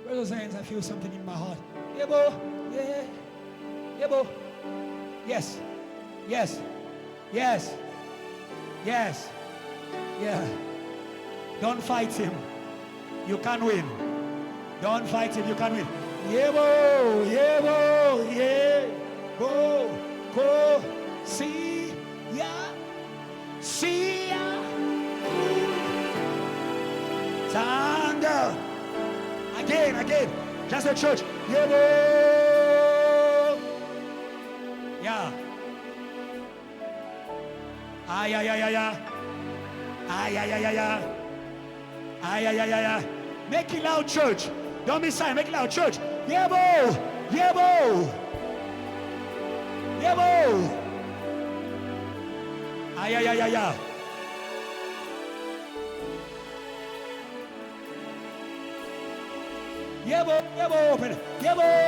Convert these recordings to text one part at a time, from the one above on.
Brothers and hands, I feel something in my heart. Yebo, yeah. Yebo. Yes. Yes. Yes. Yes. Yeah. Don't fight him. You can win. Don't fight him. You can win. Yebo, yebo, yeah. Go, see ya. See ya. Thunder. Again. Just the church. Yebo. Yeah. Ay. Make it loud, church. Don't be silent. Make it loud, church. Yebo. Ay. Yebo, open. Yebo.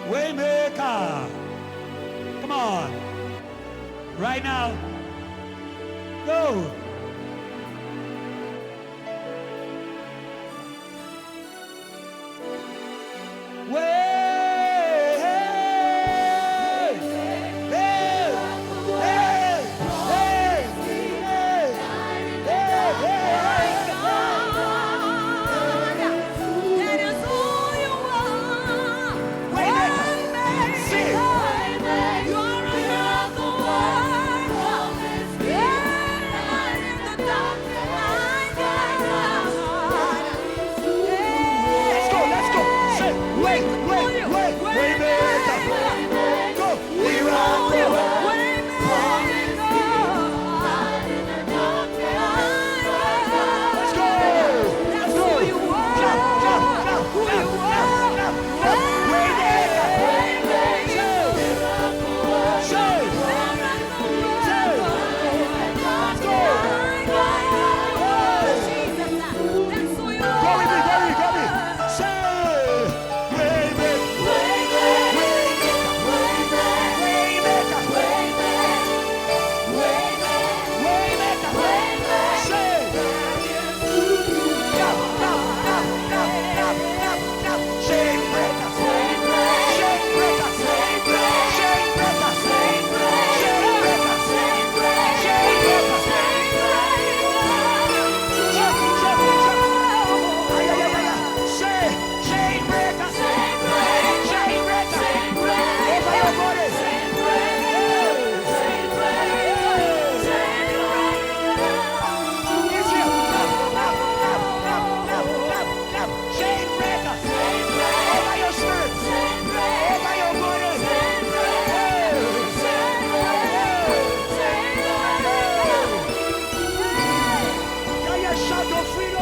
Waymaker. Come on. Right now. Go. a shout of freedom.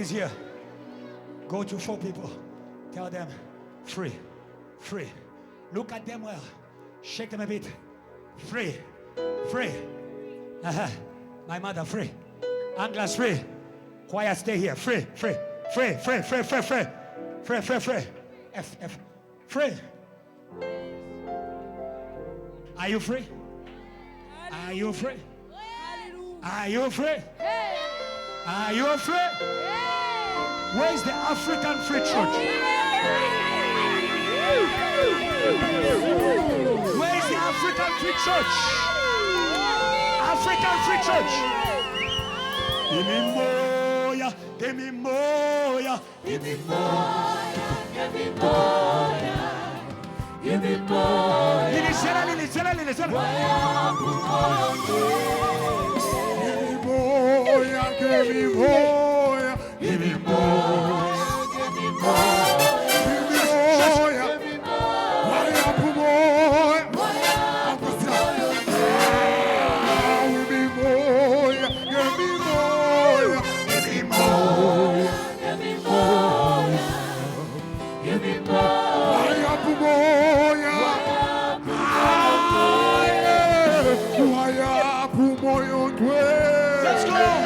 Here. Go to 4 people. Tell them, free, free. Look at them well. Shake them a bit. Free, free. My mother, free. Angla's free. Choir, stay here. Free, free, free, free, free, free, free. Free, free, free. F, F. Free. Are you free? Are you free? Are you free? Are you free? Where's the African Free Church? Where's the African Free Church? African Free Church. Give me more, give me more, give me more, give me more, give me more. Give me more. Give me more, give me more, give me Let's go.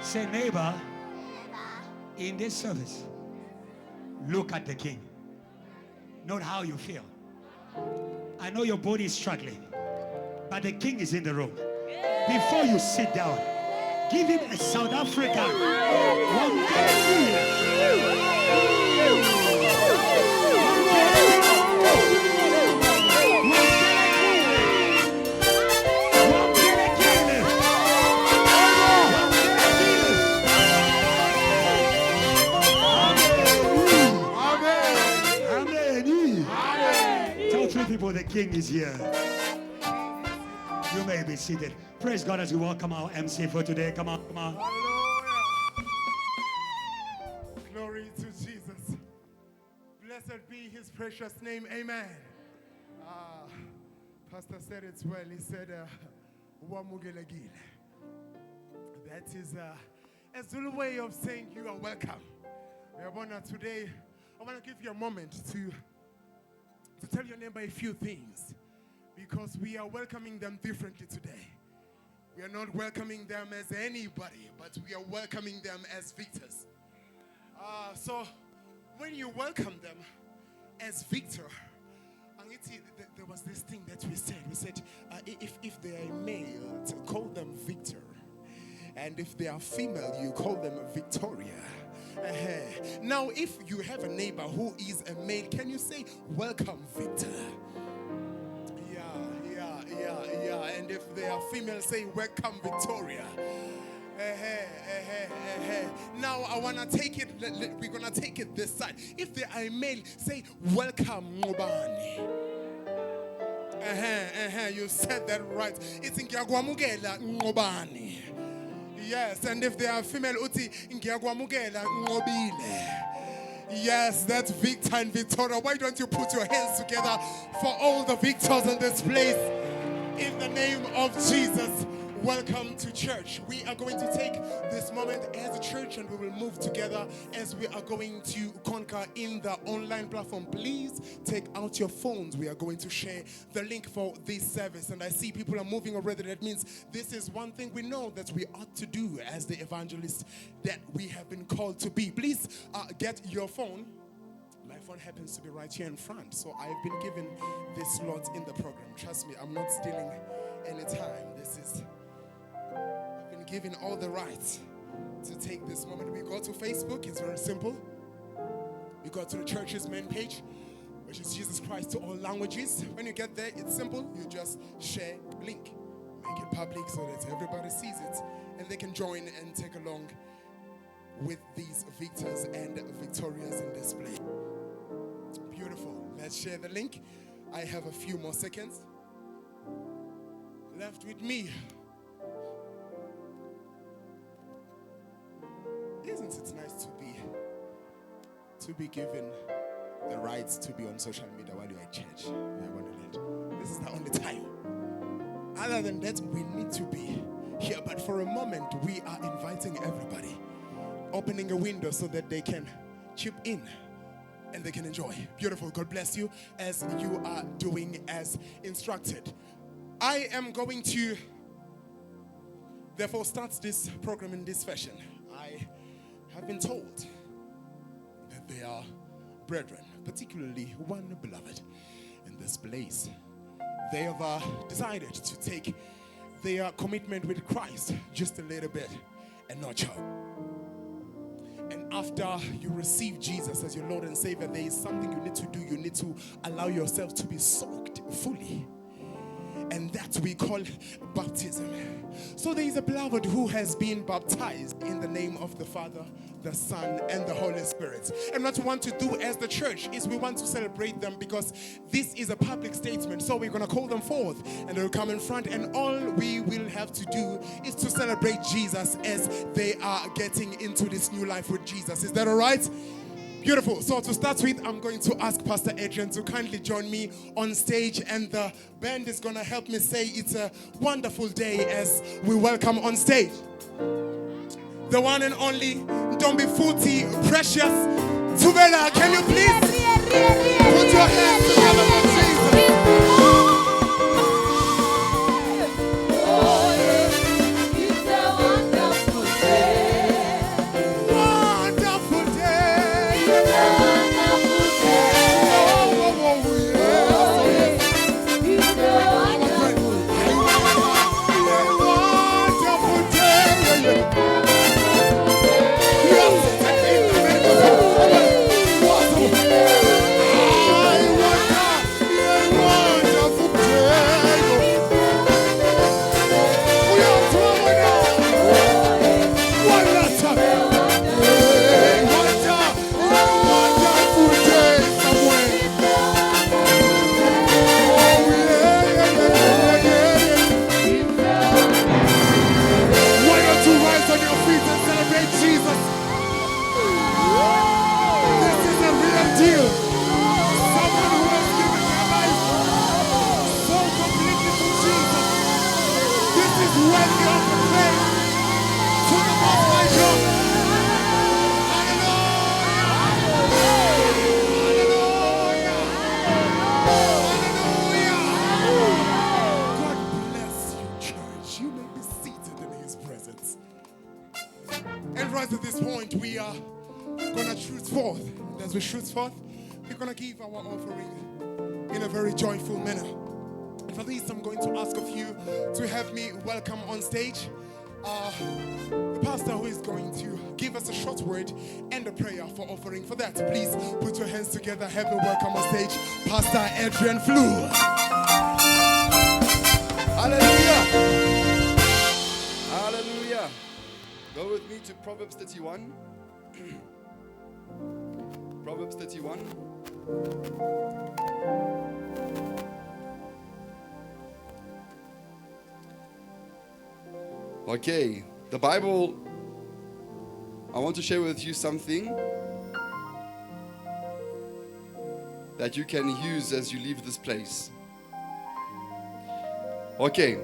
Say, neighbor, in this service, look at the King, not how you feel. I know your body is struggling, but the King is in the room. Before you sit down, give him a South Africa. People, the King is here. You may be seated. Praise God as we welcome our MC for today. Come on, come on. Hallelujah. Glory to Jesus. Blessed be his precious name. Amen. Pastor said it well. He said, Wamugelegile. That is a Zulu way of saying you are welcome. Today, I want to give you a moment to tell your neighbor a few things, because we are welcoming them differently today. We are not welcoming them as anybody, but we are welcoming them as victors. So when you welcome them as victor, there was this thing that we said. We said, if they are male, to call them Victor. And if they are female, you call them Victoria. Now, if you have a neighbor who is a male, can you say, welcome, Victor? Yeah. And if they are female, say, welcome, Victoria. Now, I want to take it, we're going to take it this side. If they are male, say, welcome, Ngobani. You said that right. It's in Ngiyagwamukela Ngobani. Yes, and if they are female, uti ngiyagwamukela ngobile. Yes, that's Victor and Victoria. Why don't you put your hands together for all the victors in this place? In the name of Jesus, welcome to church. We are going to take this moment as a church and we will move together as we are going to conquer in the online platform. Please take out your phones. We are going to share the link for this service. And I see people are moving already. That means this is one thing we know that we ought to do as the evangelists that we have been called to be. Please get your phone. My phone happens to be right here in front. So I've been given this slot in the program. Trust me, I'm not stealing any time. I've been given all the right to take this moment. We go to Facebook. It's very simple. We go to the church's main page. which is Jesus Christ to all languages. When you get there, it's simple. You just share link. Make it public so that everybody sees it and they can join and take along with these victors and victorias in this place. Beautiful. Let's share the link. I have a few more seconds left with me. Isn't it nice to be given the rights to be on social media while you're at church? This is the only time. Other than that, we need to be here. But for a moment, we are inviting everybody, opening a window so that they can chip in and they can enjoy. Beautiful. God bless you as you are doing as instructed. I am going to therefore start this program in this fashion. I have been told that they are brethren, particularly one beloved in this place. They have decided to take their commitment with Christ just a little bit and notch up. And after you receive Jesus as your Lord and Savior, there is something you need to do. You need to allow yourself to be soaked fully. And that we call baptism. So there is a beloved who has been baptized in the name of the Father, the Son, and the Holy Spirit. And what we want to do as the church is we want to celebrate them, because this is a public statement. So we're going to call them forth and they'll come in front, and all we will have to do is to celebrate Jesus as they are getting into this new life with Jesus. Is that all right? Beautiful. So to start with, I'm going to ask Pastor Adrian to kindly join me on stage, and the band is going to help me say it's a wonderful day as we welcome on stage the one and only Ntombi Futhi Precious Tubela. Can you please put your hands together for Jesus? As we shoot forth, we're going to give our offering in a very joyful manner. And for this, I'm going to ask of you to have me welcome on stage the pastor who is going to give us a short word and a prayer for offering. For that, please put your hands together. Have me welcome on stage Pastor Adrian Flew. Hallelujah. Hallelujah. Go with me to Proverbs 31. Proverbs 31. Okay, the Bible, I want to share with you something that you can use as you leave this place. Okay.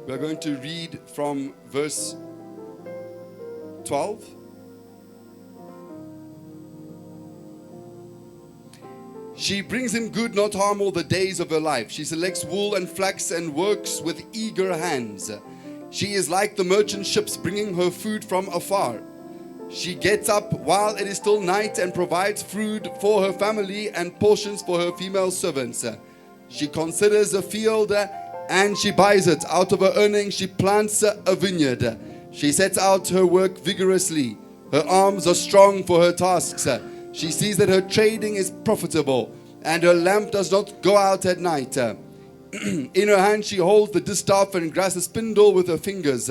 We're going to read from verse 12. She brings him good, not harm, all the days of her life. She selects wool and flax and works with eager hands. She is like the merchant ships bringing her food from afar. She gets up while it is still night and provides food for her family and portions for her female servants. She considers a field and she buys it. Out of her earnings, she plants a vineyard. She sets out her work vigorously. Her arms are strong for her tasks. She sees that her trading is profitable, and her lamp does not go out at night. In her hand she holds the distaff and grasps a spindle with her fingers.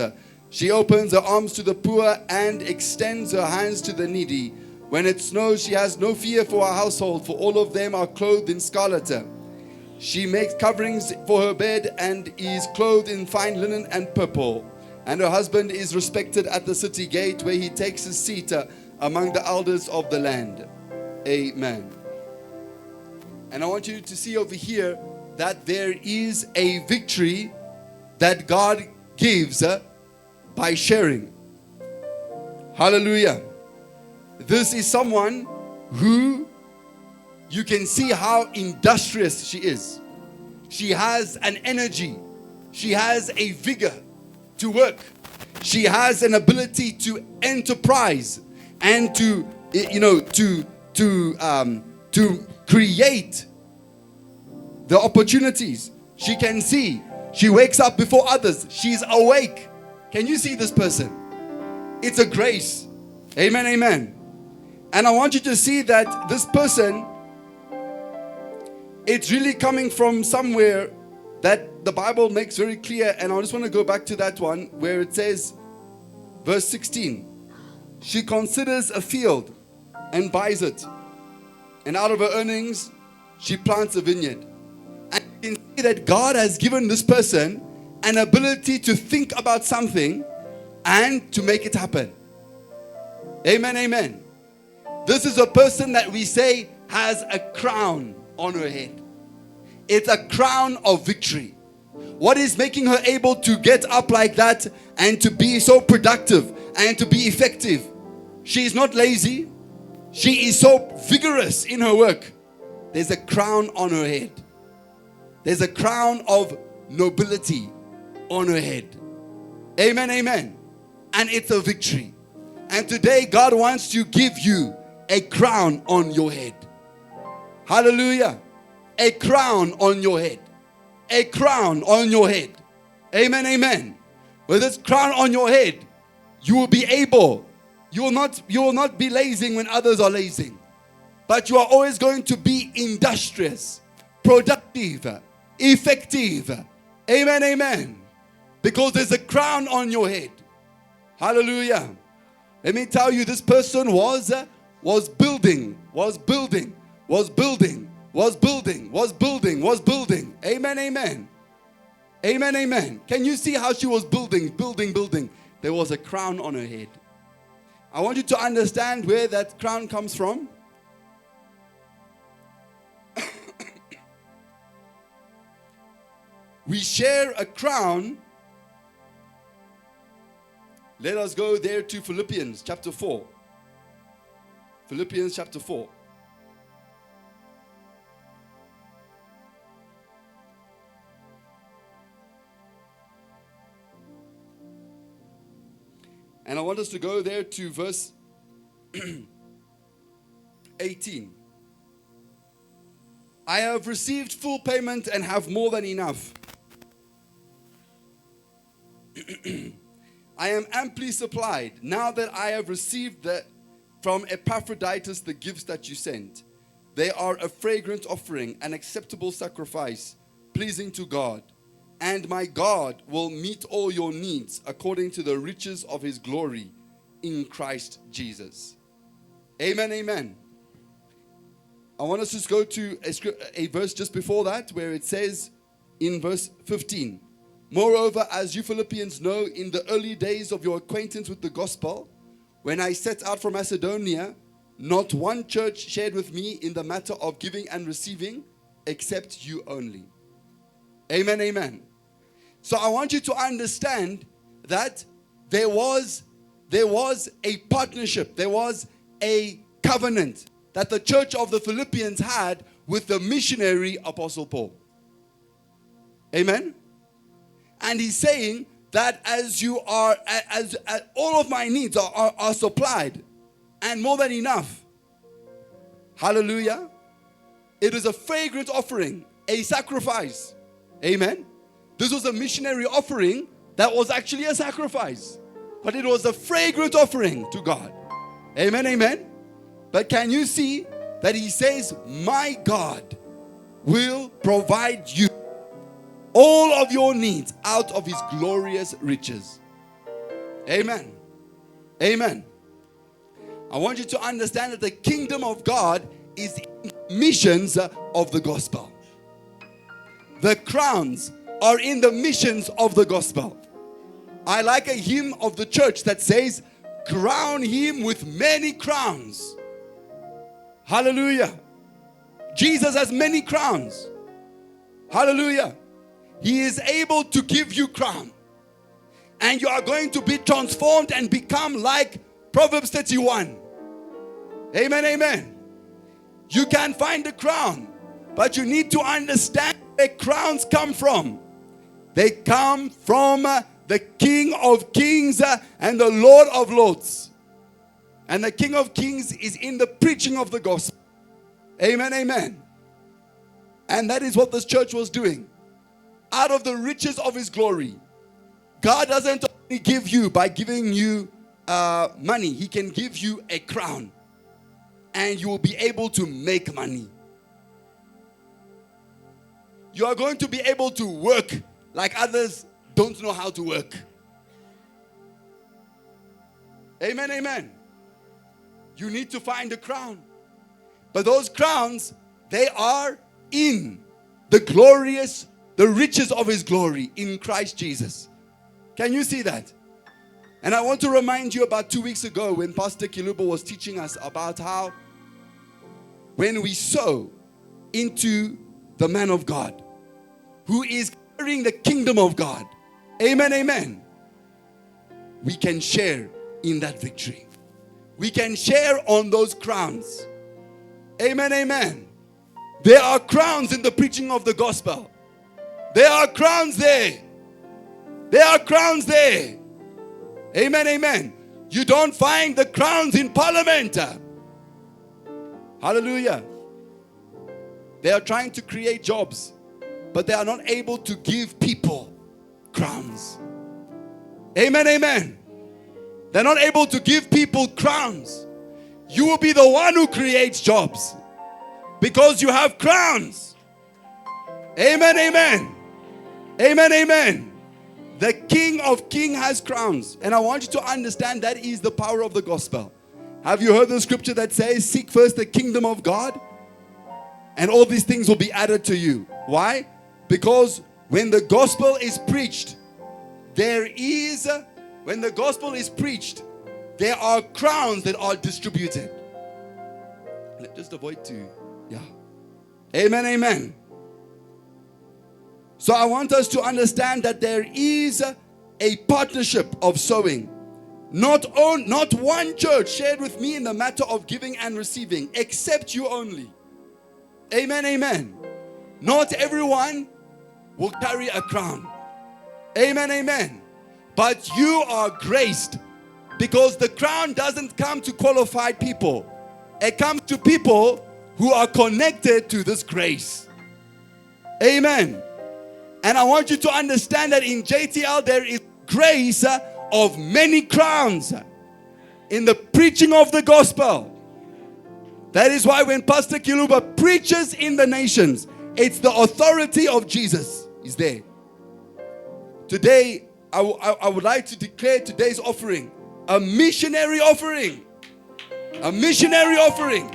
She opens her arms to the poor and extends her hands to the needy. When it snows, she has no fear for her household, for all of them are clothed in scarlet. She makes coverings for her bed and is clothed in fine linen and purple. And her husband is respected at the city gate, where he takes his seat among the elders of the land. Amen. And I want you to see over here that there is a victory that God gives by sharing. Hallelujah. This is someone who you can see how industrious she is. She has an energy. She has a vigor to work. She has an ability to enterprise and to create the opportunities. She can see. She wakes up before others. She's awake. Can you see this person? It's a grace. Amen, amen. And I want you to see that this person, it's really coming from somewhere that the Bible makes very clear. And I just want to go back to that one where it says, verse 16, she considers a field and buys it. And out of her earnings, she plants a vineyard. And you can see that God has given this person an ability to think about something and to make it happen. Amen, amen. This is a person that we say has a crown on her head. It's a crown of victory. What is making her able to get up like that and to be so productive and to be effective? She is not lazy. She is so vigorous in her work. There's a crown on her head. There's a crown of nobility on her head. Amen, amen. And it's a victory. And today God wants to give you a crown on your head. Hallelujah. A crown on your head. A crown on your head. Amen, amen. With this crown on your head, you will be able. You will not be lazing when others are lazing. But you are always going to be industrious, productive, effective. Amen, amen. Because there's a crown on your head. Hallelujah. Let me tell you, this person was building. Amen, amen. Amen, amen. Can you see how she was building? There was a crown on her head. I want you to understand where that crown comes from. We share a crown. Let us go there to Philippians chapter 4. Philippians chapter 4. And I want us to go there to verse 18. I have received full payment and have more than enough. I am amply supplied now that I have received from Epaphroditus the gifts that you sent. They are a fragrant offering, an acceptable sacrifice, pleasing to God. And my God will meet all your needs according to the riches of his glory in Christ Jesus. Amen, amen. I want us to go to a verse just before that where it says in verse 15, moreover, as you Philippians know, in the early days of your acquaintance with the gospel, when I set out from Macedonia, not one church shared with me in the matter of giving and receiving, except you only. Amen, amen. So I want you to understand that there was a partnership, there was a covenant that the church of the Philippians had with the missionary Apostle Paul. Amen. And he's saying that as all of my needs are supplied and more than enough. Hallelujah. It is a fragrant offering, a sacrifice. Amen. This was a missionary offering that was actually a sacrifice. But it was a fragrant offering to God. Amen, amen. But can you see that he says, my God will provide you all of your needs out of his glorious riches. Amen. Amen. I want you to understand that the kingdom of God is in the missions of the gospel. The crowns are in the missions of the gospel. I like a hymn of the church that says, crown him with many crowns. Hallelujah. Jesus has many crowns. Hallelujah. He is able to give you crown. And you are going to be transformed and become like Proverbs 31. Amen, amen. You can find a crown, but you need to understand where crowns come from. They come from the King of Kings and the Lord of Lords. And the King of Kings is in the preaching of the gospel. Amen, amen. And that is what this church was doing. Out of the riches of his glory. God doesn't only give you by giving you money. He can give you a crown. And you will be able to make money. You are going to be able to work like others don't know how to work. Amen, amen. You need to find a crown. But those crowns, they are in the riches of his glory in Christ Jesus. Can you see that? And I want to remind you about 2 weeks ago when Pastor Kiluba was teaching us about how when we sow into the man of God who is carrying the kingdom of God, amen, amen, we can share in that victory. We can share on those crowns. Amen, amen. There are crowns in the preaching of the gospel. There are crowns there. There are crowns there. Amen, amen. You don't find the crowns in parliament. Hallelujah. They are trying to create jobs, but they are not able to give people crowns. Amen, amen. They're not able to give people crowns. You will be the one who creates jobs because you have crowns. Amen, amen. Amen, amen. The King of Kings has crowns. And I want you to understand that is the power of the gospel. Have you heard the scripture that says, seek first the kingdom of God and all these things will be added to you? Why? Because when the gospel is preached, there are crowns that are distributed. Let's just avoid to, Amen, amen. So I want us to understand that there is a partnership of sowing. Not one church shared with me in the matter of giving and receiving, except you only. Amen, amen. Not everyone will carry a crown. Amen, amen. But you are graced because the crown doesn't come to qualified people. It comes to people who are connected to this grace. Amen. And I want you to understand that in JTL there is grace of many crowns in the preaching of the gospel. That is why when Pastor Kiluba preaches in the nations, it's the authority of Jesus is there. Today, I would like to declare today's offering a missionary offering. A missionary offering.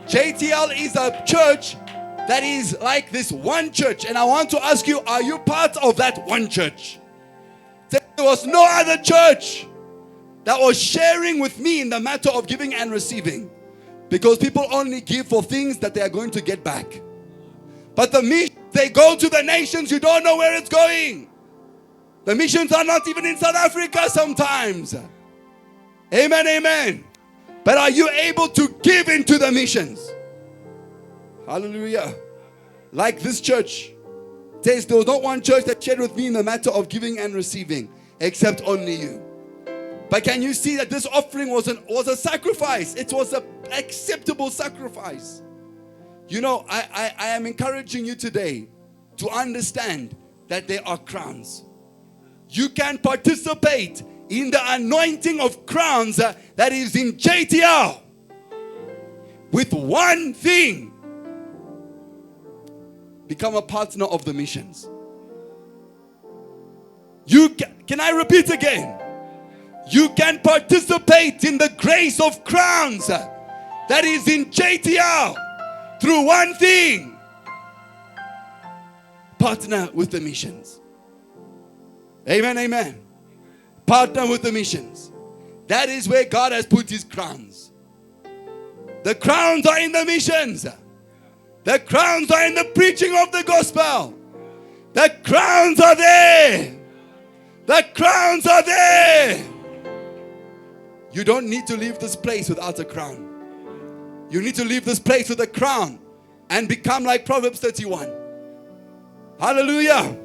JTL is a church that is like this one church. And I want to ask you, are you part of that one church? There was no other church that was sharing with me in the matter of giving and receiving. Because people only give for things that they are going to get back. But the missions, they go to the nations, you don't know where it's going. The missions are not even in South Africa sometimes. Amen, amen. But are you able to give into the missions? Hallelujah. Like this church says, there was not one church that shared with me in the matter of giving and receiving, except only you. But can you see that this offering was a sacrifice? It was an acceptable sacrifice. You know, I am encouraging you today to understand that there are crowns. You can participate in the anointing of crowns that is in JTL with one thing. Become a partner of the missions. Can I repeat again? You can participate in the grace of crowns that is in JTL through one thing. Partner with the missions. Amen, amen. Partner with the missions. That is where God has put his crowns. The crowns are in the missions. The crowns are in the preaching of the gospel. The crowns are there. The crowns are there. You don't need to leave this place without a crown. You need to leave this place with a crown and become like Proverbs 31. Hallelujah.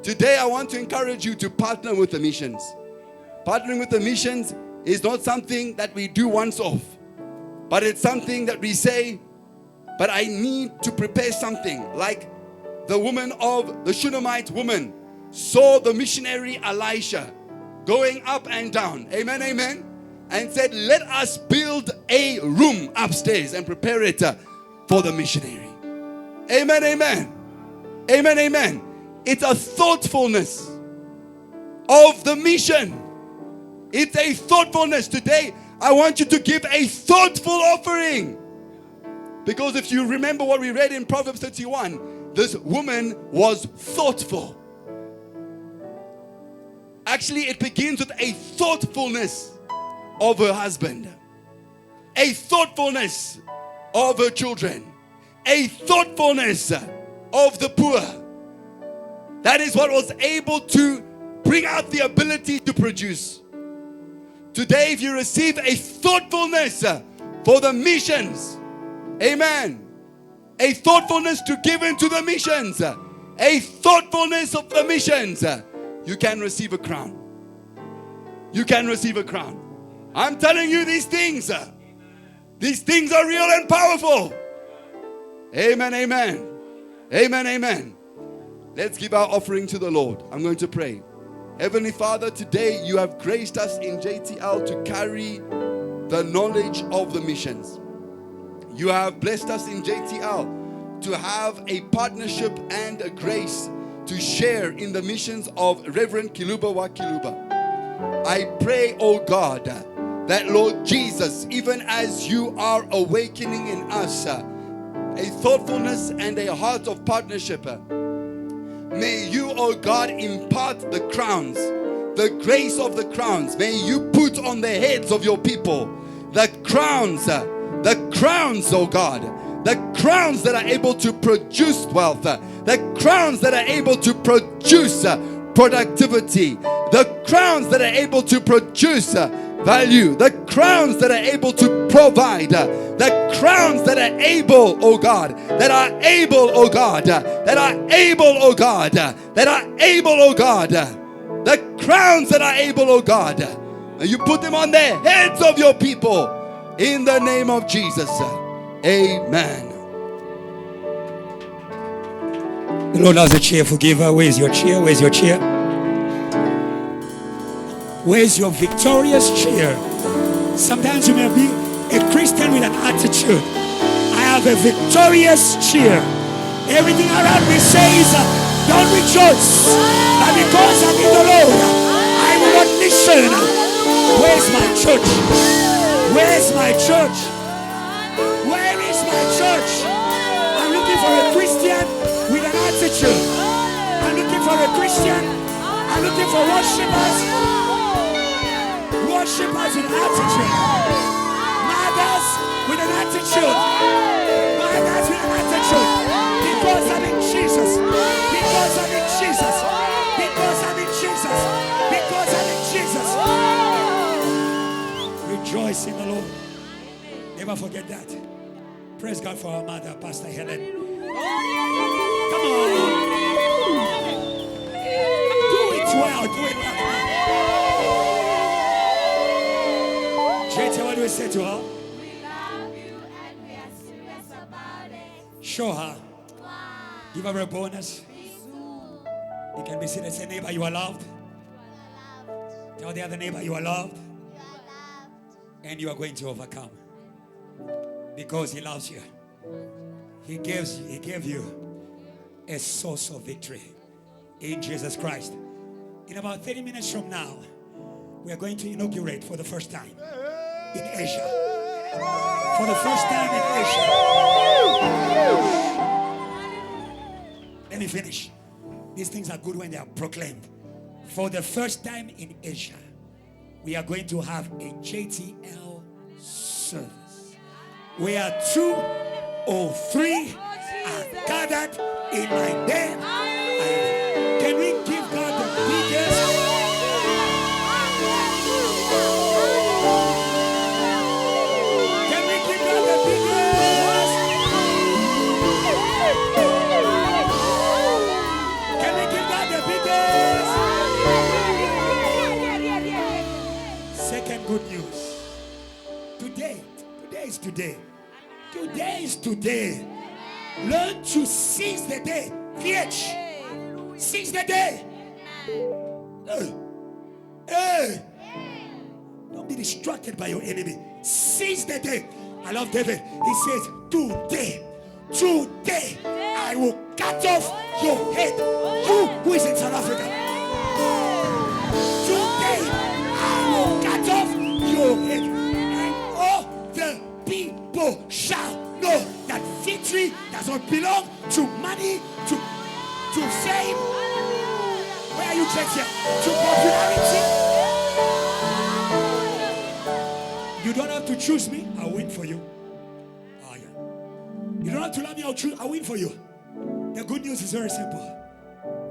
Today I want to encourage you to partner with the missions. Partnering with the missions is not something that we do once off, but it's something that we say, but I need to prepare something. Like the woman of the Shunammite woman saw the missionary Elisha going up and down. Amen, amen. And said, let us build a room upstairs and prepare it for the missionary. Amen, amen. Amen, amen. It's a thoughtfulness of the mission. It's a thoughtfulness. Today, I want you to give a thoughtful offering. Because if you remember what we read in Proverbs 31, this woman was thoughtful. Actually, it begins with a thoughtfulness of her husband, a thoughtfulness of her children, a thoughtfulness of the poor. That is what was able to bring out the ability to produce. Today, if you receive a thoughtfulness for the missions, amen, a thoughtfulness to give into the missions, a thoughtfulness of the missions, you can receive a crown. You can receive a crown. I'm telling you these things. These things are real and powerful. Amen, amen. Amen, amen. Let's give our offering to the Lord. I'm going to pray. Heavenly Father, today you have graced us in JTL to carry the knowledge of the missions. You have blessed us in JTL to have a partnership and a grace to share in the missions of Reverend Kiluba wa Kiluba. I pray, oh God, that Lord Jesus, even as you are awakening in us a thoughtfulness and a heart of partnership, may you, oh God, impart the crowns, the grace of the crowns. May you put on the heads of your people the crowns, oh God, the crowns that are able to produce wealth, the crowns that are able to produce productivity, the crowns that are able to produce value, the crowns that are able to provide, the crowns that are able, oh God, that are able, oh God, that are able, oh God, that are able, oh God, the crowns that are able, oh God, and you put them on the heads of your people in the name of Jesus. Amen. The Lord has a cheerful giver. Where's your cheer? Where's your cheer? Where's your victorious cheer? Sometimes you may be a Christian with an attitude. I have a victorious cheer. Everything around me says, don't rejoice. But because I'm in the Lord, I will not listen. Where's my church? Where's my church? Where is my church? I'm looking for a Christian with an attitude. I'm looking for a Christian. I'm looking for worshipers. Worshippers with an attitude. Mothers with an attitude. Mothers with an attitude. Because I'm in Jesus. Because I'm in Jesus. Because I'm in Jesus. Because I'm in Jesus. Rejoice in the Lord. Never forget that. Praise God for our mother, Pastor Helen. Come on. Do it well. Do it well. JT, what do we say to her? We love you and we are serious about it. Show her. Wow. Give her a bonus. Be cool. You can be seated. Say, neighbor, you are loved. Tell the other neighbor, you are loved. And you are going to overcome. Because he loves you. He gave you a source of victory in Jesus Christ. In about 30 minutes from now, we are going to inaugurate for the first time in Asia. For the first time in Asia. Let me finish. These things are good when they are proclaimed. For the first time in Asia, we are going to have a JTL service where 2 or 3 are gathered in my name. Can we give God the biggest? Can we give God the biggest? Can we give God the biggest? Second good news. Today is today. Today is today. Learn to seize the day. VH. Seize the day. Hey. Don't be distracted by your enemy. Seize the day. I love David. He says, today, I will cut off your head. You who is in South Africa. Today, I will cut off your head. And all the people shall know that victory does not belong to money, to fame. Where are you, church here? To popularity. You don't have to choose me. I'll win for you. Oh yeah. You don't have to love me. I'll win for you. The good news is very simple.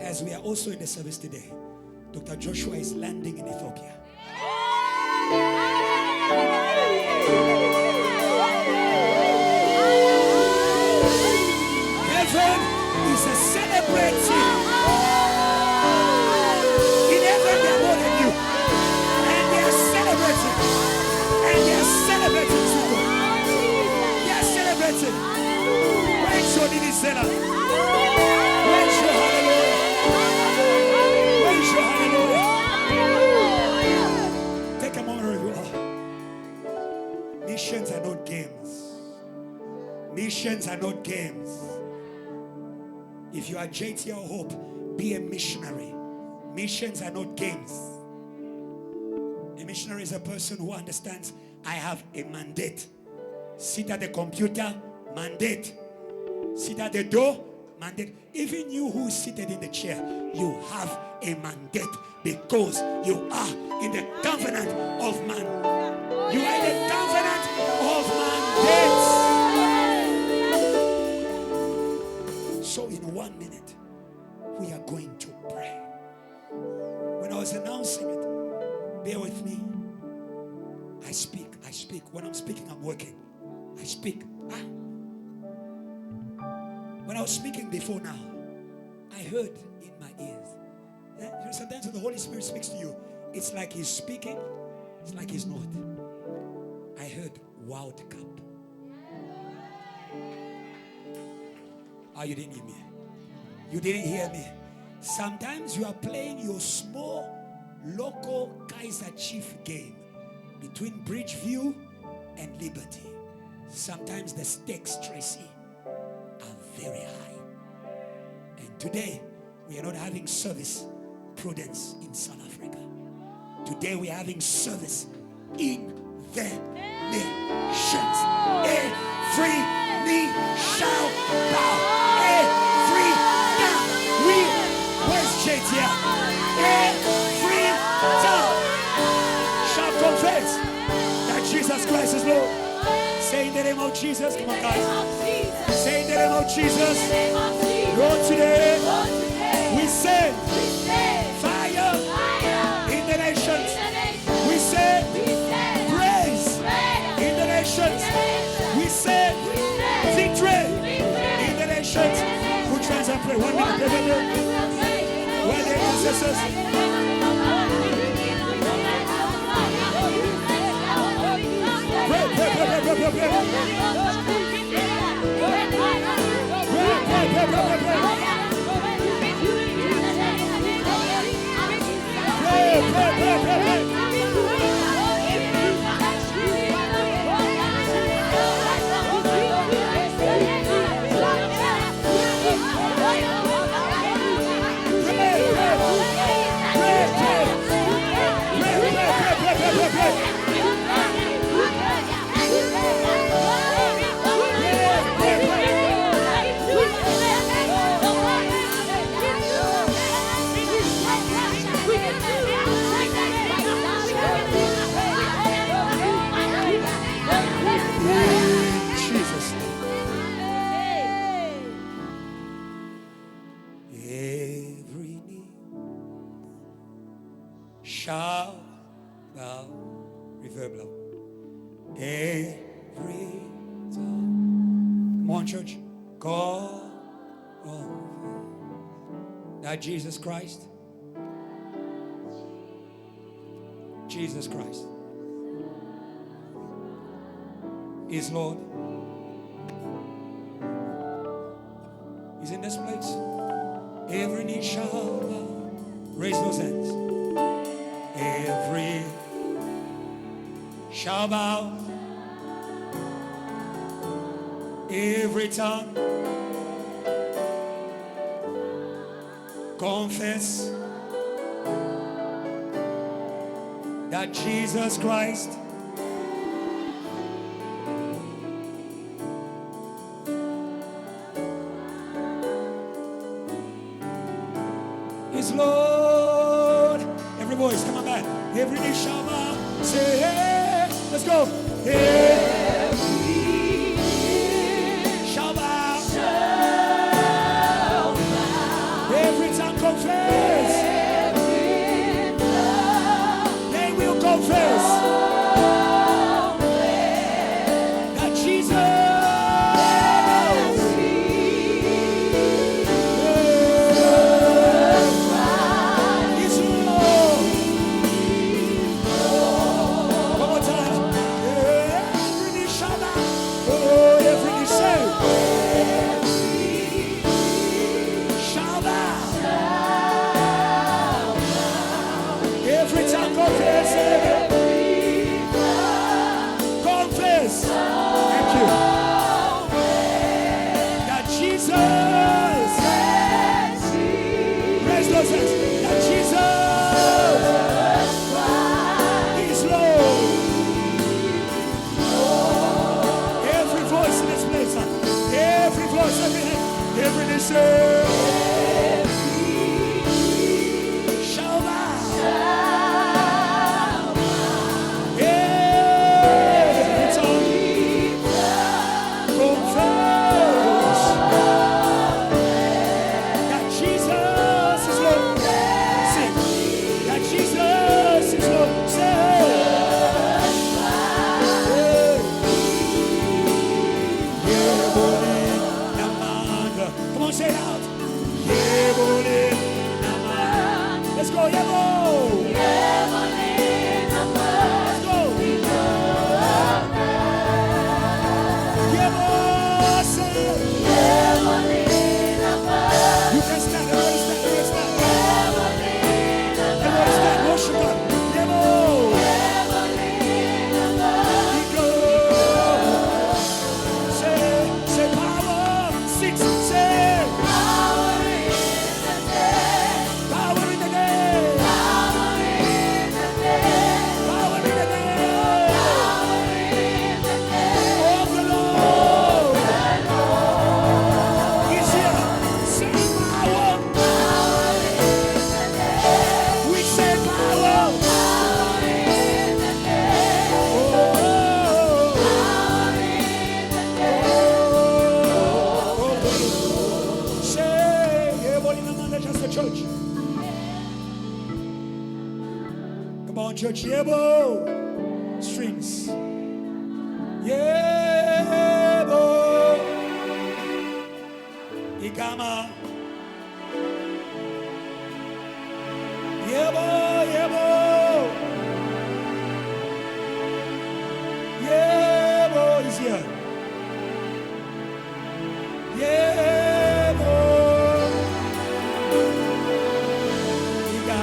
As we are also in the service today, Dr. Joshua is landing in Ethiopia. Heaven is a celebrating. In heaven they are more than you. And they are celebrating. And they are celebrating too. They are celebrating. Where's your Nidisela? Where's your hallelujah? Where's your hallelujah? Take a moment where you are. Missions are not games. Missions are not games. If you are JTL Hope, be a missionary. Missions are not games. A missionary is a person who understands, I have a mandate. Sit at the computer, mandate. Sit at the door, mandate. Even you who is seated in the chair, you have a mandate because you are in the covenant of man. You are in the covenant of mandates. So in 1 minute, we are going to pray. When I was announcing it, bear with me. I speak. When I'm speaking, I'm working. I speak. When I was speaking before now, I heard in my ears. Sometimes when the Holy Spirit speaks to you, it's like he's speaking, it's like he's not. I heard World Cup. Oh, you didn't hear me. You didn't hear me. Sometimes you are playing your small local Kaiser Chief game between Bridgeview and Liberty. Sometimes the stakes, Tracy, are very high. And today, we are not having service, Prudence, in South Africa. Today, we are having service in the nations. Every knee shall bow. Every tongue. Where's JTL? Every tongue shall confess that Jesus Christ is Lord. Say in the name of Jesus. Come on, guys. Say in the name of Jesus. Lord, today we say fire in the nations. We say praise in the nations. We say victory in the nations. Put your hands and pray. 1 minute. Where the intercessors. Pray. Jesus' name. Every knee shall bow. Reverb low. Every tongue. Come on, church. Call on that Jesus Christ. Jesus Christ is Lord. He's in this place. Every knee shall bow. Raise those hands. Every shall bow. Every tongue confess that Jesus Christ is Lord. Every voice, come on back. Every knee shall bow. Say, hey, let's go. Every knee shall bow. Every tongue confess. They will confess that Jesus is Lord. One more time. Every knee shall bow. Oh, every knee shall bow. Every tongue confess. Confess. Thank you. That Jesus. Raise those hands. That Jesus is Lord. Every voice in this place. Every voice, every hand. Every knee shall bow. Every tongue confess that Jesus is Lord. Sing. That Jesus is Lord. Say. Come on, say it out. Let's go, Yebo. Let's go. Yebo, say it. You can stand, everybody stand, everybody stand. Everybody stand, worship God. Yebo. Ego. Say power. Six, say. Power in the name. Power in the name. Of the Lord. He's here. Say power. We say power. Say, everybody in the man, that's just the church. Come on, church. Yebo. Strings. Yebo. Ikama. Yebo, yebo. Yebo is here. Yebo. Ika.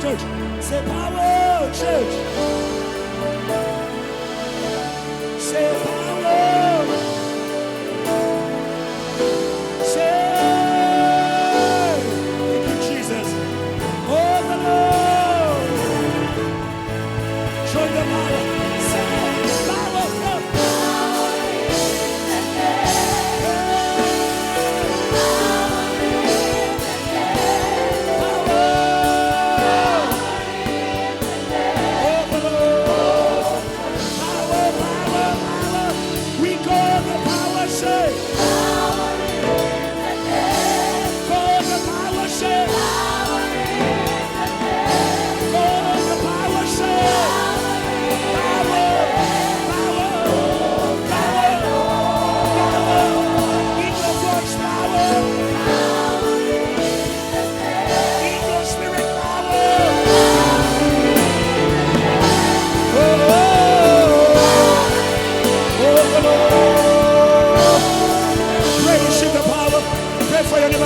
church. Say power, church. Say power. Say, thank you, Jesus. Oh, the Lord. Show the power. Say power.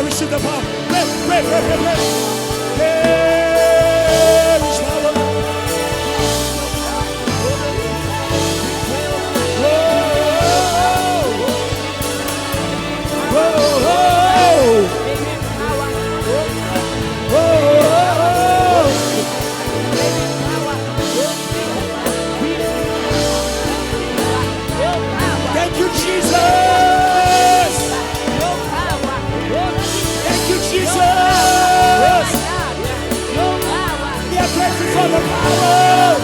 Receive the power. Pray, pray, pray, pray, pray. There is power. Thank you, Jesus. For the power.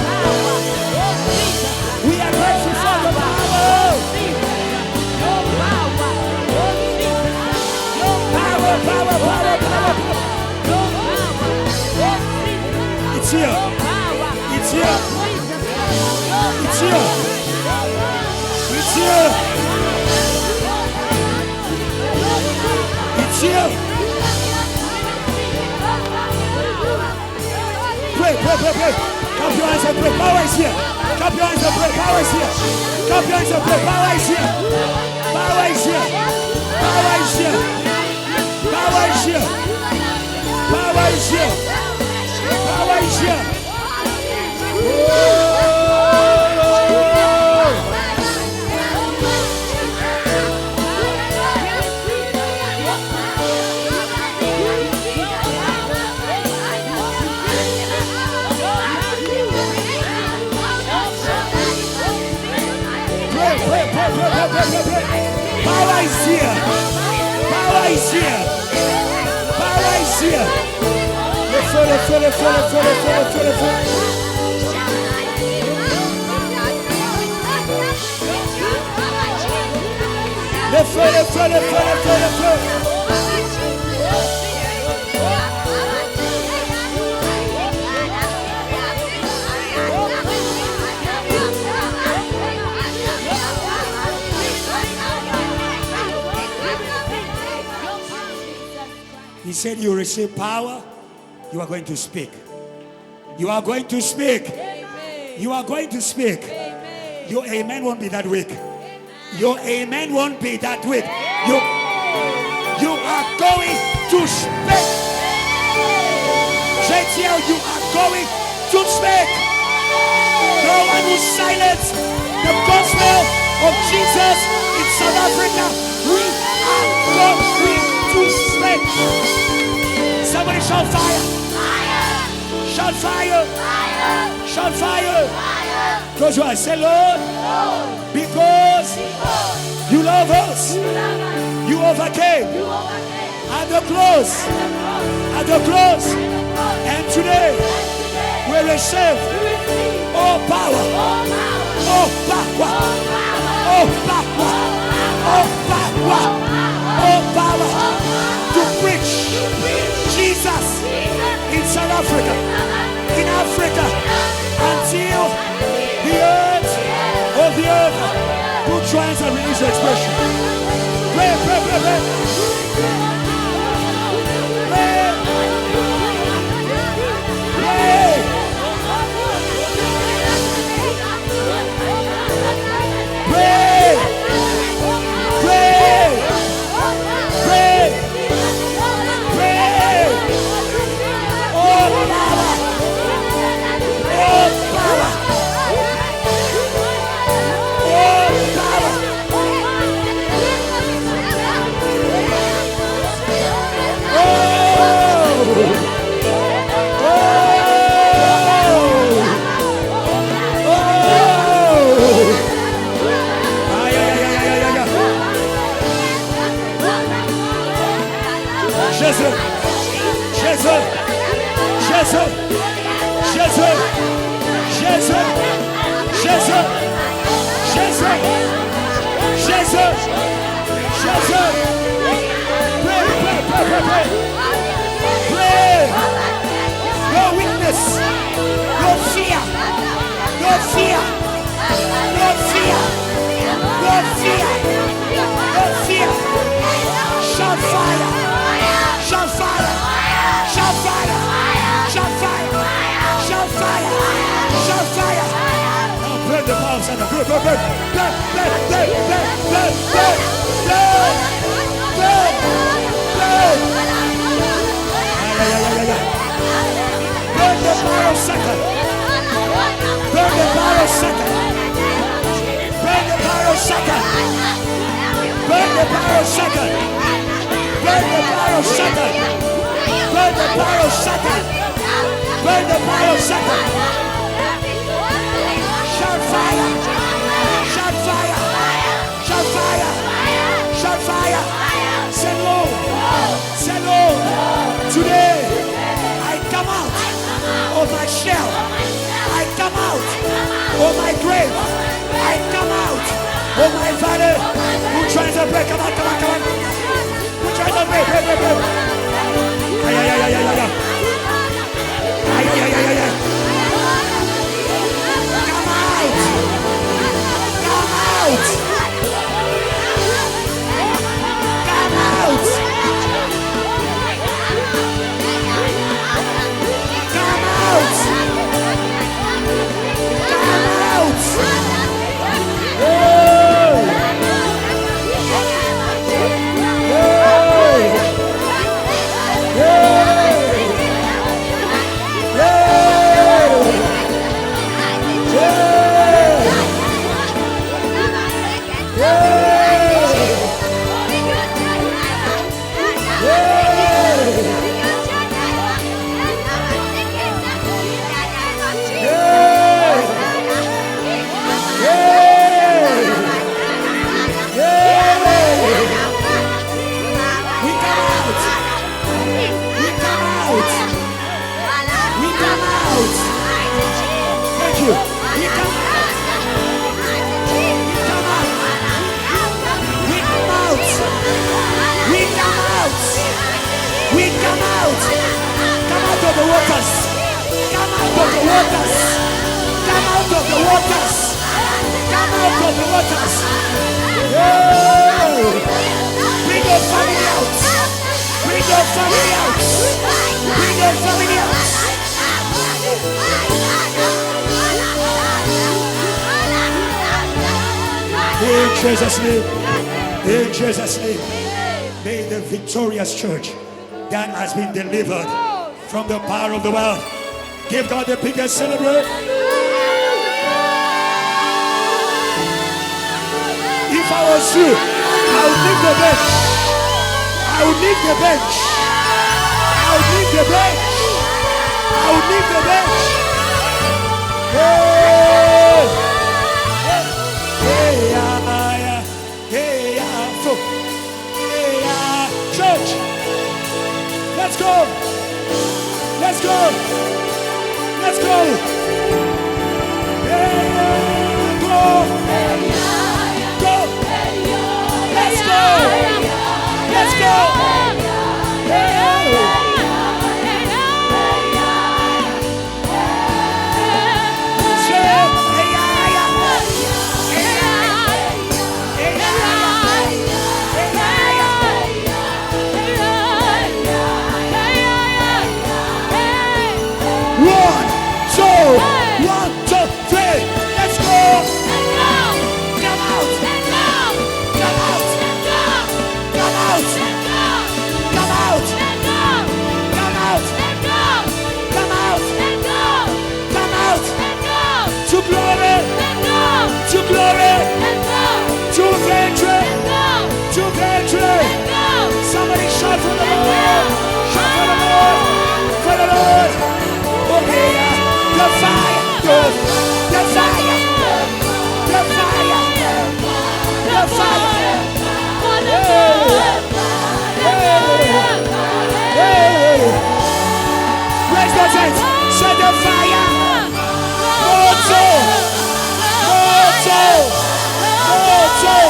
We are grateful for the power. Power, power, power, power. It's here. It's here. It's here. It's here. It's here. Pray, pray, pray, pray. Clap your hands and pray. Power is here. Clap your hands and pray. Power is here. Clap your hands and pray. Power is here. Power is here. Power is here. Power is here. Power is here. Power is here. Power is here. Power is here. Power is here. Le feu, le feu, le feu, le feu, le feu, le feu, le feu. Le feu, le feu, le feu, le feu, le feu. He said you receive power, you are going to speak. You are going to speak. Amen. You are going to speak. Amen. Your amen won't be that weak. Your amen won't be that weak. You are going to speak. JTL, you are going to speak. No one will silence the gospel of Jesus in South Africa. We are going to speak. Somebody shout fire. Fire. Shout fire. Fire. Shout fire. Fire. Close your eyes. Say, Lord, because you love us, you overcame at the cross. At the cross. And today we receive all power. All power. All power. All power. All power to preach Jesus in South Africa, in Africa, until the earth of the earth. Put your hands and release your expression. Pray, pray, pray, pray. Pray. Pray. Pray. Pray. Pray. Pray. All power. Jesus. Pray, pray, pray, pray, pray. Pray. No weakness. No fear. No fear. No fear. No fear. No fear. Shout fire. Shout fire. Shout fire. Shout fire. Shout fire. Shout fire. Now burn the power center. Burn, burn, burn. Burn, burn, burn, burn, burn, burn, burn, burn, burn. Burn the power center. Burn the power center. Burn the power center. Burn the power center. Burn the power center. Burn the power center. Burn the power center. Shout fire. Shout fire. Shout fire. Shout fire. Say Lord. Say Lord. Today I come out of my shell. I come out of my grave. I come out of my valley. Who tries to break? Come on, come on, come on. Who tries to break? Break, break, break. Ay, ay, ay, ay, ay, ay. Ay, ay, ay, ay, ay. Come out. Come out. Come out. Come out. Come out. In Jesus' name, in Jesus' name, may the victorious church that has been delivered from the power of the world give God the biggest celebration. If I was you, I would leave the bench. I would leave the bench. I would leave the bench. I would leave the bench. Hey, hey, hey, hey, church, let's go. Let's go. Let's go. Hey, go. Go. Let's go. Let's go. Hey. Somebody shout for the Lord. Shout for the Lord. For the Lord. Okay, the fire. The fire. The fire. The fire. Hey. Raise those hands. Say the fire. Mortal. Mortal. Mortal.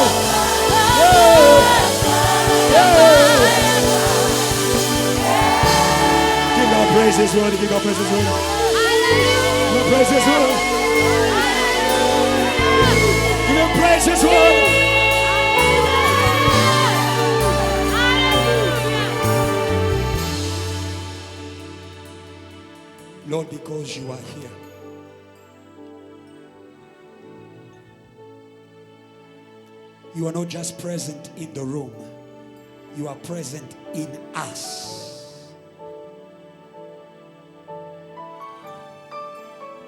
praise His word. If you got praise His word. Give Him praise His word. Give Him praise His word. Lord, because you are here, you are not just present in the room, you are present in us.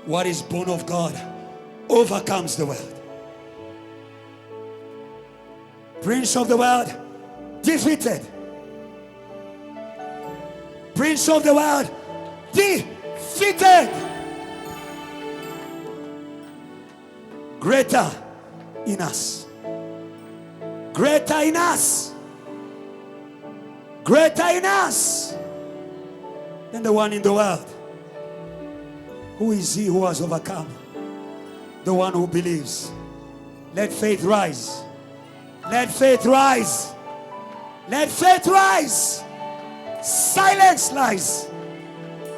What is born of God overcomes the world. Prince of the world defeated. Prince of the world defeated. Greater in us. Greater in us. Greater in us than the one in the world. Who is he who has overcome? The one who believes. Let faith rise. Let faith rise. Let faith rise. Silence lies.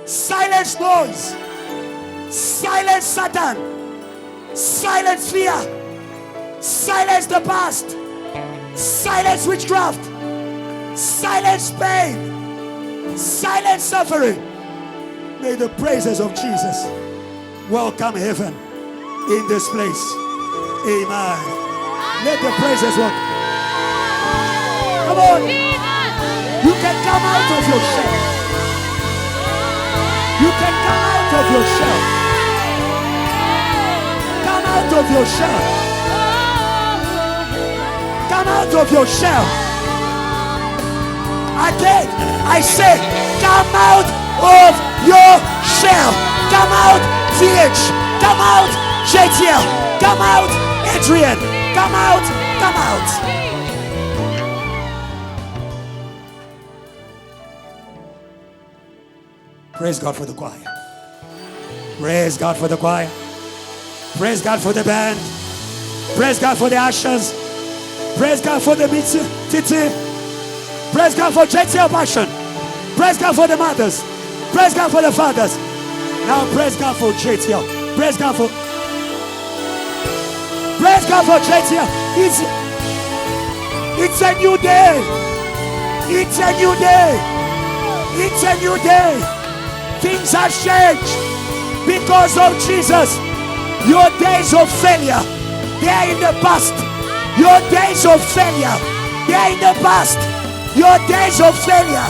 Silence noise. Silence Satan. Silence fear. Silence the past. Silence witchcraft. Silence pain. Silence suffering. May the praises of Jesus welcome heaven in this place. Amen. Let the praises work. Come on. You can come out of your shell. You can come out of your shell. Come out of your shell. Come out of your shell. Again, I say, come out of your shell. Come out, VH. Come out, JTL. Come out, Adrian. Come out, come out. Praise God for the choir. Praise God for the choir. Praise God for the band. Praise God for the ushers. Praise God for the titi. Praise God for JTL Passion. Praise God for the mothers. Praise God for the fathers. Now praise God for JTL. Praise God for JTL. It's a new day. It's a new day. It's a new day. Things have changed because of Jesus. Your days of failure, they are in the past. Your days of failure, they are in the past. Your days of failure,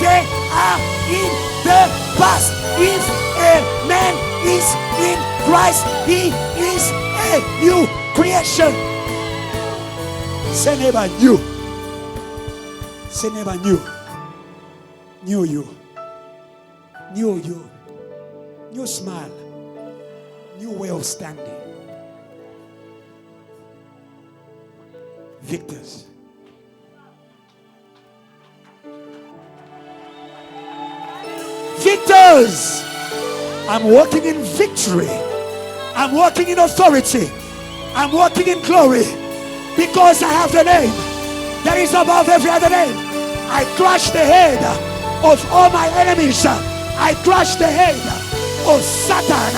they are in the past. If a man is in Christ, he is a new creation. Say neighbor, new. Say neighbor, new. New you. New you. New smile. New way of standing. Victors. Victors. I'm walking in victory. I'm walking in authority. I'm walking in glory because I have the name that is above every other name. I crush the head of all my enemies. I crush the head of Satan.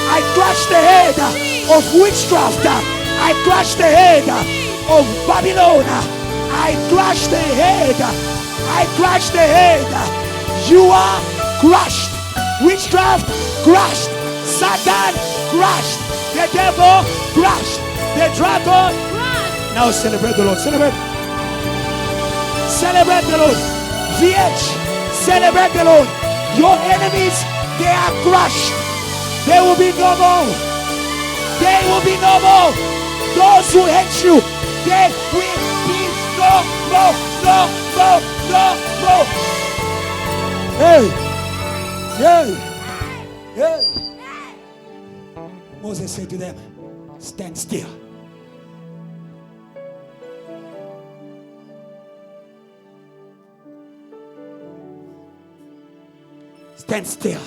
I crush the head of witchcraft. I crush the head of Babylon. I crush the head. I crush the head. You are crushed. Witchcraft crushed. Satan crushed. The devil crushed. The dragon crushed. Now celebrate the Lord. Celebrate. Celebrate the Lord. VH. Celebrate the Lord. Your enemies, they are crushed. They will be no more. They will be no more. Those who hate you, they will be no more. No more. No more. Hey. Hey. Hey. Moses said to them, stand still. Stand still.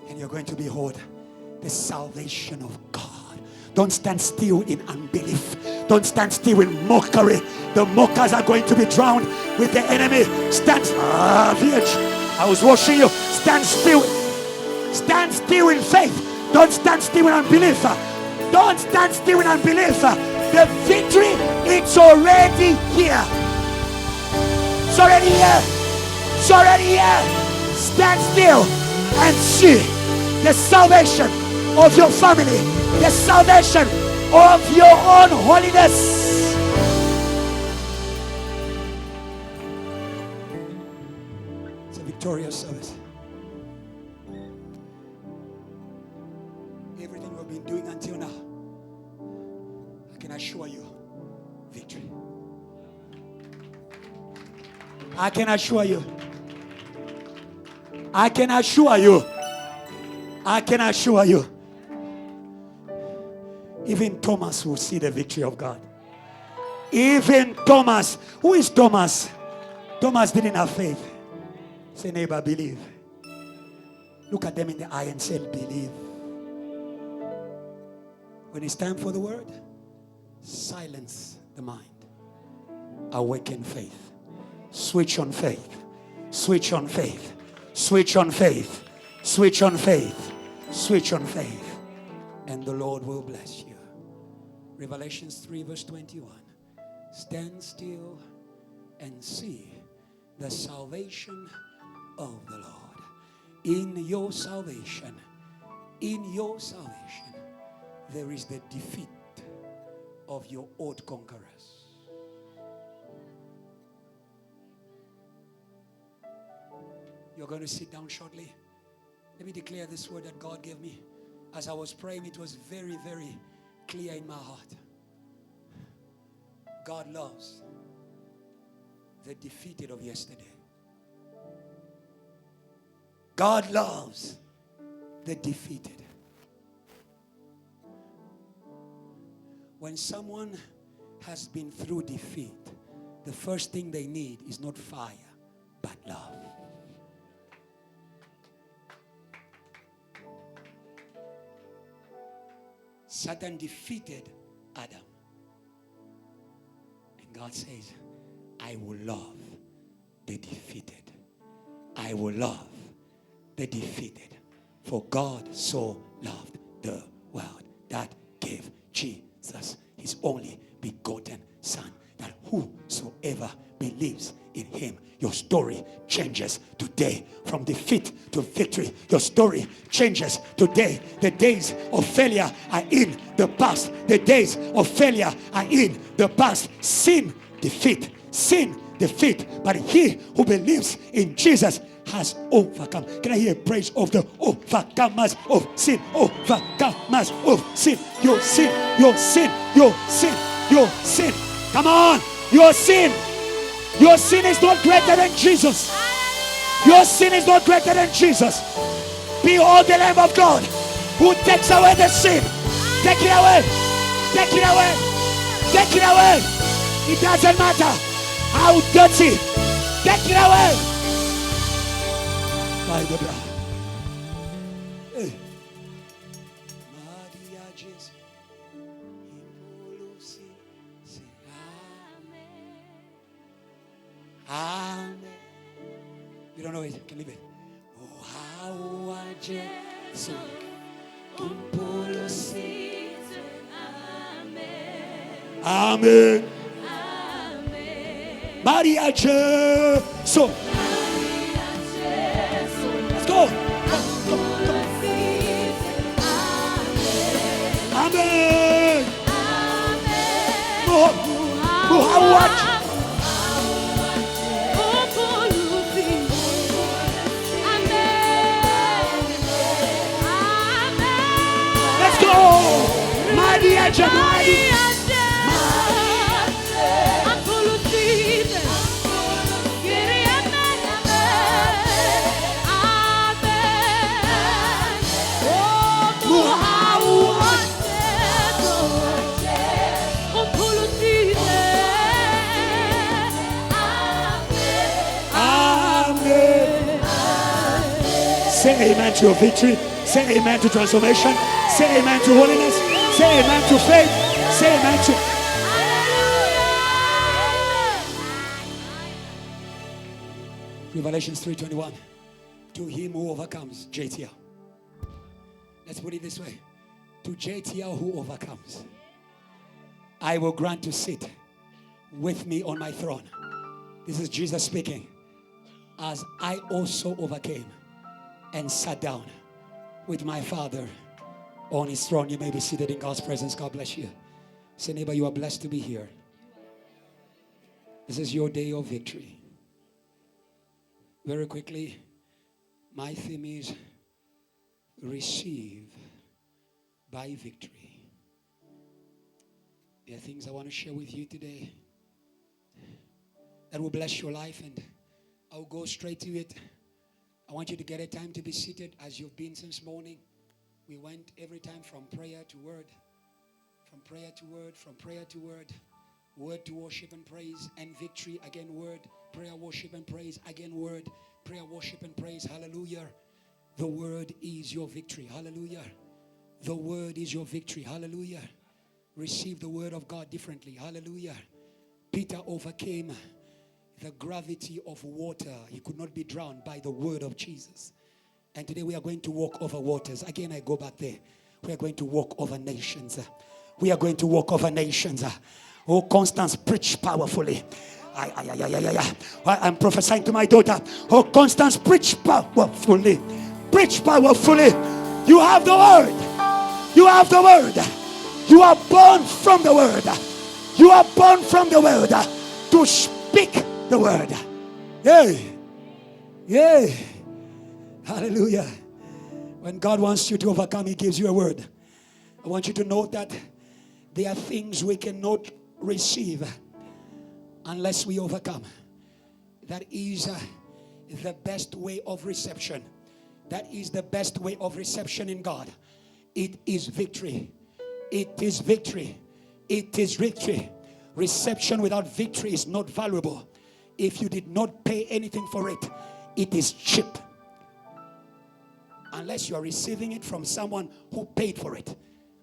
And you're going to behold the salvation of God. Don't stand still in unbelief. Don't stand still in mockery. The mockers are going to be drowned with the enemy. Stand. VH. I was watching you. Stand still. Stand still in faith. Don't stand still in unbelief. Don't stand still in unbelief. The victory, it's already here. It's already here. It's already here. Stand still and see the salvation of your family, the salvation of your own holiness. It's a victorious service. Everything we've been doing until now, I can assure you, victory. I can assure you. I can assure you. I can assure you. Even Thomas will see the victory of God. Even Thomas. Who is Thomas? Thomas didn't have faith. Say, neighbor, believe. Look at them in the eye and say, believe. When it's time for the word, silence the mind. Awaken faith. Switch on faith. Switch on faith. Switch on faith. Switch on faith. Switch on faith. And the Lord will bless you. Revelations 3 verse 21. Stand still and see the salvation of the Lord. In your salvation, there is the defeat of your old conquerors. You're going to sit down shortly. Let me declare this word that God gave me. As I was praying, it was very, very clear in my heart. God loves the defeated of yesterday. God loves the defeated. When someone has been through defeat, the first thing they need is not fire, but love. Satan defeated Adam. And God says, I will love the defeated. I will love the defeated. For God so loved the world that gave Jesus his only begotten Son, that whosoever believes in him, your story changes today from defeat to victory. Your story changes today. The days of failure are in the past. The days of failure are in the past. Sin, defeat. Sin, defeat. But he who believes in Jesus has overcome. Can I hear a praise of the overcomers of sin? Overcomers of sin. Your sin, your sin, your sin, your sin. Come on, your sin. Your sin is not greater than Jesus. Your sin is not greater than Jesus. Behold the Lamb of God who takes away the sin. Take it away. Take it away. Take it away. It doesn't matter how dirty. Take it away. By the blood. Hey. Amen. You don't know it? You can leave it. Oh, how I just Amen. Amen. Maria Jesus. Let's go. Amen. Amen. Maria Jamali. Say amen to your victory. Say amen to transformation. Say amen to holiness. Say amen to faith. Say amen to... Revelations 3:21. To him who overcomes, JTL. Let's put it this way. To JTL who overcomes, I will grant to sit with me on my throne. This is Jesus speaking. As I also overcame and sat down with my Father on his throne. You may be seated in God's presence. God bless you. Say, neighbor, you are blessed to be here. This is your day of victory. Very quickly, my theme is receive by victory. There are things I want to share with you today that will bless your life, and I'll go straight to it. I want you to get a time to be seated as you've been since morning. We went every time from prayer to word, from prayer to word, from prayer to word, word to worship and praise, and victory, again word, prayer, worship and praise, again word, prayer, worship and praise. Hallelujah. The word is your victory. Hallelujah. The word is your victory. Hallelujah. Receive the word of God differently. Hallelujah. Peter overcame the gravity of water. He could not be drowned by the word of Jesus. And today we are going to walk over waters. Again, I go back there. We are going to walk over nations. We are going to walk over nations. Oh, Constance, preach powerfully. I'm prophesying to my daughter. Oh, Constance, preach powerfully. Preach powerfully. You have the word. You have the word. You are born from the word. You are born from the word to speak the word. Yay. Yay. Hallelujah. When God wants you to overcome, he gives you a word. I want you to note that there are things we cannot receive unless we overcome. That is the best way of reception. That is the best way of reception in God. It is victory. It is victory. It is victory. Reception without victory is not valuable. If you did not pay anything for it, it is cheap. Unless you are receiving it from someone who paid for it.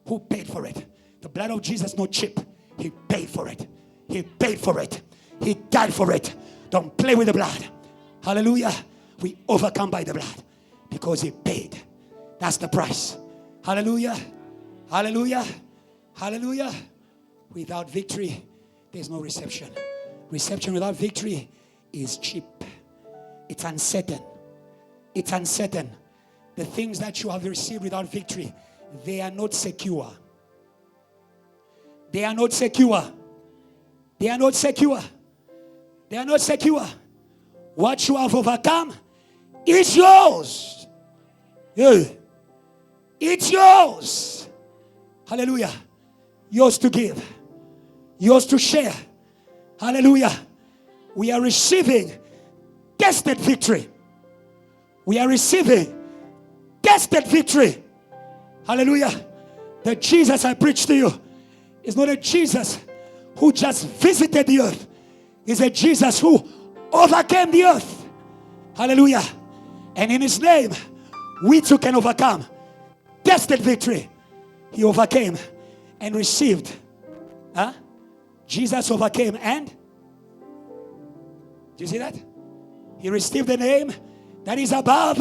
Who paid for it. The blood of Jesus is not cheap. He paid for it. He paid for it. He died for it. Don't play with the blood. Hallelujah. We overcome by the blood because he paid. That's the price. Hallelujah. Hallelujah. Hallelujah. Without victory, there's no reception. Reception without victory is cheap. It's uncertain. It's uncertain. The things that you have received without victory, they are not secure. They are not secure. They are not secure. They are not secure. What you have overcome is yours. Yeah. It's yours. Hallelujah. Yours to give. Yours to share. Hallelujah. We are receiving tested victory. We are receiving tested victory. Hallelujah. The Jesus I preach to you is not a Jesus who just visited the earth. It's a Jesus who overcame the earth. Hallelujah. And in his name, we too can overcome. Tested victory. He overcame and received. Jesus overcame and? Do you see that? He received the name that is above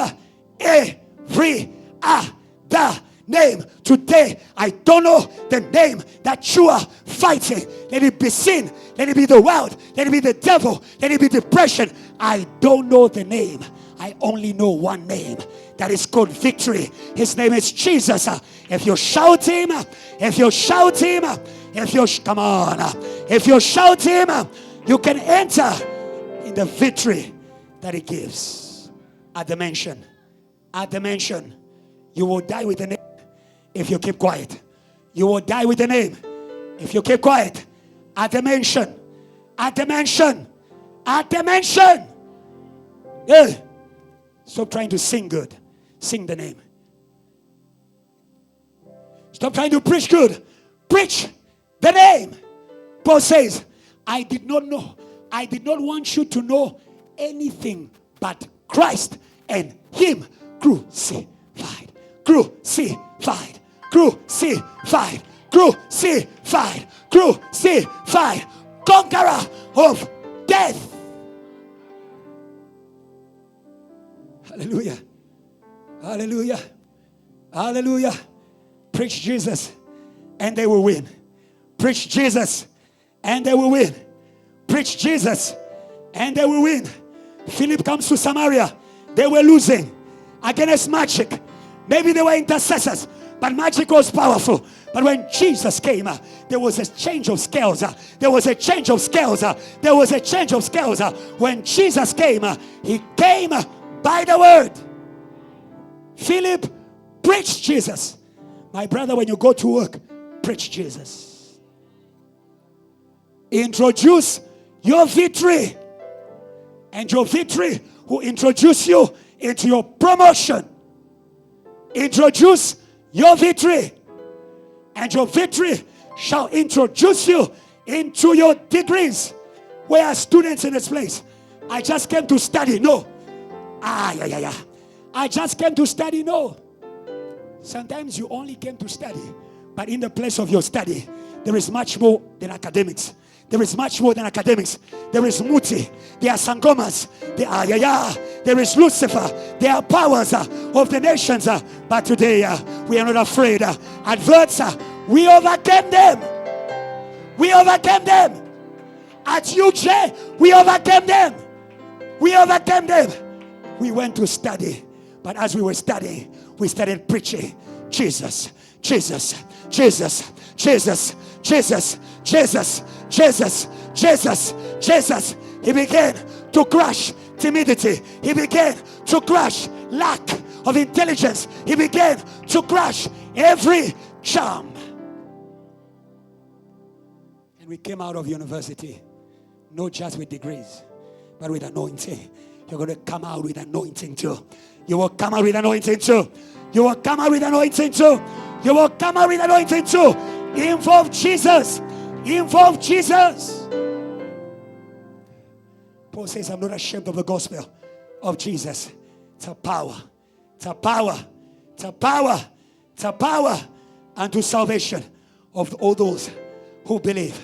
every other name. Today, I don't know the name that you are fighting. Let it be sin. Let it be the world. Let it be the devil. Let it be depression. I don't know the name. I only know one name. That is called victory. His name is Jesus. If you shout him, if you shout him, if you come on, if you shout him, you can enter in the victory that he gives. At the mention, you will die with the name if you keep quiet. You will die with the name if you keep quiet. At the mention, yeah. Stop trying to sing good. Sing the name. Stop trying to preach good. Preach the name. Paul says, I did not want you to know anything but Christ and him crucified. Crucified. Crucified. Crucified. Crucified. Conqueror of death. Hallelujah. Hallelujah. Hallelujah. Preach Jesus and they will win. Preach Jesus and they will win. Preach Jesus and they will win. Philip comes to Samaria. They were losing against magic. Maybe they were intercessors, but magic was powerful. But when Jesus came, there was a change of scales. There was a change of scales. There was a change of scales. When Jesus came, he came by the word. Philip preached Jesus. My brother, when you go to work, preach Jesus. Introduce your victory. And your victory will introduce you into your promotion. Introduce your victory. And your victory shall introduce you into your degrees. Where are students in this place? I just came to study. No. I just came to study. No. Sometimes you only came to study. But in the place of your study, there is much more than academics. There is much more than academics. There is Muti. There are Sangomas. There is Lucifer. There are powers of the nations. But today, we are not afraid. Adverts, we overcame them. We overcame them. At UJ, we overcame them. We overcame them. We went to study. But as we were studying, we started preaching Jesus, Jesus, Jesus, Jesus, Jesus, Jesus, Jesus, Jesus, Jesus. He began to crush timidity. He began to crush lack of intelligence. He began to crush every charm. And we came out of university, not just with degrees, but with anointing. You're going to come out with anointing too. You will come out with anointing too. You will come out with anointing too. You will come out with anointing too. Involve Jesus. Involve Jesus. Paul says, I'm not ashamed of the gospel of Jesus. It's a power. It's a power. It's a power. It's a power unto salvation of all those who believe.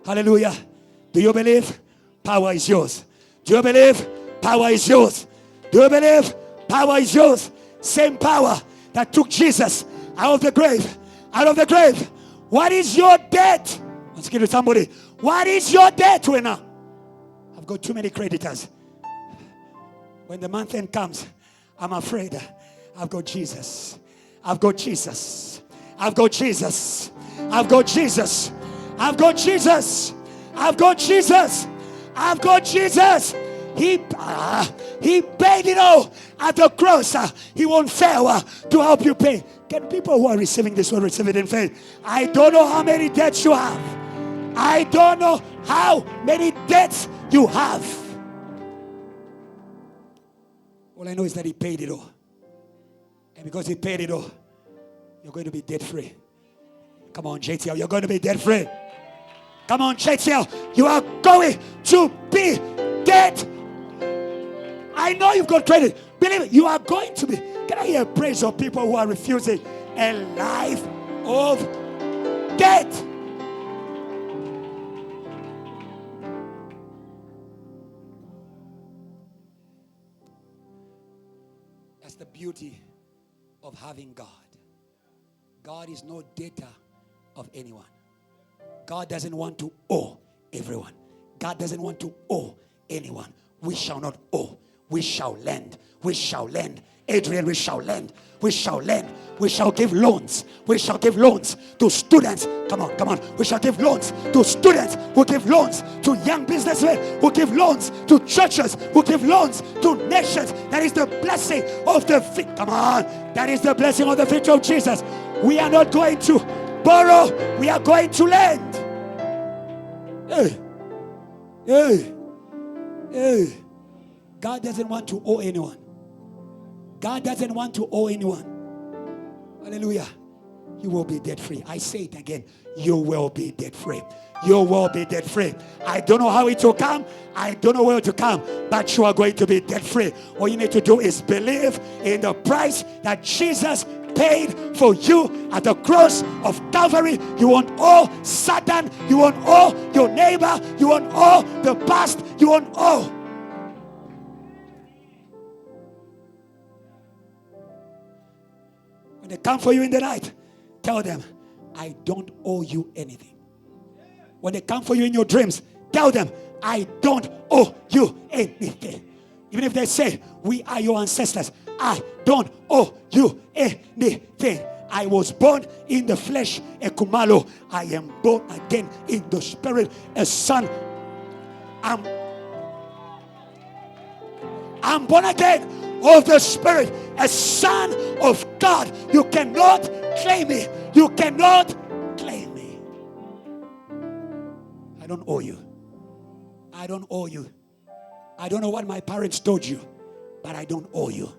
Hallelujah. Do you believe? Power is yours. Do you believe? Power is yours. Do you believe? Power is yours. Same power that took Jesus out of the grave. Out of the grave. What is your debt? Let's give it to somebody. What is your debt, winner? I've got too many creditors. When the month end comes, I'm afraid. I've got Jesus. I've got Jesus. I've got Jesus. I've got Jesus. I've got Jesus. I've got Jesus. I've got Jesus. He paid it all at the cross. He won't fail to help you pay. Can people who are receiving this will receive it in faith? I don't know how many debts you have. I don't know how many debts you have. All I know is that he paid it all. And because he paid it all, you're going to be debt free. Come on, JTL, you're going to be debt free. Come on, JTL, you are going to be debt. I know you've got credit. Believe it, you are going to be. Can I hear praise of people who are refusing a life of debt? That's the beauty of having God. God is no debtor of anyone. God doesn't want to owe everyone. God doesn't want to owe anyone. We shall not owe. We shall lend. We shall lend. Adrian, we shall lend. We shall lend. We shall give loans. We shall give loans to students. Come on, come on. We shall give loans to students who give loans to young businessmen who give loans to churches who give loans to nations. That is the blessing of the victory. Come on. That is the blessing of the victory of Jesus. We are not going to borrow. We are going to lend. Hey. Hey. Hey. God doesn't want to owe anyone. God doesn't want to owe anyone. Hallelujah. You will be debt free. I say it again. You will be debt free. You will be debt free. I don't know how it will come. I don't know where it will come. But you are going to be debt free. All you need to do is believe in the price that Jesus paid for you at the cross of Calvary. You won't owe Satan. You won't owe your neighbor. You won't owe the past. You won't owe. they come for you in the night, tell them, I don't owe you anything. When they come for you in your dreams, tell them, I don't owe you anything. Even if they say, we are your ancestors, I don't owe you anything. I was born in the flesh, a kumalo. I am born again in the spirit, a son. I'm born again of the spirit, a son of God. You cannot claim me. You cannot claim me. I don't owe you. I don't owe you. I don't know what my parents told you, but I don't owe you.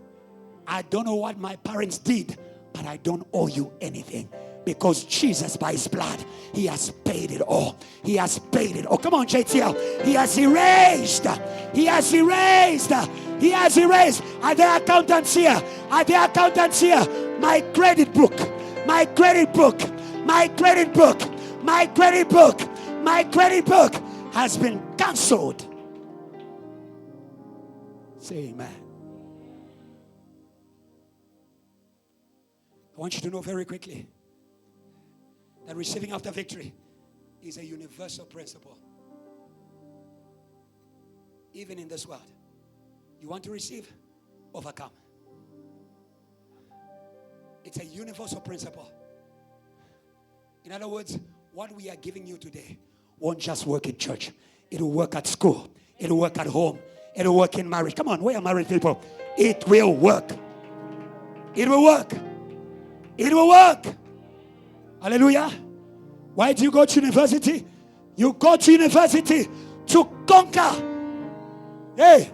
I don't know what my parents did, but I don't owe you anything. Because Jesus, by his blood, he has paid it all. He has paid it all. Come on, JTL. He has erased. He has erased. He has erased. Are there accountants here? Are there accountants here? My credit book. My credit book. My credit book. My credit book. My credit book has been cancelled. Say amen. I want you to know very quickly that receiving after victory is a universal principle. Even in this world. You want to receive? Overcome. It's a universal principle. In other words, what we are giving you today won't just work in church. It will work at school. It will work at home. It will work in marriage. Come on, where are married people? It will work. It will work. It will work. Hallelujah. Why do you go to university? You go to university to conquer. Hey,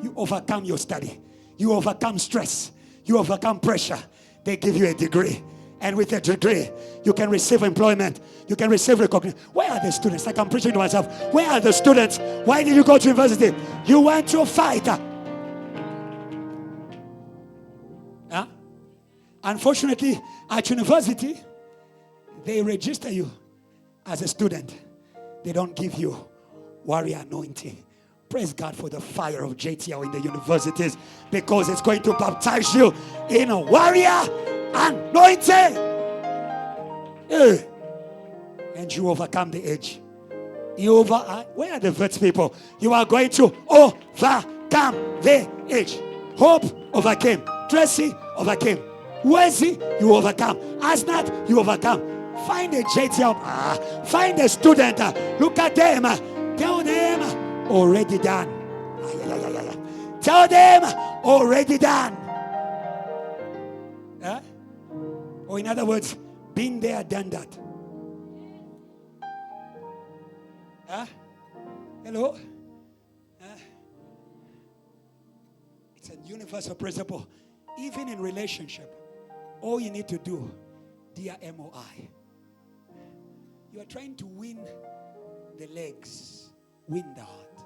you overcome your study. You overcome stress. You overcome pressure. They give you a degree. And with a degree, you can receive employment. You can receive recognition. Where are the students? Like I'm preaching to myself. Where are the students? Why did you go to university? You went to fight. Huh? Unfortunately, at university, they register you as a student. They don't give you warrior anointing. Praise God for the fire of JTL in the universities, because it's going to baptize you in a warrior anointing. Hey. And you overcome the age. Where are the vets people? You are going to overcome the age. Hope overcame. Tracy overcame. Wesley, you overcome. Asnat, you overcome. Find a JTL. Find a student. Look at them. Tell them, already done. Tell them, already done. Huh? Or in other words, been there, done that. Huh? Hello? It's a universal principle. Even in relationship, all you need to do, dear MOI, you are trying to win the legs, win the heart.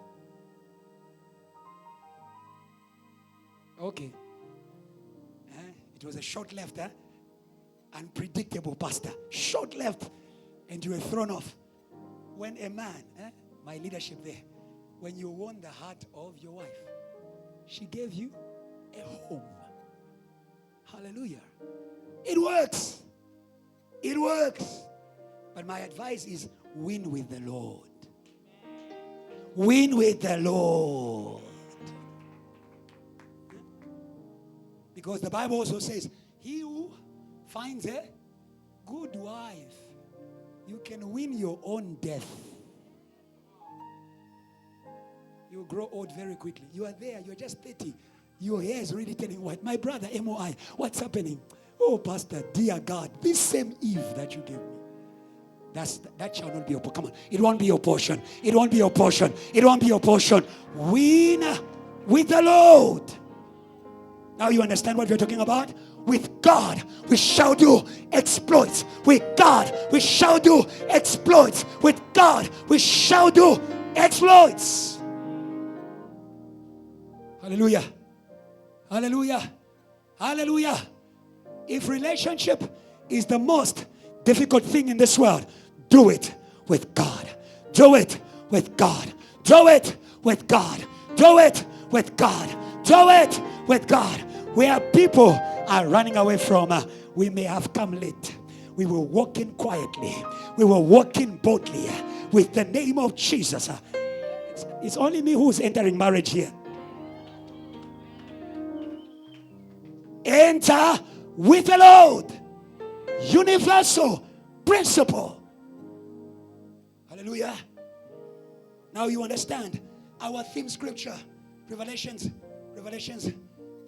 Okay. It was a short left, unpredictable pastor. Short left, and you were thrown off. When a man, my leadership there, when you won the heart of your wife, she gave you a home. Hallelujah. It works. It works. But my advice is win with the Lord. Win with the Lord. Because the Bible also says, he who finds a good wife, you can win your own death. You grow old very quickly. You are there, you're just 30. Your hair is already turning white. My brother, MOI, what's happening? Oh, Pastor, dear God, this same Eve that you gave me, that shall not be your portion. Come on, it won't be your portion. It won't be your portion. It won't be your portion. Win with the Lord. Now you understand what we're talking about? With God, we shall do exploits. With God, we shall do exploits. With God, we shall do exploits. Hallelujah. Hallelujah. Hallelujah. If relationship is the most difficult thing in this world, do it with God. Do it with God. Do it with God. Do it with God. Do it with God. Where people are running away from. We may have come late. We will walk in quietly. We will walk in boldly with the name of Jesus. It's only me who's entering marriage here. Enter with the Lord. Universal principle. Hallelujah. Now you understand our theme scripture. Revelations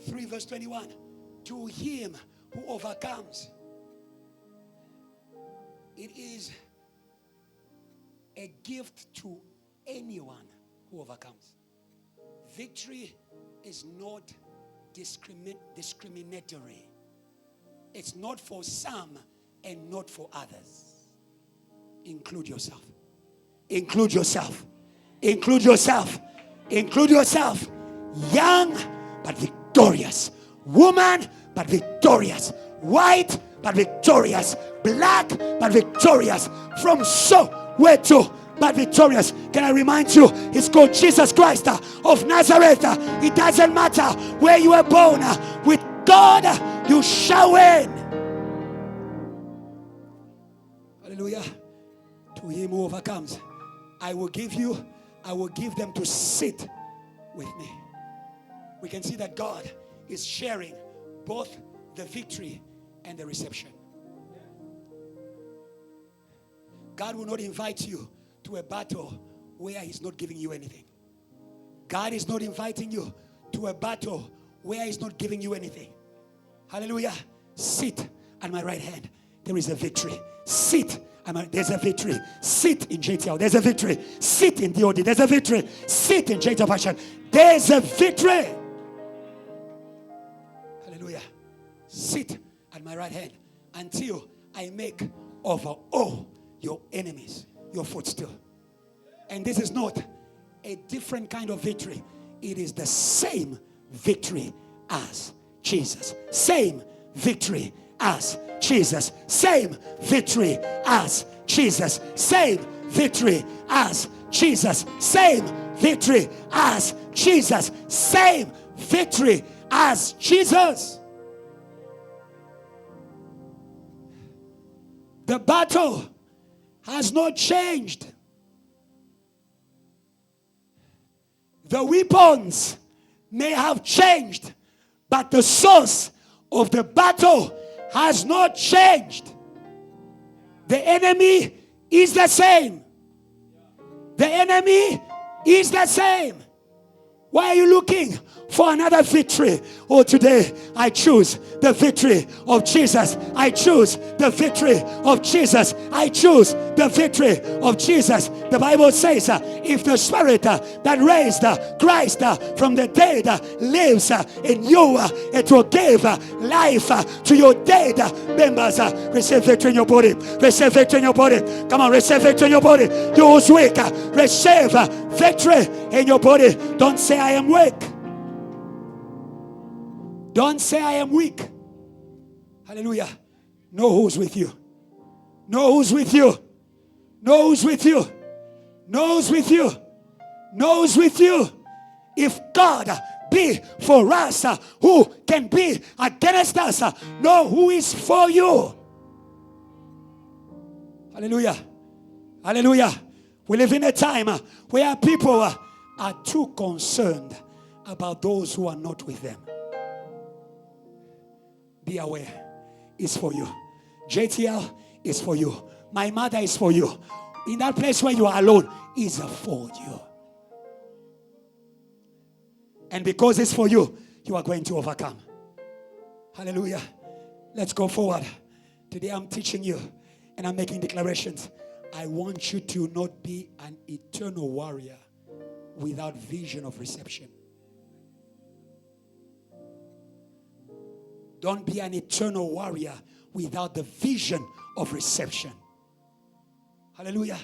3 verse 21. To him who overcomes. It is a gift to anyone who overcomes. Victory is not discriminatory. It's not for some and not for others. Include yourself. Include yourself. Include yourself. Include yourself. Young but victorious. Woman but victorious. White but victorious. Black but victorious. From so where to but victorious. Can I remind you, it's called Jesus Christ of Nazareth. It doesn't matter where you were born. With God you shall win. Hallelujah. To him who overcomes, I will give them to sit with me. We can see that God is sharing both the victory and the reception. God will not invite you to a battle where he's not giving you anything. God is not inviting you to a battle where he's not giving you anything. Hallelujah. Sit at my right hand. There is a victory. Sit. There's a victory. Sit in JTL. There's a victory. Sit in DOD. There's a victory. Sit in JTL Fashion. There's a victory. Hallelujah. Sit at my right hand until I make over all your enemies your footstool. And this is not a different kind of victory. It is the same victory as Jesus. Same victory as Jesus. Same victory as Jesus. Same victory as Jesus. Same victory as Jesus. Same victory as Jesus. The battle has not changed. The weapons may have changed, but the source of the battle has not changed. The enemy is the same. The enemy is the same. Why are you looking for another victory? Oh, today I choose the victory of Jesus. I choose the victory of Jesus. I choose the victory of Jesus. The Bible says, if the Spirit that raised Christ from the dead lives in you, it will give life to your dead members. Receive victory in your body. Receive victory in your body. Come on, receive victory in your body. You who's weak, receive victory in your body. Don't say I am weak. Don't say I am weak. Hallelujah. Know who's with you. Know who's with you. Know who's with you. Know who's with you. Know who's with you. If God be for us, who can be against us? Know who is for you. Hallelujah. Hallelujah. We live in a time where people are too concerned about those who are not with them. Be aware. It's for you. JTL is for you. My mother is for you. In that place where you are alone, is for you. And because it's for you, you are going to overcome. Hallelujah. Let's go forward. Today I'm teaching you and I'm making declarations. I want you to not be an eternal warrior without vision of reception. Don't be an eternal warrior without the vision of reception. Hallelujah.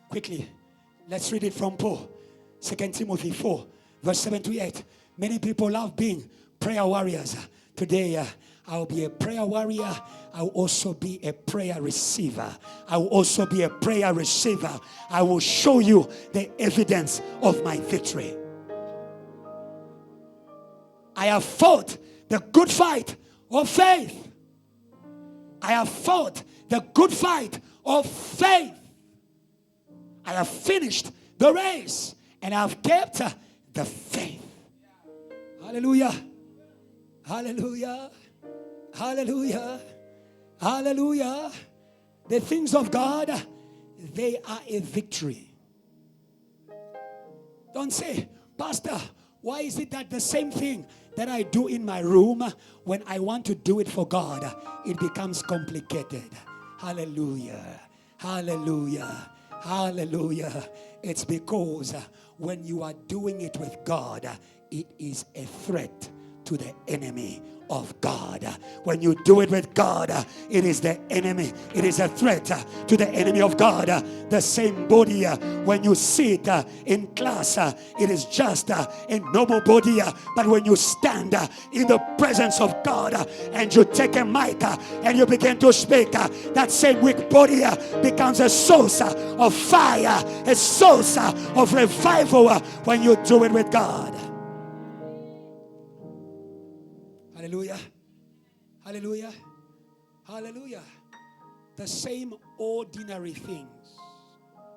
Quickly, let's read it from Paul. 2 Timothy 4, verse 7 to 8. Many people love being prayer warriors. Today, I'll be a prayer warrior. I'll also be a prayer receiver. I will also be a prayer receiver. I will show you the evidence of my victory. I have fought the good fight of faith. I have fought the good fight of faith. I have finished the race and I have kept the faith. Hallelujah. Hallelujah. Hallelujah. Hallelujah. The things of God, they are a victory. Don't say, Pastor, why is it that the same thing that I do in my room, when I want to do it for God, it becomes complicated? Hallelujah. Hallelujah. Hallelujah. It's because when you are doing it with God, it is a threat to the enemy of God. When you do it with God, it is the enemy. It is a threat to the enemy of God. The same body, when you sit in class, it is just a normal body. But when you stand in the presence of God and you take a mic and you begin to speak, that same weak body becomes a source of fire, a source of revival when you do it with God. Hallelujah. Hallelujah. Hallelujah. The same ordinary things,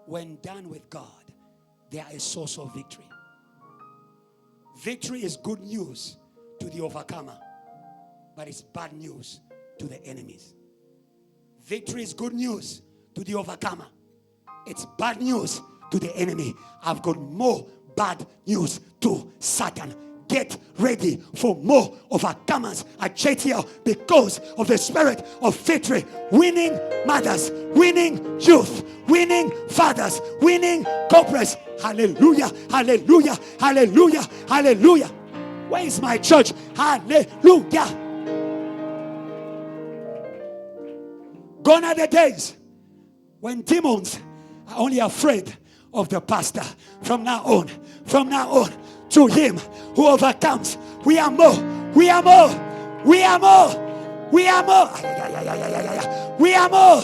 when done with God, they are a source of victory. Victory is good news to the overcomer, but it's bad news to the enemies. Victory is good news to the overcomer. It's bad news to the enemy. I've got more bad news to Satan. Get ready for more overcomers at JTL because of the spirit of victory. Winning mothers, winning youth, winning fathers, winning corporates. Hallelujah, hallelujah, hallelujah, hallelujah. Where is my church? Hallelujah. Gone are the days when demons are only afraid of the pastor. From now on, to him who overcomes, we are more, we are more, we are more, we are more, we are more,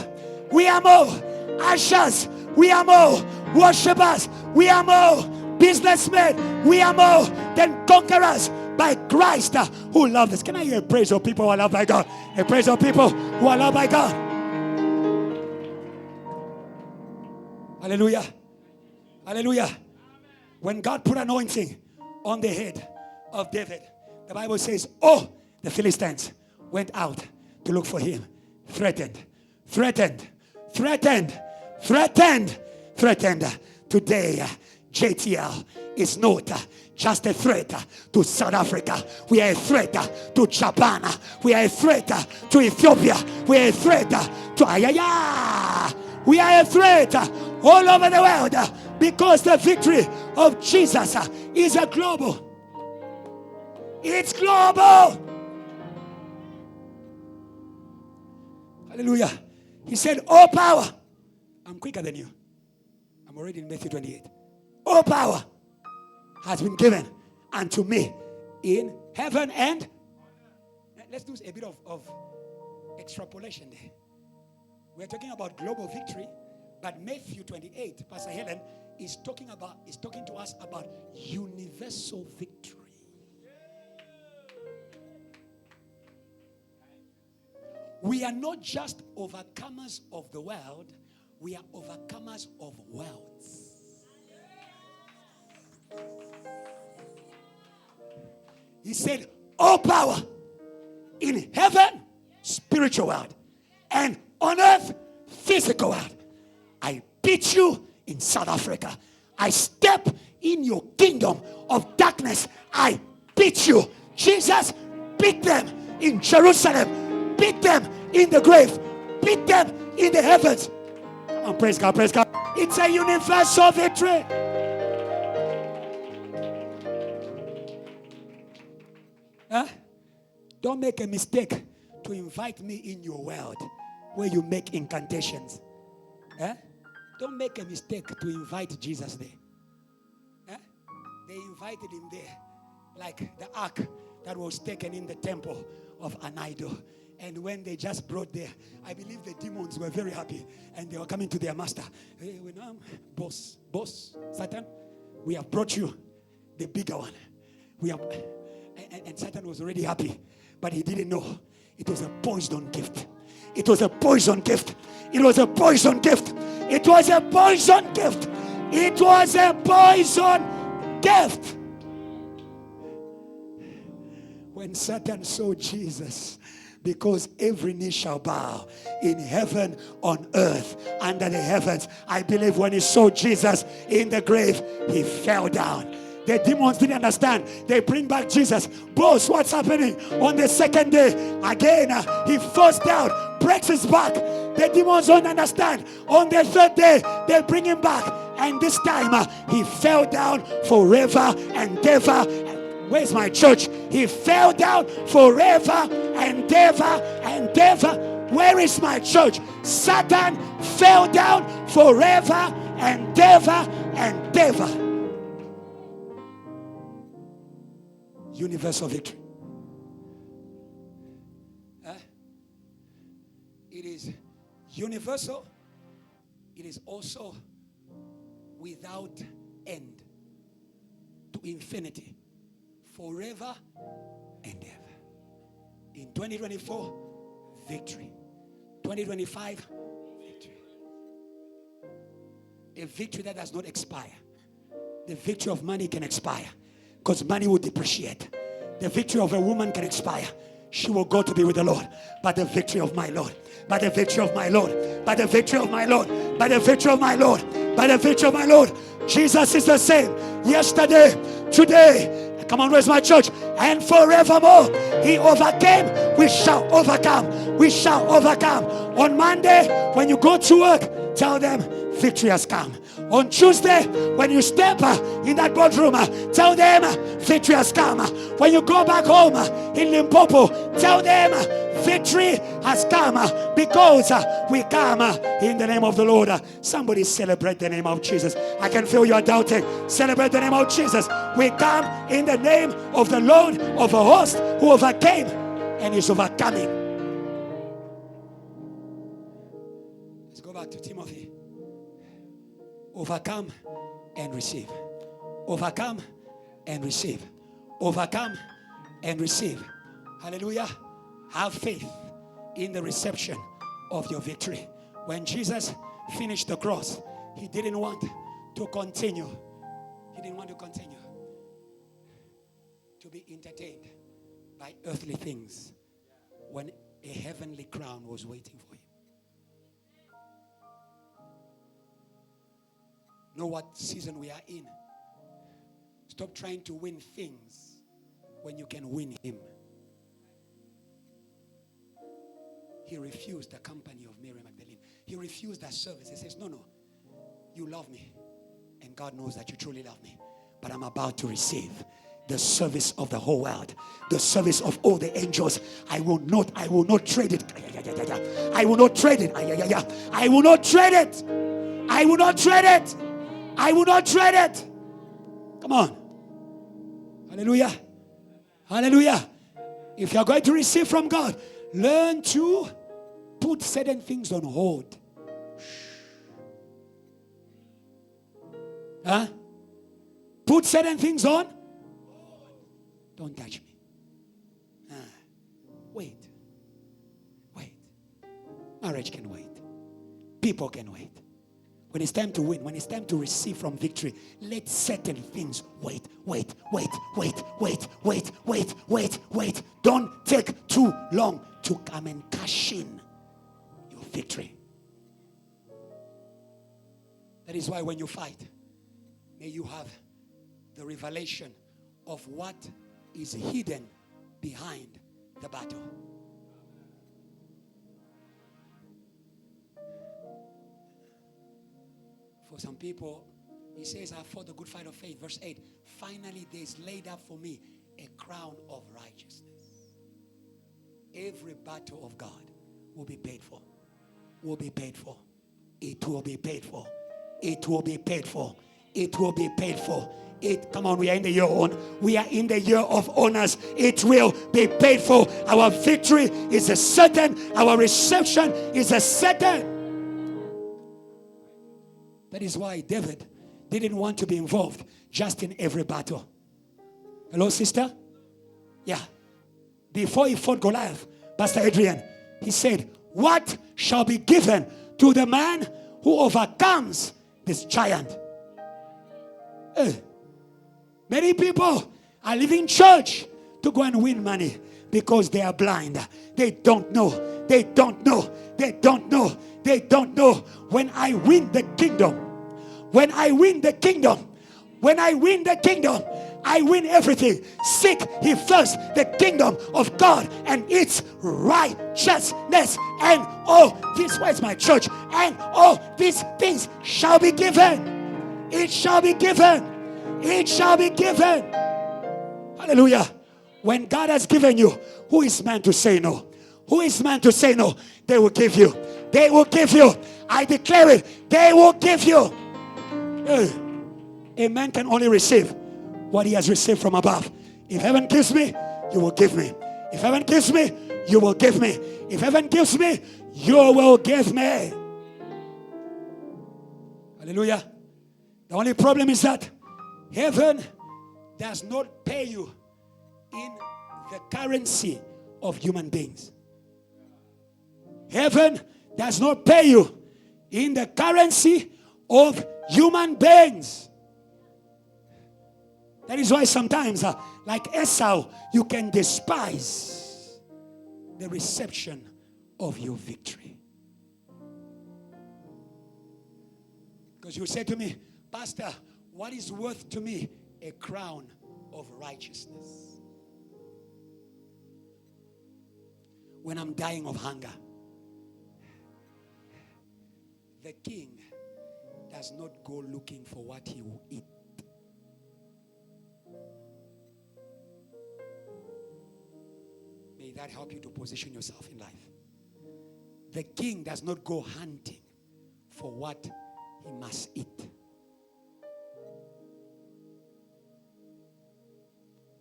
we are more, ushers, we are more, worshippers, we are more, businessmen, we are more than conquerors by Christ who loved us. Can I hear a praise of people who are loved by God? A praise of people who are loved by God. Hallelujah. Hallelujah. When God put anointing on the head of David, the Bible says, oh, the Philistines went out to look for him. Threatened. Today, JTL is not just a threat to South Africa. We are a threat to Japan. We are a threat to Ethiopia. We are a threat to Ayaya. We are a threat all over the world because the victory of Jesus is a global. It's global. Hallelujah. He said, all power. I'm quicker than you. I'm already in Matthew 28. All power has been given unto me in heaven and... Let's do a bit of extrapolation there. We're talking about global victory, but Matthew 28, Pastor Helen, is talking to us about universal victory. We are not just overcomers of the world, we are overcomers of worlds. He said, all power in heaven, spiritual world, and on earth, physical world. I beat you in South Africa. I step in your kingdom of darkness. I beat you. Jesus beat them in Jerusalem. Beat them in the grave. Beat them in the heavens. Come on, praise God, praise God. It's a universal victory. Huh? Don't make a mistake to invite me in your world where you make incantations. Eh? Don't make a mistake to invite Jesus there. Eh? They invited him there like the ark that was taken in the temple of an idol. And when they just brought there, I believe the demons were very happy and they were coming to their master. Hey, boss, Satan, we have brought you the bigger one. We have, and Satan was already happy But he didn't know it was a poison gift. It was a poison gift. It was a poison gift. It was a poison gift. It was a poison gift. When Satan saw Jesus, because every knee shall bow in heaven, on earth, under the heavens. I believe when he saw Jesus in the grave, he fell down. The demons didn't understand. They bring back Jesus. Boss, what's happening? On the second day, again, he falls down, breaks his back. The demons don't understand. On the third day, they bring him back. And this time, he fell down forever and ever. Where's my church? He fell down forever and ever and ever. Where is my church? Satan fell down forever and ever and ever. Universal victory. It is universal. It is also without end, to infinity, forever and ever. In 2024, victory. 2025, victory. A victory that does not expire. The victory of money can expire, because money will depreciate. The victory of a woman can expire. She will go to be with the Lord. But the victory of my Lord, by the victory of my Lord, by the victory of my Lord, by the victory of my Lord, by the victory of my Lord. Jesus is the same yesterday, today. Come on, where's my church? And forevermore. He overcame. We shall overcome. We shall overcome. On Monday, when you go to work, tell them victory has come. On Tuesday, when you step in that boardroom, tell them victory has come. When you go back home in Limpopo, tell them victory has come, because we come in the name of the Lord. Somebody celebrate the name of Jesus. I can feel you are doubting. Celebrate the name of Jesus. We come in the name of the Lord of a host who overcame and is overcoming. Let's go back to Timothy. Overcome and receive. Overcome and receive. Overcome and receive. Hallelujah. Have faith in the reception of your victory. When Jesus finished the cross, he didn't want to continue. He didn't want to continue to be entertained by earthly things when a heavenly crown was waiting for him. Know what season we are in. Stop trying to win things when you can win him. He refused the company of Mary Magdalene. He refused that service. He says, no, you love me. And God knows that you truly love me. But I'm about to receive the service of the whole world, the service of all the angels. I will not trade it. I will not trade it. I will not trade it. I will not trade it. I will not trade it. Come on. Hallelujah. Hallelujah. If you're going to receive from God, learn to put certain things on hold. Put certain things on. Don't touch me. Wait. Marriage can wait. People can wait. When it's time to win, when it's time to receive from victory, let certain things wait. Don't take too long to come and cash in your victory. That is why when you fight, may you have the revelation of what is hidden behind the battle. For some people, he says, I fought the good fight of faith. Verse 8, finally there is laid up for me a crown of righteousness. Every battle of God will be paid for. Will be paid for. It will be paid for. It will be paid for. It will be paid for. Come on, we are in the year on. We are in the year of honors. It will be paid for. Our victory is a certain. Our reception is a certain. That is why David didn't want to be involved just in every battle. Hello, sister? Yeah. before he fought Goliath, Pastor Adrian, he said, what shall be given to the man who overcomes this giant? Many people are leaving church to go and win money because they are blind. They don't know. They don't know. They don't know. They don't know. When I win the kingdom, when I win the kingdom, when I win the kingdom, I win everything. Seek ye first the kingdom of God and its righteousness, and all this, where's my church? And all these things shall be given. It shall be given. It shall be given. Hallelujah. When God has given you, who is man to say no? Who is man to say no? They will give you. They will give you. I declare it. They will give you. A man can only receive what he has received from above. If heaven gives me, you will give me. If heaven gives me, you will give me. If heaven gives me, you will give me. Hallelujah. The only problem is that heaven does not pay you in the currency of human beings. Heaven does not pay you in the currency of human beings. That is why sometimes, like Esau, you can despise the reception of your victory. Because you say to me, Pastor, what is worth to me a crown of righteousness when I'm dying of hunger? The king does not go looking for what he will eat. May that help you to position yourself in life. The king does not go hunting for what he must eat.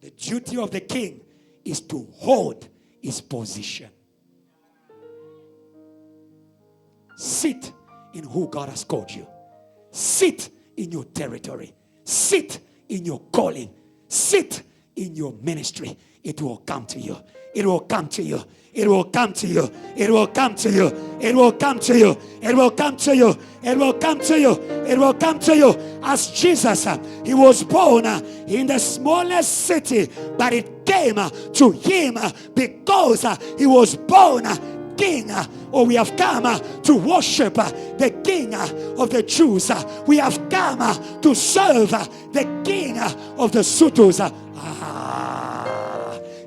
The duty of the king is to hold his position. Sit in who God has called you. Sit in your territory. Sit in your calling. Sit in your ministry. It will come to you. It will come to you. It will come to you. It will come to you. It will come to you. It will come to you. It will come to you. It will come to you. As Jesus, he was born in the smallest city, but it came to him because he was born King. Or we have come to worship the King of the Jews. We have come to serve the King of the Sutus.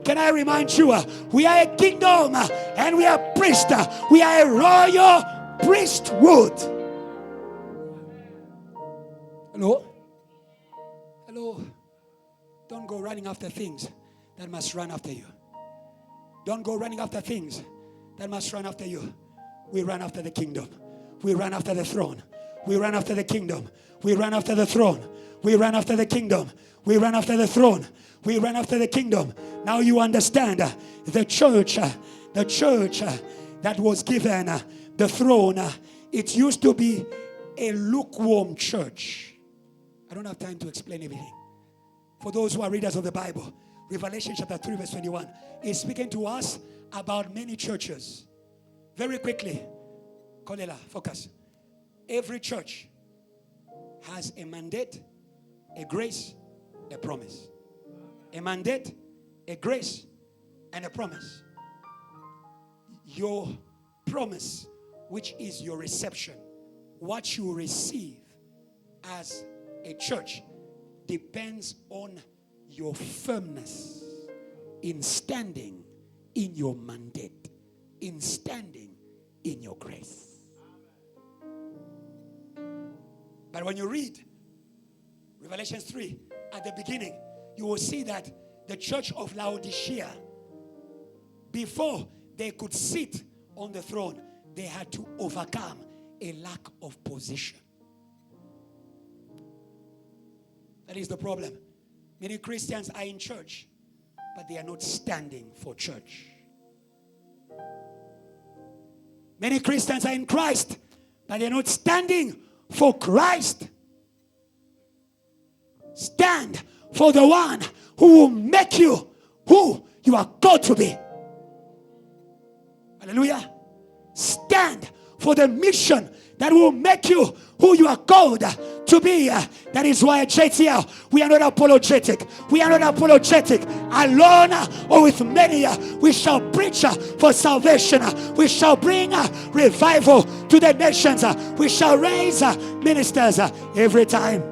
Can I remind you, we are a kingdom and we are priests. We are a royal priesthood. Hello? Hello? Don't go running after things that must run after you. Don't go running after things that must run after you. We run after the kingdom. We run after the throne. We run after the kingdom. We run after the throne. We run after the kingdom. We run after the throne. We run after the kingdom. Now you understand the church that was given the throne. It used to be a lukewarm church. I don't have time to explain everything. For those who are readers of the Bible, Revelation chapter 3 verse 21 is speaking to us about many churches. Very quickly, Kolela, focus. Every church has a mandate, a grace, a promise. A mandate, a grace, and a promise. Your promise, which is your reception, what you receive as a church, depends on your firmness in standing in your mandate, in standing in your grace. But when you read Revelation 3 at the beginning, you will see that the church of Laodicea, before they could sit on the throne, they had to overcome a lack of position. That is the problem. Many Christians are in church, but they are not standing for church. Many Christians are in Christ, but they are not standing for Christ. Stand for the one who will make you who you are called to be. Hallelujah. Stand for the mission that will make you who you are called to be. That is why at JTL, we are not apologetic. We are not apologetic. Alone or with many, we shall preach for salvation. We shall bring revival to the nations. We shall raise ministers every time.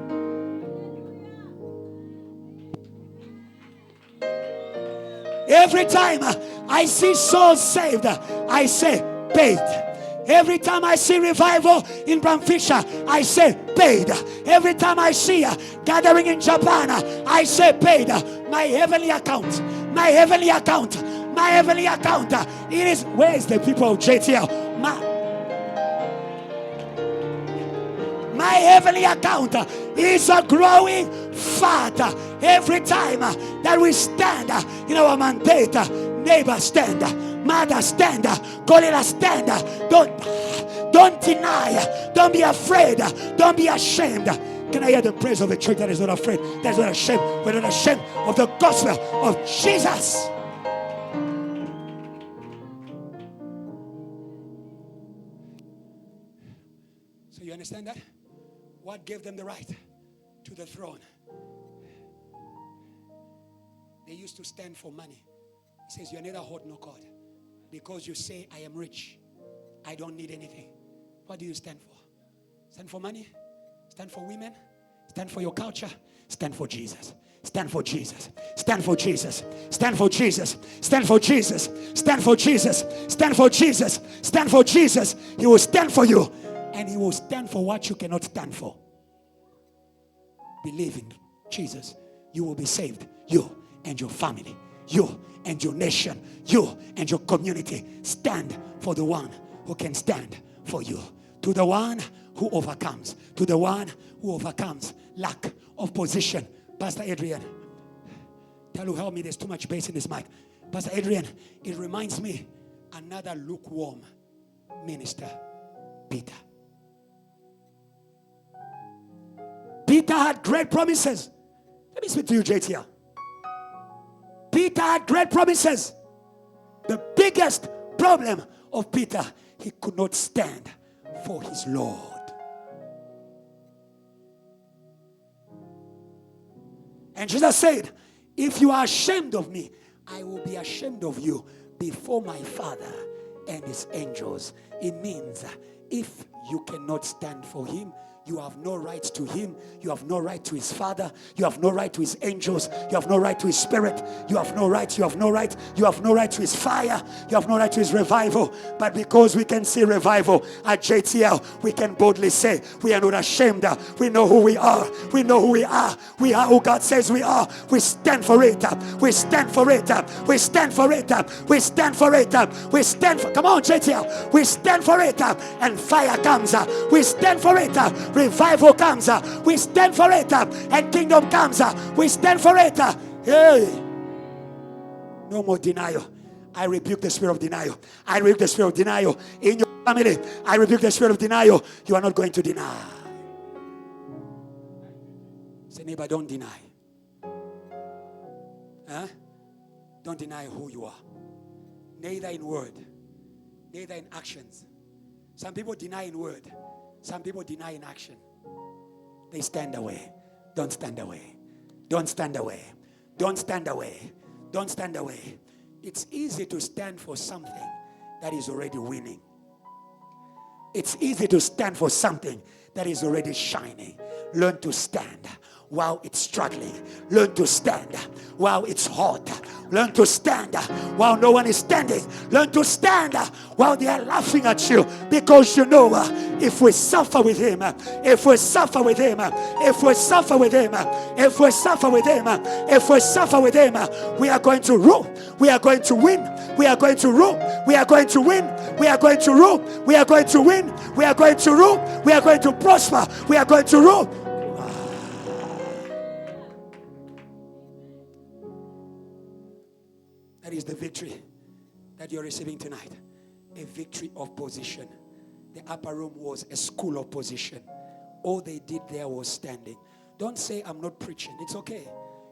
Every time I see souls saved, I say, paid. Every time I see revival in Bramfisher, I say paid. Every time I see gathering in Japan, I say paid. My heavenly account, my heavenly account, my heavenly account. It is, where is the people of JTL? My heavenly account is growing fat. Every time that we stand in our mandate, neighbor stand, mother stand, Colilla stand. Don't deny, don't be afraid, don't be ashamed. Can I hear the praise of a church that is not afraid, that is not ashamed? We're not ashamed of the gospel of Jesus. So you understand that? What gave them the right to the throne? They used to stand for money. He says, you're neither hot nor cold. Because you say, I am rich. I don't need anything. What do you stand for? Stand for money? Stand for women? Stand for your culture? Stand for Jesus. Stand for Jesus. Stand for Jesus. Stand for Jesus. Stand for Jesus. Stand for Jesus. Stand for Jesus. Stand for Jesus. He will stand for you. And he will stand for what you cannot stand for. Believe in Jesus. You will be saved. You and your family. You and your nation. You and your community. Stand for the one who can stand for you. To the one who overcomes. To the one who overcomes lack of position. Pastor Adrian, tell you help me. There's too much bass in this mic. Pastor Adrian, it reminds me another lukewarm minister, Peter. Peter had great promises. Let me speak to you, JTL. Peter had great promises. The biggest problem of Peter, he could not stand for his Lord. And Jesus said, if you are ashamed of me, I will be ashamed of you before my Father and his angels. It means if you cannot stand for him, you have no right to him. You have no right to his Father. You have no right to his angels. You have no right to his Spirit. You have no right. You have no right. You have no right to his fire. You have no right to his revival. But because we can see revival at JTL, we can boldly say we are not ashamed. We know who we are. We know who we are. We are who God says we are. We stand for it. We stand for it. We stand for it. We stand for it. We stand for. Come on, JTL. We stand for it. And fire comes. We stand for it. Revival comes, we stand for it, and kingdom comes, we stand for it. Hey, no more denial. I rebuke the spirit of denial. I rebuke the spirit of denial in your family. I rebuke the spirit of denial. You are not going to deny. Say, neighbor, don't deny. Don't deny who you are. Neither in word, neither in actions. Some people deny in word. Some people deny in action. They stand away. Don't stand away. Don't stand away. Don't stand away. Don't stand away. It's easy to stand for something that is already winning. It's easy to stand for something that is already shining. Learn to stand while it's struggling. Learn to stand while it's hot. Learn to stand while no one is standing. Learn to stand while they are laughing at you, because you know if we suffer with him, if we suffer with him, if we suffer with him, if we suffer with him, if we suffer with him, we are going to rule. We are going to win. We are going to rule. We are going to win. We are going to rule. We are going to win. We are going to rule. We are going to prosper. We are going to rule. That is the victory that you're receiving tonight. A victory of position. The upper room was a school of position. All they did there was standing. Don't say, I'm not preaching. It's okay.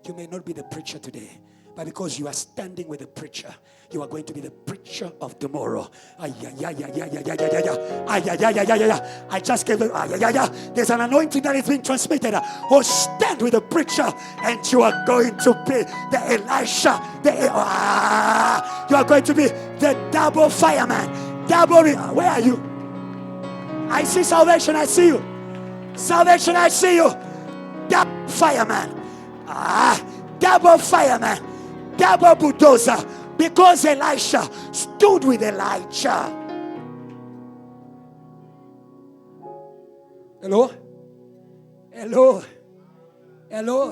You may not be the preacher today, But because you are standing with the preacher, you are going to be the preacher of tomorrow. I just gave it. There's an anointing that is being transmitted. Oh, stand with the preacher, and you are going to be the Elisha. You are going to be the double fireman. Where are you? I see salvation. I see you. Salvation. I see you. Double fireman. Double fireman. Double bulldozer, because Elisha stood with Elijah. Hello? Hello? Hello?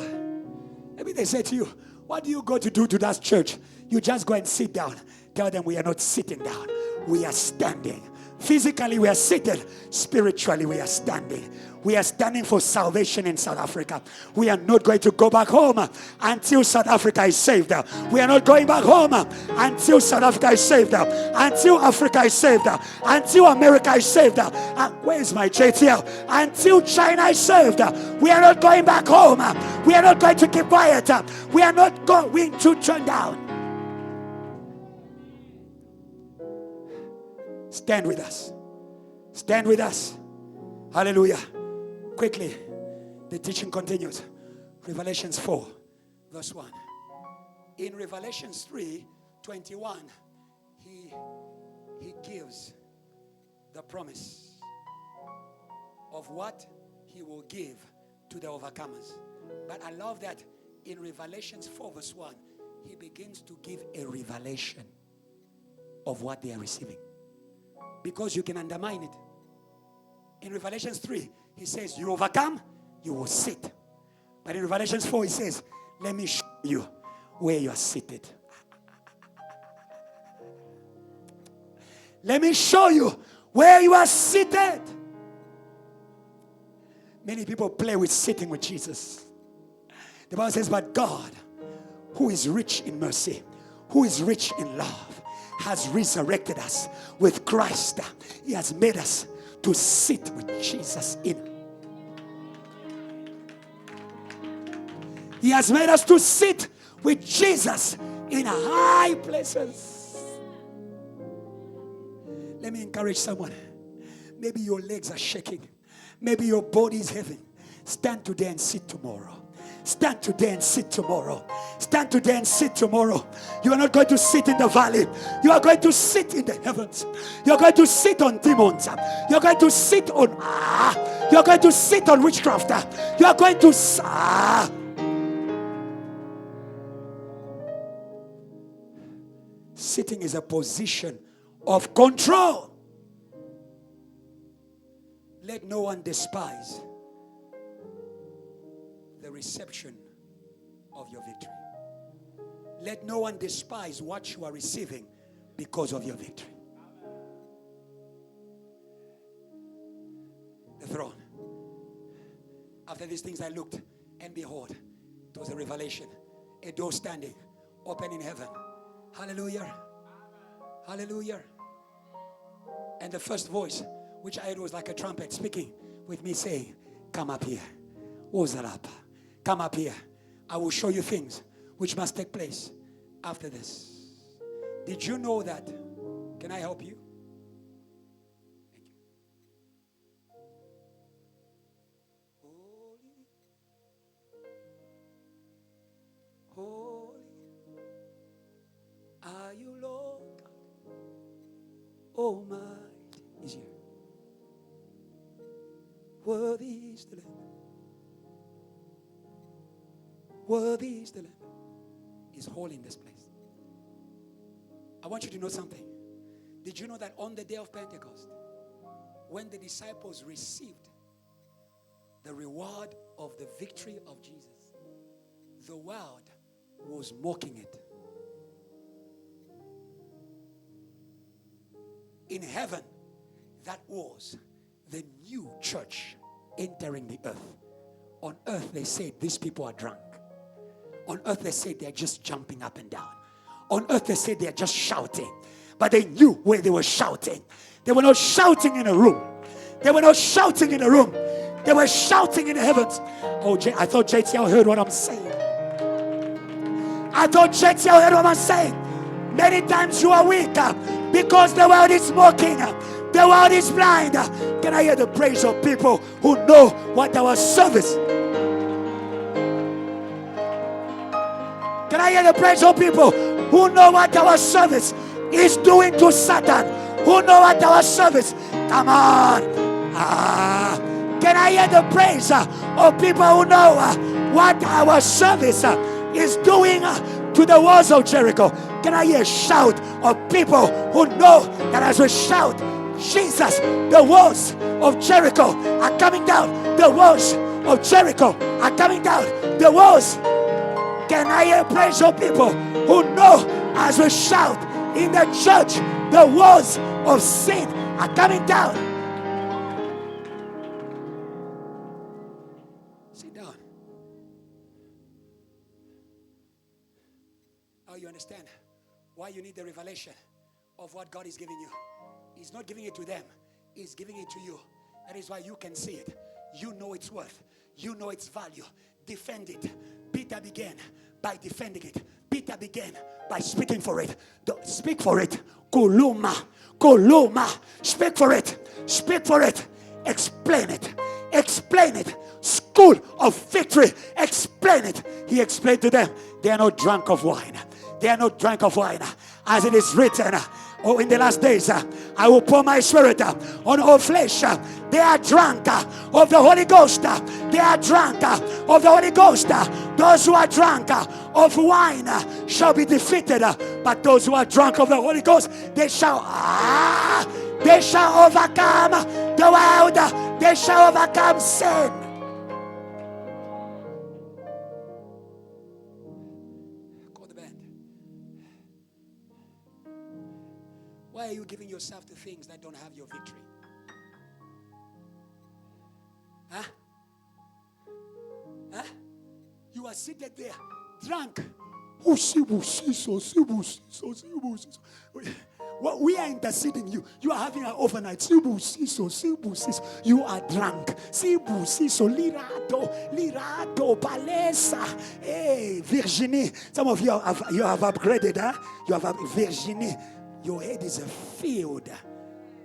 Maybe they say to you, what do you go to do to that church? You just go and sit down. Tell them we are not sitting down. We are standing. Physically we are seated. Spiritually we are standing. We are standing for salvation in South Africa. We are not going to go back home until South Africa is saved. We are not going back home until South Africa is saved. Until Africa is saved. Until America is saved. Where is my JTL? Until China is saved. We are not going back home. We are not going to keep quiet. We are not going to turn down. Stand with us. Stand with us. Hallelujah. Quickly, the teaching continues. Revelations 4, verse 1. In Revelations 3:21, he gives the promise of what he will give to the overcomers. But I love that in Revelations 4, verse 1, he begins to give a revelation of what they are receiving. Because you can undermine it. In Revelations 3, he says, you overcome, you will sit. But in Revelations 4, he says, let me show you where you are seated. Let me show you where you are seated. Many people play with sitting with Jesus. The Bible says, but God, who is rich in mercy, who is rich in love, has resurrected us with Christ. He has made us to sit with Jesus in. He has made us to sit with Jesus in high places. Let me encourage someone. Maybe your legs are shaking. Maybe your body is heavy. Stand today and sit tomorrow. Stand today and sit tomorrow. Stand today and sit tomorrow. You are not going to sit in the valley. You are going to sit in the heavens. You are going to sit on demons. You are going to sit on you are going to sit on witchcraft. You are going to Sitting is a position of control. Let no one despise the reception of your victory. Let no one despise what you are receiving because of your victory. The throne. After these things I looked, and behold, it was a revelation. A door standing, open in heaven. Hallelujah. Hallelujah. And the first voice, which I heard, was like a trumpet speaking with me, saying, come up here. Ozarapa. Come up here. I will show you things which must take place after this. Did you know that? Can I help you? Thank you. Holy, holy are you, Lord God Almighty. Is here. Worthy is the Lamb. Worthy is the Lamb. He's holy in this place. I want you to know something. Did you know that on the day of Pentecost, when the disciples received the reward of the victory of Jesus, the world was mocking it. In heaven, that was the new church entering the earth. On earth, they said these people are drunk. On earth, they said they're just jumping up and down. On earth, they said they're just shouting. But they knew where they were shouting. They were not shouting in a room. They were not shouting in a room. They were shouting in the heavens. Oh, I thought JTL heard what I'm saying. I told Church, you heard what I'm saying. Many times you are weak because the world is mocking. The world is blind. Can I hear the praise of people who know what our service? Can I hear the praise of people who know what our service is doing to Satan? Who know what our service? Come on. Can I hear the praise of people who know what our service is doing to the walls of Jericho? Can I hear a shout of people who know that as we shout, Jesus, the walls of Jericho are coming down. The walls of Jericho are coming down. The walls. Can I hear praise of people who know as we shout in the church, the walls of sin are coming down? Sit down. Now you understand why you need the revelation of what God is giving you. He's not giving it to them. He's giving it to you. That is why you can see it. You know its worth. You know its value. Defend it. Peter began by defending it. Peter began by speaking for it. Speak for it. Kuluma. Kuluma. Speak for it. Speak for it. Explain it. Explain it. School of victory. Explain it. He explained to them, they are not drunk of wine. They are not drunk of wine. As it is written, oh, in the last days, I will pour my spirit on all flesh. They are drunk of the Holy Ghost. They are drunk of the Holy Ghost. Those who are drunk of wine shall be defeated. But those who are drunk of the Holy Ghost, they shall overcome the world. They shall overcome sin. Why are you giving yourself to things that don't have your victory? Huh? Huh? You are seated there, drunk. Well, we are interceding you. You are having an overnight. You are drunk. Lirato, palesa. Hey, Virginie. Some of you have upgraded, huh? You have Virginie. Your head is a field.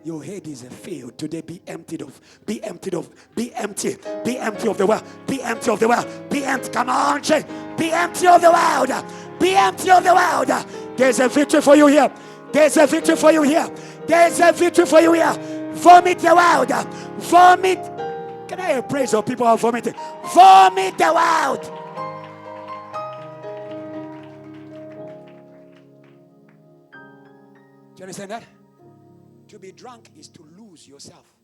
Your head is a field. Today be emptied of. Be emptied of. Be empty. Be empty of the world. Be empty of the world. Be empty. Come on, Jay. Be empty of the world. Be empty of the world. There's a victory for you here. There's a victory for you here. There's a victory for you here. Vomit the world. Vomit. Can I hear praise of people who are vomiting? Vomit the world. Do you understand that? To be drunk is to lose yourself.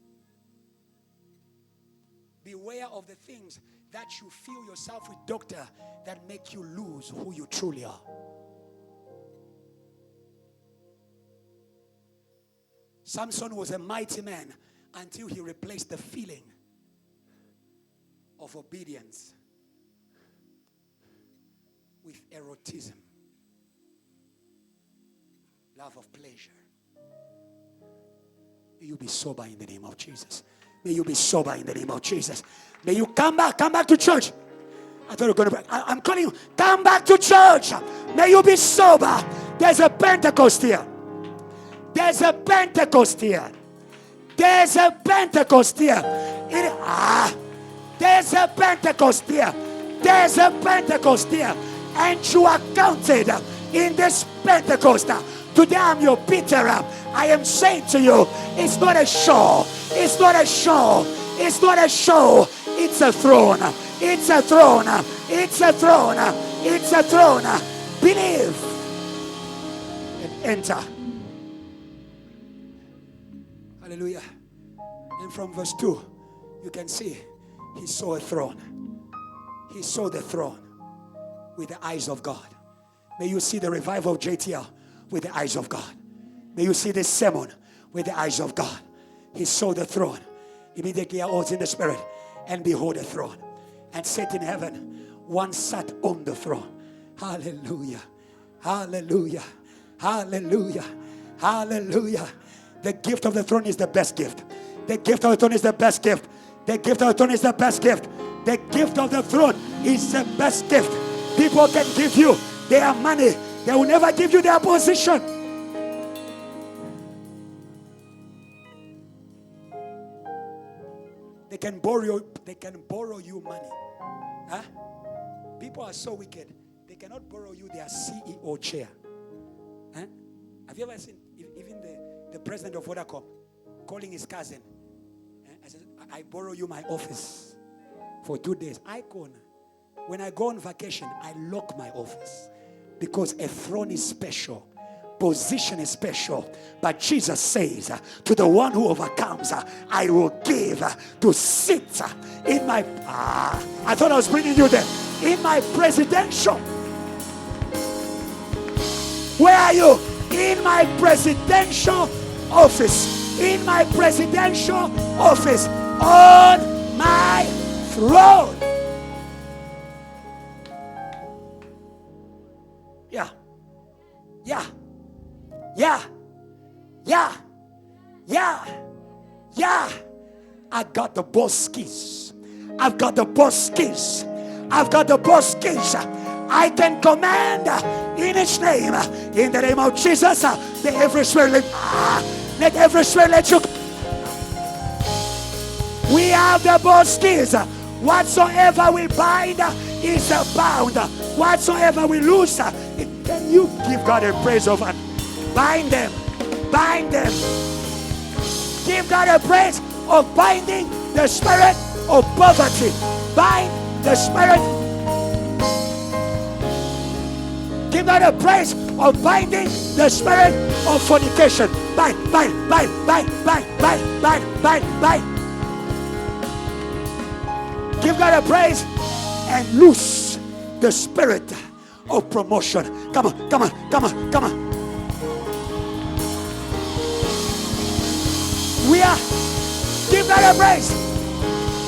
Beware of the things that you fill yourself with, doctor, that make you lose who you truly are. Samson was a mighty man until he replaced the feeling of obedience with erotism. Love of pleasure. May you be sober in the name of Jesus. May you be sober in the name of Jesus. May you come back to church. I thought you were going to. I'm calling you. Come back to church. May you be sober. There's a Pentecost here. There's a Pentecost here. There's a Pentecost here. There's a Pentecost here. There's a Pentecost here. And you are counted in this Pentecost. Today I'm your Peter. I am saying to you, it's not a show. It's not a show. It's not a show. It's a throne. It's a throne. It's a throne. It's a throne. Believe and enter. Hallelujah. And from verse 2, you can see he saw a throne. He saw the throne with the eyes of God. May you see the revival of JTL with the eyes of God. May you see this sermon with the eyes of God. He saw the throne. Immediately I was in the spirit, and behold a throne. And sat in heaven, one sat on the throne. Hallelujah. Hallelujah. Hallelujah. Hallelujah. The gift of the throne is the best gift. The gift of the throne is the best gift. The gift of the throne is the best gift. The gift of the throne is the best gift. People can give you their money. They will never give you their position. They can borrow you money. Huh? People are so wicked. They cannot borrow you their CEO chair. Huh? Have you ever seen even the president of Vodacom calling his cousin? I said, I borrow you my office for 2 days. When I go on vacation, I lock my office because a throne is special. Position is special. But Jesus says, to the one who overcomes, I will give to sit in my... I thought I was bringing you there. In my presidential. Where are you? In my presidential office. In my presidential office. On my throne. Yeah. Yeah. Yeah. Yeah. Yeah. Yeah. I got the boss keys. I've got the boss keys. I've got the boss keys. I can command in His name. In the name of Jesus. Let every spirit let every spirit let you. We have the boss keys. Whatsoever we bind is bound. Whatsoever we loose. Can you give God a praise over? Bind them. Bind them. Give God a praise of binding the spirit of poverty. Bind the spirit. Give God a praise of binding the spirit of fornication. Bind, bind, bind, bind, bind, bind, bind, bind, bind. Give God a praise and loose the spirit of promotion. Come on, come on, come on, come on. We are. Give God a praise.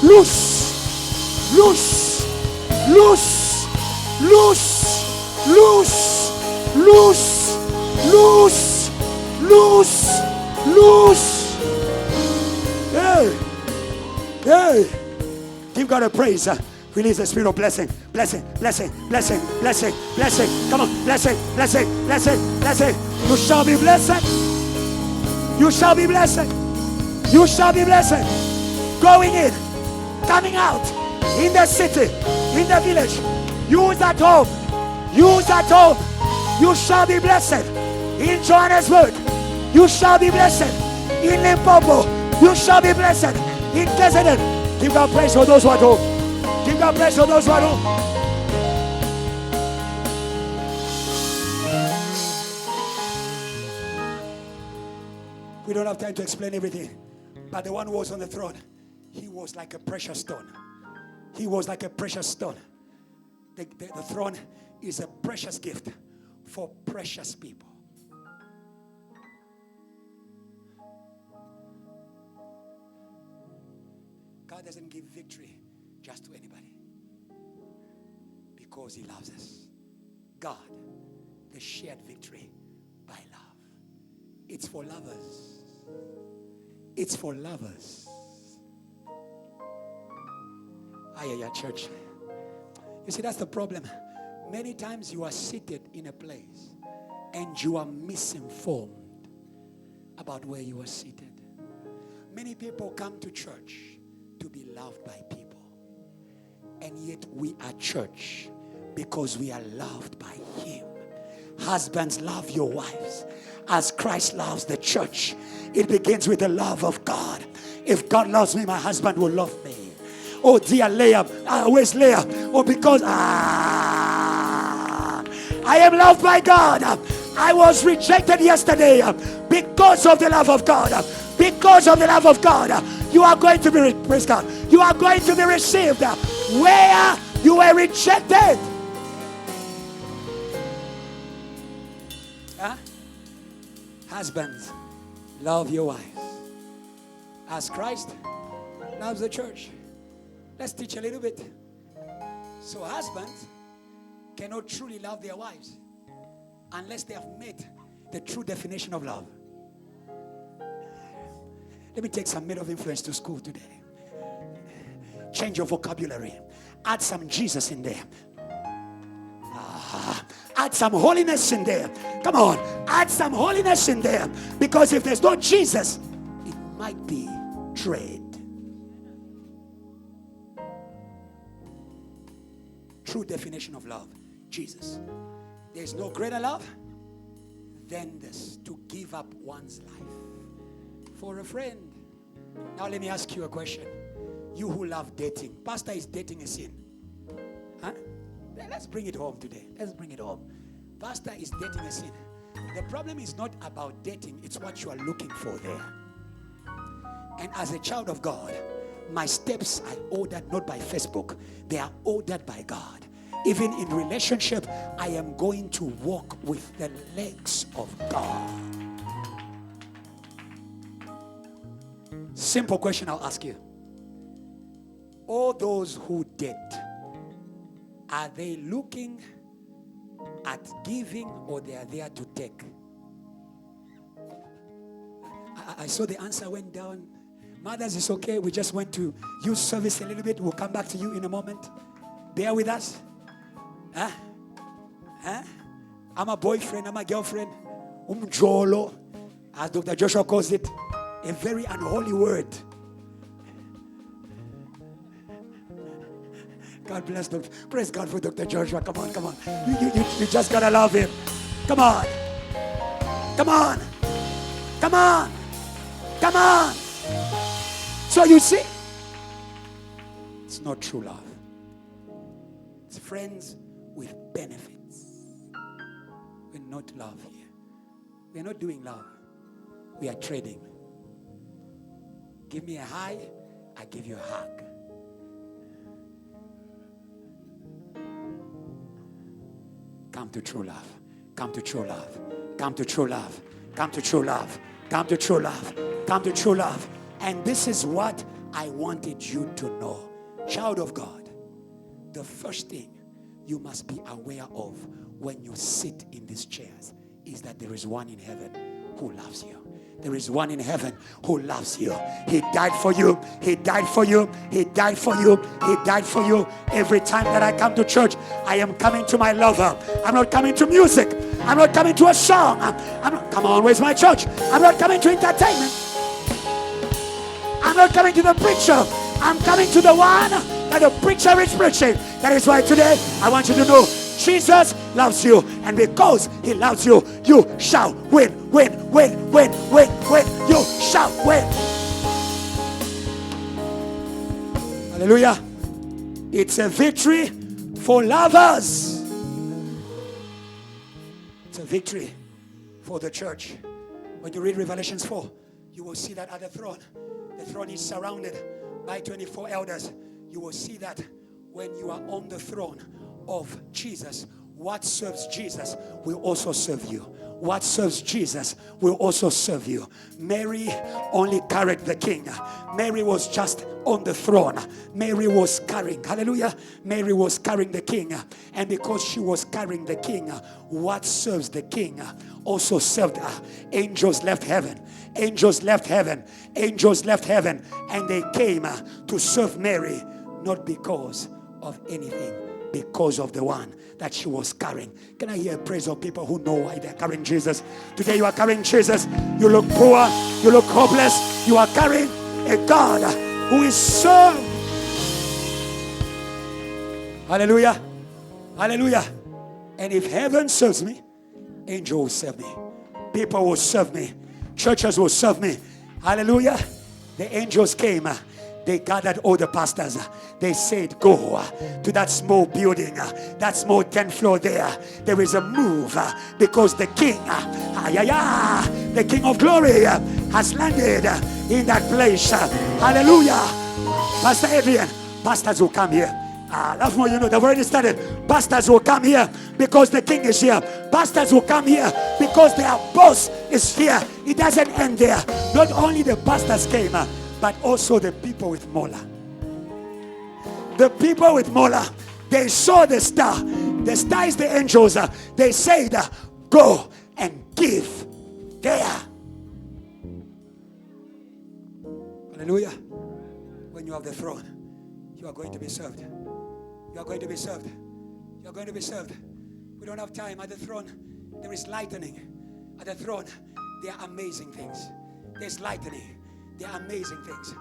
Loose, loose, loose, loose, loose, loose, loose, loose, loose. Hey, hey. Give God a praise. Release the spirit of blessing, blessing, blessing, blessing, blessing, blessing. Come on, blessing, blessing, blessing, blessing. You shall be blessed. You shall be blessed. You shall be blessed. Going in, coming out, in the city, in the village. Use at home. Use at home. You shall be blessed. In Johannesburg, you shall be blessed. In Limpopo, you shall be blessed. In KZN, give God praise for those who are at home. Give God praise for those who are at home. We don't have time to explain everything. But the one who was on the throne, he was like a precious stone. He was like a precious stone. The throne is a precious gift for precious people. God doesn't give victory just to anybody because He loves us. God, the shared victory by love. It's for lovers. It's for lovers. Church. You see, that's the problem. Many times you are seated in a place and you are misinformed about where you are seated. Many people come to church to be loved by people. And yet we are church because we are loved by Him. Husbands, love your wives as Christ loves the church. It begins with the love of God. If God loves me, my husband will love me. Oh dear Leah, where's Leah? Oh, because I am loved by God. I was rejected yesterday because of the love of God. Because of the love of God, you are going to be praise God. You are going to be received where you were rejected. Huh? Husbands, love your wives as Christ loves the church. Let's teach a little bit. So husbands cannot truly love their wives unless they have met the true definition of love. Let me take some men of influence to school today. Change your vocabulary. Add some Jesus in there. Add Add some holiness in there. Come on, add some holiness in there. Because if there's no Jesus, it might be trade. True definition of love, Jesus. There's no greater love than this, to give up one's life for a friend. Now let me ask you a question. You who love dating, pastor, is dating a sin? Huh? Let's bring it home today. Let's bring it home. Pastor, is dating a sin? The problem is not about dating, it's what you are looking for there. And as a child of God, my steps are ordered not by Facebook, they are ordered by God. Even in relationship, I am going to walk with the legs of God. Simple question I'll ask you. All those who date, are they looking at giving or they are there to take? I saw the answer went down. Mothers, it's okay. We just went to youth service a little bit. We'll come back to you in a moment. Bear with us. Huh? Huh? I'm a boyfriend. I'm a girlfriend. Jolo, as Dr. Joshua calls it, a very unholy word. God bless Dr. Praise God for Dr. Joshua. Come on, come on. You just gotta love him. Come on. Come on. Come on. Come on. So you see, it's not true love. It's friends with benefits. We're not love here. We're not doing love. We are trading. Give me a high, I give you a hug. Come to true love. Come to true love. Come to true love. Come to true love. Come to true love. Come to true love. And this is what I wanted you to know. Child of God, the first thing you must be aware of when you sit in these chairs is that there is one in heaven who loves you. There is one in heaven who loves you. He died for you. He died for you. He died for you. He died for you. Every time that I come to church, I am coming to my lover. I'm not coming to music. I'm not coming to a song. I'm not, come on, where's my church? I'm not coming to entertainment. I'm not coming to the preacher. I'm coming to the one that the preacher is preaching. That is why today I want you to know Jesus loves you, and because he loves you, you shall win. You shall win. Hallelujah. It's a victory for lovers. It's a victory for the church. When you read Revelations 4, you will see that at the throne is surrounded by 24 elders. You will see that when you are on the throne of Jesus, what serves Jesus will also serve you. What serves Jesus will also serve you. Mary only carried the king. Mary was just on the throne. Mary was carrying, hallelujah, Mary was carrying the king. And because she was carrying the king, what serves the king also served her. Angels left heaven. Angels left heaven. Angels left heaven. And they came to serve Mary, not because of anything, because of the one that she was carrying. Can I hear a praise of people who know why they're carrying Jesus? Today you are carrying Jesus. You look poor, you look hopeless. You are carrying a God who is served. Hallelujah. Hallelujah. And if heaven serves me, angels will serve me. People will serve me. Churches will serve me. Hallelujah. The angels came. They gathered all the pastors. They said, go to that small building, that small 10th floor there. There is a move because the king, the King of Glory has landed in that place. Hallelujah. Pastor Adrian, pastors will come here. That's more, you know, they've already started. Pastors will come here because the king is here. Pastors will come here because their boss is here. It doesn't end there. Not only the pastors came, but also the people with Mola. The people with Mola, they saw the star. The star is the angels. They said, go and give there. Hallelujah. When you have the throne, you are going to be served. You are going to be served. You are going to be served. We don't have time. At the throne, there is lightning. At the throne, there are amazing things. There's lightning. There are amazing things.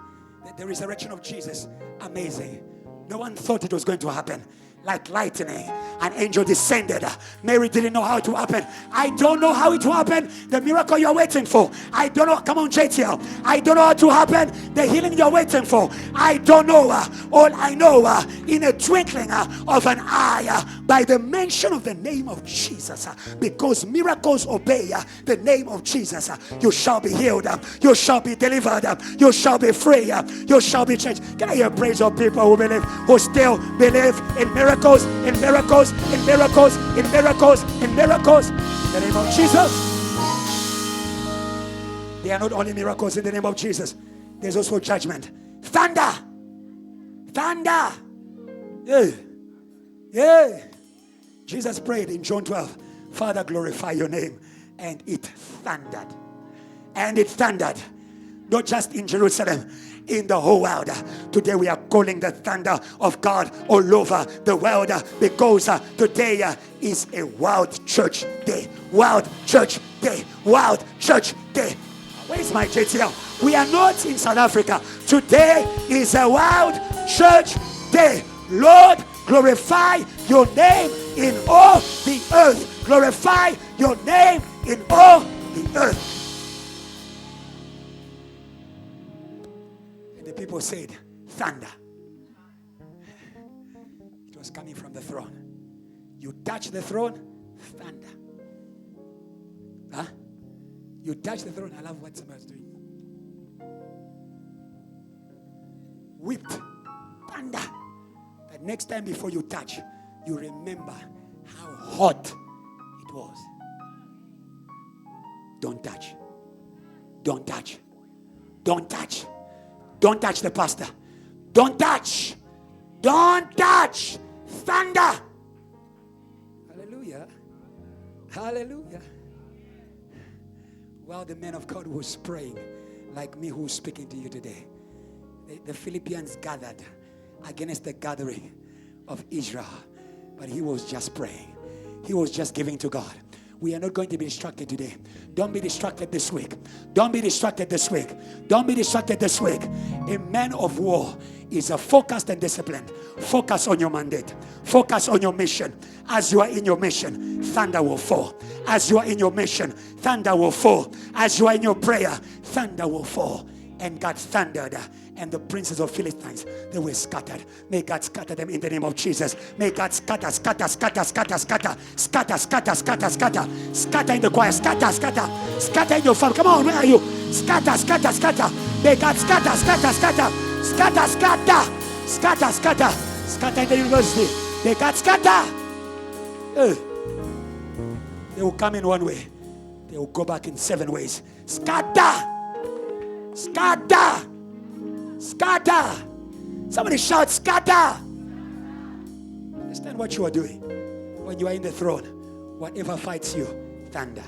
The resurrection of Jesus, amazing. No one thought it was going to happen. Like lightning, an angel descended. Mary didn't know how it would happen. I don't know how it will happen. The miracle you're waiting for, I don't know. Come on, JTL. I don't know how to happen. The healing you're waiting for, I don't know. All I know, in a twinkling of an eye, by the mention of the name of Jesus, because miracles obey the name of Jesus, you shall be healed, you shall be delivered, you shall be free, you shall be changed. Can I hear praise of people who believe, who still believe in miracles, in miracles, in miracles, in miracles, in miracles, in the name of Jesus? They are not only miracles in the name of Jesus, there's also judgment. Thunder, thunder, yeah, yeah. Jesus prayed in John 12, Father, glorify your name. And it thundered. And it thundered. Not just in Jerusalem, in the whole world. Today we are calling the thunder of God all over the world, because today is a World Church Day. World Church Day. World Church Day. Where's my JTL? We are not in South Africa. Today is a World Church Day. Lord, glorify your name in all the earth. Glorify your name in all the earth. And the people said, thunder. It was coming from the throne. You touch the throne, thunder. Huh? You touch the throne. I love what somebody's doing. Whipped, thunder. That next time before you touch, you remember how hot it was. Don't touch. Don't touch. Don't touch. Don't touch the pastor. Don't touch. Don't touch. Thunder. Hallelujah. Hallelujah. While the man of God was praying, like me who's speaking to you today, the Philippians gathered against the gathering of Israel. But he was just praying. He was just giving to God. We are not going to be distracted today. Don't be distracted this week. Don't be distracted this week. Don't be distracted this week. A man of war is a focused and disciplined. Focus on your mandate. Focus on your mission. As you are in your mission, thunder will fall. As you are in your mission, thunder will fall. As you are in your prayer, thunder will fall. And God thundered, and the princes of Philistines, they were scattered. May God scatter them in the name of Jesus. May God scatter, scatter, scatter, scatter, scatter, scatter, scatter, scatter, scatter, scatter in the choir, scatter, scatter, scatter in your family. Come on, where are you? Scatter, scatter, scatter. May God scatter, scatter, scatter, scatter, scatter, scatter, scatter, scatter in the university. May God scatter. They will come in one way. They will go back in 7 ways. Scatter. Scatter! Scatter! Somebody shout, scatter! Understand what you are doing. When you are in the throne, whatever fights you, thunder.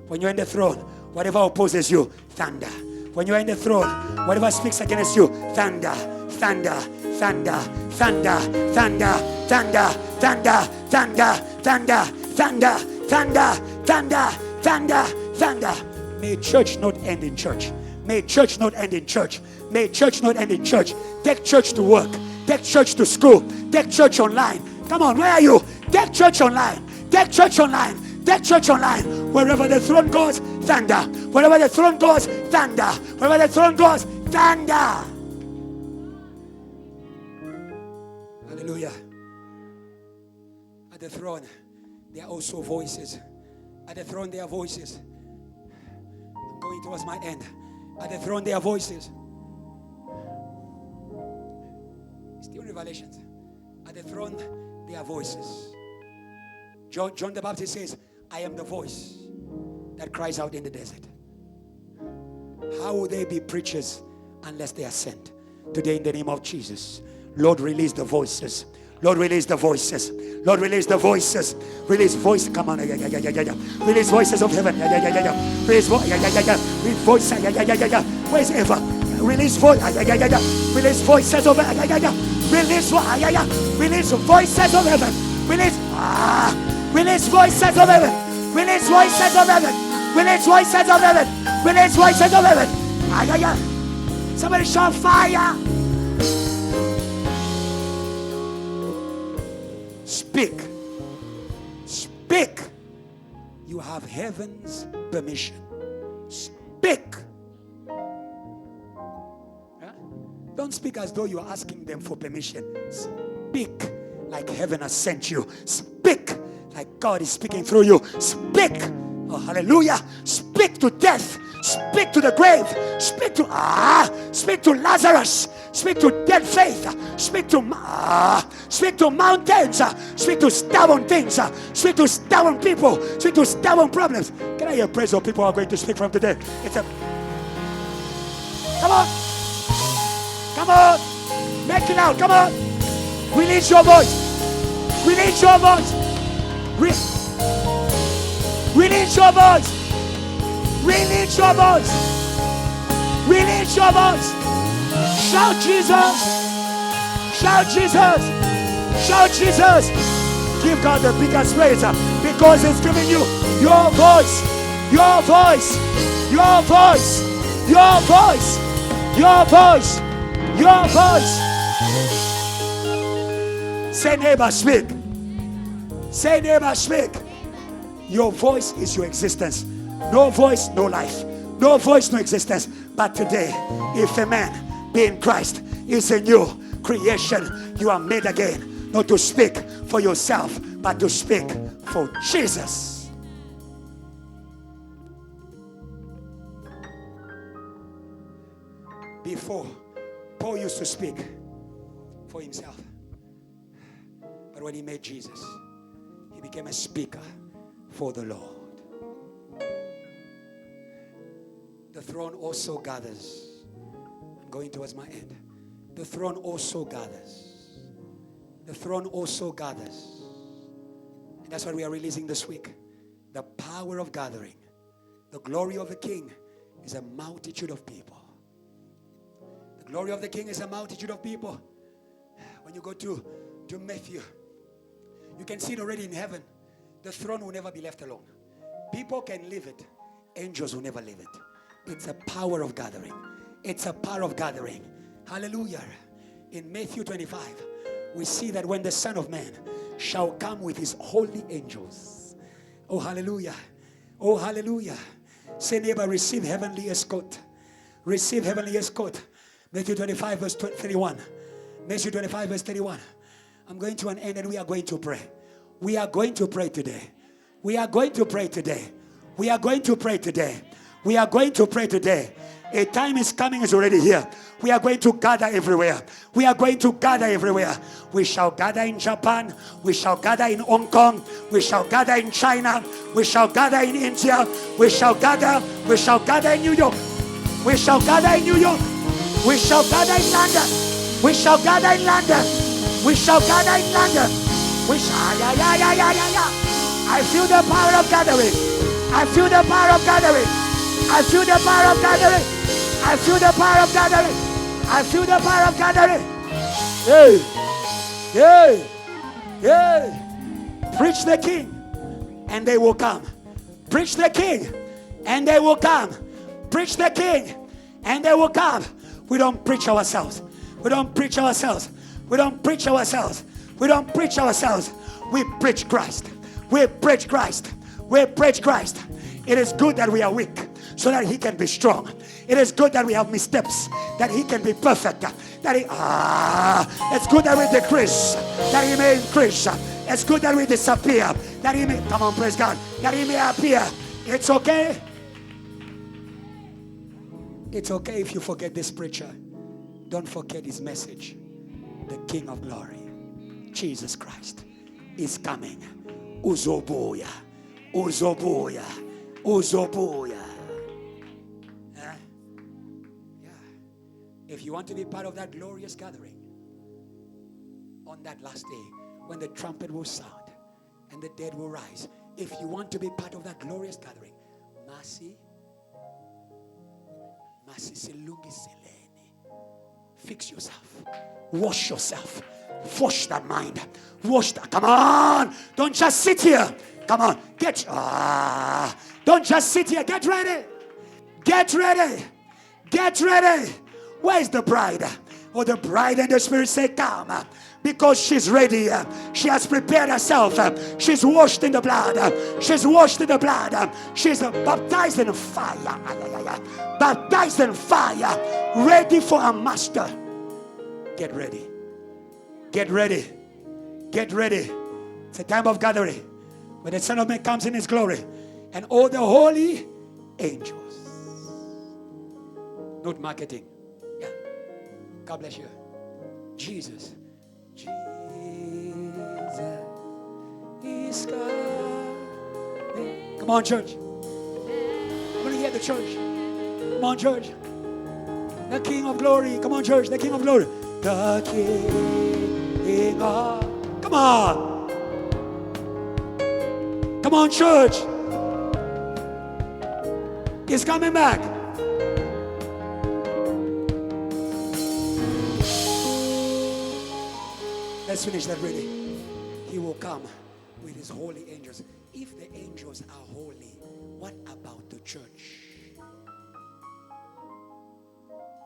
When you are in the throne, whatever opposes you, thunder. When you are in the throne, whatever speaks against you, thunder, thunder, thunder, thunder, thunder, thunder, thunder, thunder, thunder, thunder, thunder, thunder, thunder, thunder. May church not end in church. May church not end in church. May church not end in church. Take church to work. Take church to school. Take church online. Come on, where are you? Take church online. Take church online. Take church online. Wherever the throne goes, thunder. Wherever the throne goes, thunder. Wherever the throne goes, thunder. Hallelujah. At the throne, there are also voices. At the throne, there are voices. I'm going towards my end. At the throne, there are voices. Still Revelations. At the throne, there are voices. John the Baptist says, I am the voice that cries out in the desert. How will they be preachers unless they are sent? Today, in the name of Jesus, Lord, release the voices. Lord, release the voices. Lord, release the voices. Release voice. Come on. Release voices of heaven. Release voice. Release voice. Where's Eva? Release voice. Release voices of heaven. Release voices of heaven. Release. Release voices of heaven. Release voices of heaven. Release voices of heaven. Release voices of heaven. Ay, ay, ay. Somebody shout fire. Speak. Speak. You have heaven's permission. Speak. Huh? Don't speak as though you are asking them for permission. Speak like heaven has sent you. Speak like God is speaking through you. Speak. Oh, hallelujah. Speak to death. Speak to the grave. Speak to Lazarus. Speak to dead faith. Speak to mountains. Speak to stubborn things. Speak to stubborn people. Speak to stubborn problems. Can I hear praise of people who are going to speak from today? Come on. Come on. Make it out. Come on. Release your voice. Release your voice. Release your voice. Release your voice. Release your voice. Shout Jesus. Shout Jesus. Shout Jesus. Give God the biggest praise because He's giving you your voice. Your voice. Your voice. Your voice. Your voice. Your voice. Say neighbor, speak. Say neighbor, speak. Your voice is your existence. No voice, no life. No voice, no existence. But today, if a man be in Christ is a new creation, you are made again. Not to speak for yourself, but to speak for Jesus. Before, Paul used to speak for himself. But when he met Jesus, he became a speaker for the Lord. The throne also gathers. I'm going towards my end. The throne also gathers. The throne also gathers. And that's what we are releasing this week. The power of gathering. The glory of the King is a multitude of people. The glory of the King is a multitude of people. When you go to Matthew, you can see it already in heaven. The throne will never be left alone. People can leave it. Angels will never leave it. It's a power of gathering. It's a power of gathering. Hallelujah. In Matthew 25, we see that when the Son of Man shall come with his holy angels. Oh, hallelujah. Oh, hallelujah. Say, neighbor, receive heavenly escort. Receive heavenly escort. Matthew 25 verse 31. Matthew 25 verse 31. I'm going to an end and we are going to pray. We are going to pray today. We are going to pray today. We are going to pray today. We are going to pray today. A time is coming, is already here. We are going to gather everywhere. We are going to gather everywhere. We shall gather in Japan. We shall gather in Hong Kong. We shall gather in China. We shall gather in India. We shall gather in New York. We shall gather in New York. We shall gather in London. We shall gather in London. We shall gather in London. We shall, I feel the power of gathering. I feel the power of gathering. I feel the power of gathering. I feel the power of gathering. I feel the power of gathering. Hey, hey, hey. Preach the King and they will come. Preach the King and they will come. Preach the King and they will come. We don't preach ourselves. We don't preach ourselves. We don't preach ourselves. We don't preach ourselves. We preach Christ. We preach Christ. We preach Christ. It is good that we are weak so that he can be strong. It is good that we have missteps, that he can be perfect. It's good that we decrease, that he may increase. It's good that we disappear, that he may, come on, praise God, that he may appear. It's okay. It's okay if you forget this preacher. Don't forget his message. The King of Glory, Jesus Christ, is coming. Uzobuya, Uzobuya, Uzobuya. Yeah. If you want to be part of that glorious gathering on that last day, when the trumpet will sound and the dead will rise, if you want to be part of that glorious gathering, fix yourself, wash yourself, Wash that mind. Wash that. Come on. Don't just sit here. Come on. Don't just sit here. Get ready. Get ready. Get ready. Where's the bride? Oh, the bride and the Spirit say, come. Because she's ready. She has prepared herself. She's washed in the blood. She's washed in the blood. She's baptized in fire. Baptized in fire. Ready for her master. Get ready. Get ready. Get ready. It's a time of gathering. When the Son of Man comes in his glory. And all the holy angels. Not marketing. Yeah. God bless you. Jesus. Jesus is coming. Come on, church. I'm going to hear the church. Come on, church. The King of Glory. Come on, church. The King of Glory. The King of... Come on. Come on, church. He's coming back. Let's finish that reading. He will come with his holy angels. If the angels are holy, what about the church?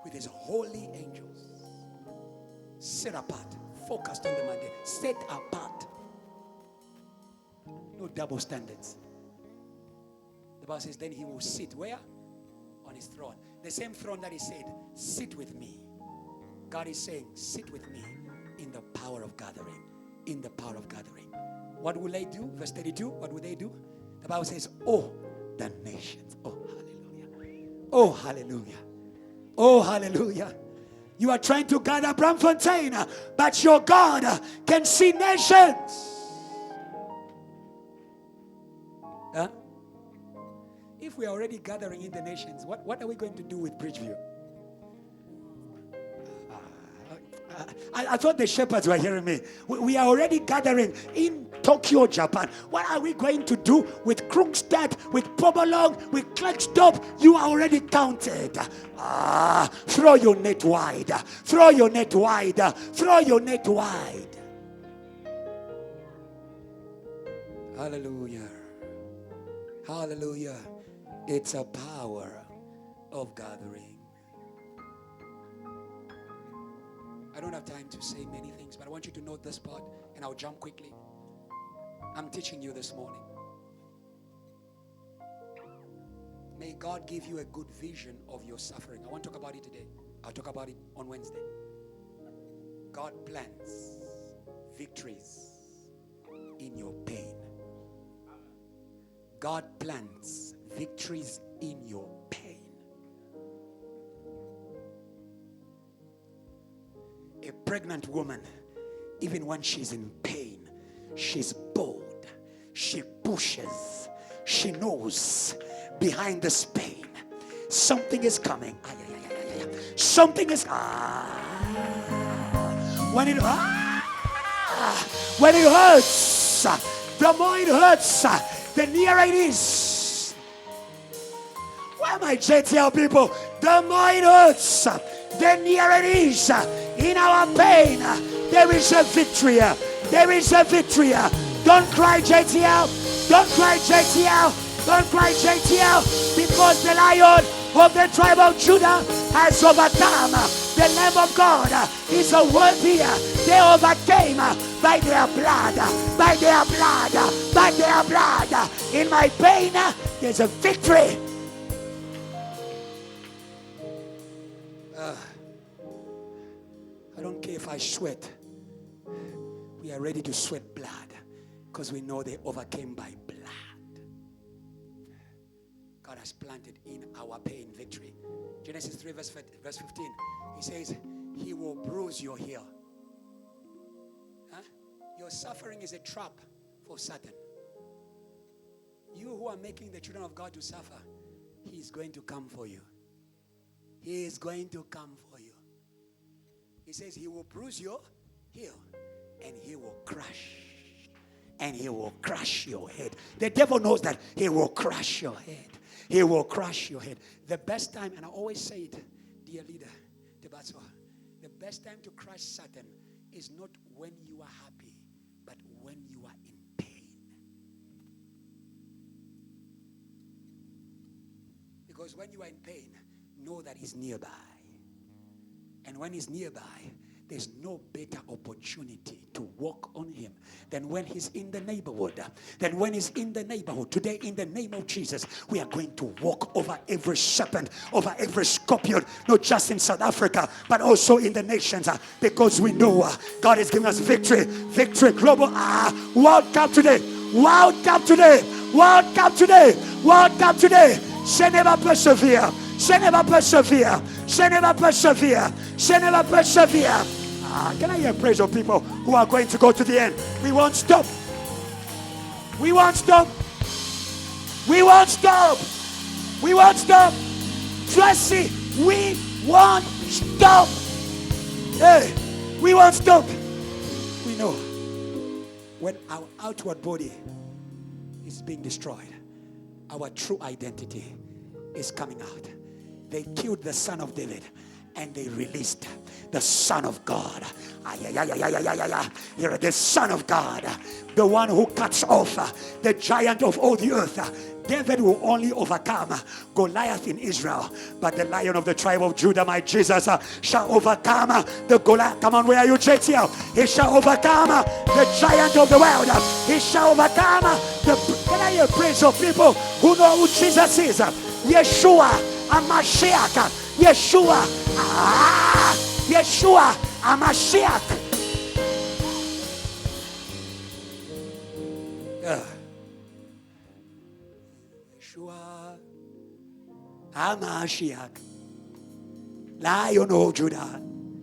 With his holy angels. Set apart. Focused on the mandate. Set apart. No double standards. The Bible says, then he will sit where? On his throne. The same throne that he said, sit with me. God is saying, sit with me in the power of gathering. In the power of gathering. What will they do? Verse 32, what will they do? The Bible says, oh, the nations. Oh, hallelujah. Oh, hallelujah. Oh, hallelujah. You are trying to gather Bramfontein, but your God can see nations. Huh? If we are already gathering in the nations, what are we going to do with Bridgeview? I thought the shepherds were hearing me. We are already gathering in Tokyo, Japan. What are we going to do with Krungstad, with Pobolong, with Klerksdorp? You are already counted. Throw your net wide. Throw your net wide. Throw your net wide. Hallelujah. Hallelujah. It's a power of gathering. I don't have time to say many things, but I want you to note this part, and I'll jump quickly. I'm teaching you this morning. May God give you a good vision of your suffering. I won't talk about it today. I'll talk about it on Wednesday. God plans victories in your pain. God plans victories in your pain. A pregnant woman, even when she's in pain, she's bold. She pushes. She knows behind this pain, something is coming. Something is when it hurts, the more it hurts, the nearer it is. Where are my JTL people? The more it hurts, the nearer it is. In our pain, there is a victory. There is a victory. Don't cry, JTL. Don't cry, JTL. Don't cry, JTL. Because the Lion of the tribe of Judah has overcome. The Lamb of God is a worthy. They overcame by their blood. By their blood. By their blood. In my pain, there's a victory. I don't care if I sweat. We are ready to sweat blood because we know they overcame by blood. God has planted in our pain victory. Genesis 3 verse 15. He says, he will bruise your heel. Huh? Your suffering is a trap for Satan. You who are making the children of God to suffer, he is going to come for you. He is going to come for you. He says he will bruise your heel and he will crush. And he will crush your head. The devil knows that he will crush your head. He will crush your head. The best time, and I always say it, dear leader, the best time to crush Satan is not when you are happy, but when you are in pain. Because when you are in pain, know that He's nearby. And when He's nearby, there's no better opportunity to walk on Him than when He's in the neighborhood. Today, in the name of Jesus, we are going to walk over every serpent, over every scorpion, not just in South Africa, but also in the nations, because we know God is giving us victory. Victory, global, World Cup today. World Cup today. World Cup today. World Cup today. Shall never persevere. Shall never persevere. Shall never persevere. Shall never persevere. Can I hear praise of people who are going to go to the end? We won't stop. We won't stop. We won't stop. We won't stop. Tracy, we won't stop. Hey, we won't stop. We know when our outward body is being destroyed, our true identity is coming out. They killed the son of David and they released the Son of God. You're the Son of God, the one who cuts off the giant of all the earth. David will only overcome Goliath in Israel, but the Lion of the tribe of Judah, my Jesus, shall overcome the Goliath. Come on, where are you, JTL? He shall overcome the giant of the world. He shall overcome the... Can I hear praise of people who know who Jesus is? Yeshua, Amashiach. Yeshua, Yeshua, Amashiach. Yeshua, Amashiach, Lion of Judah.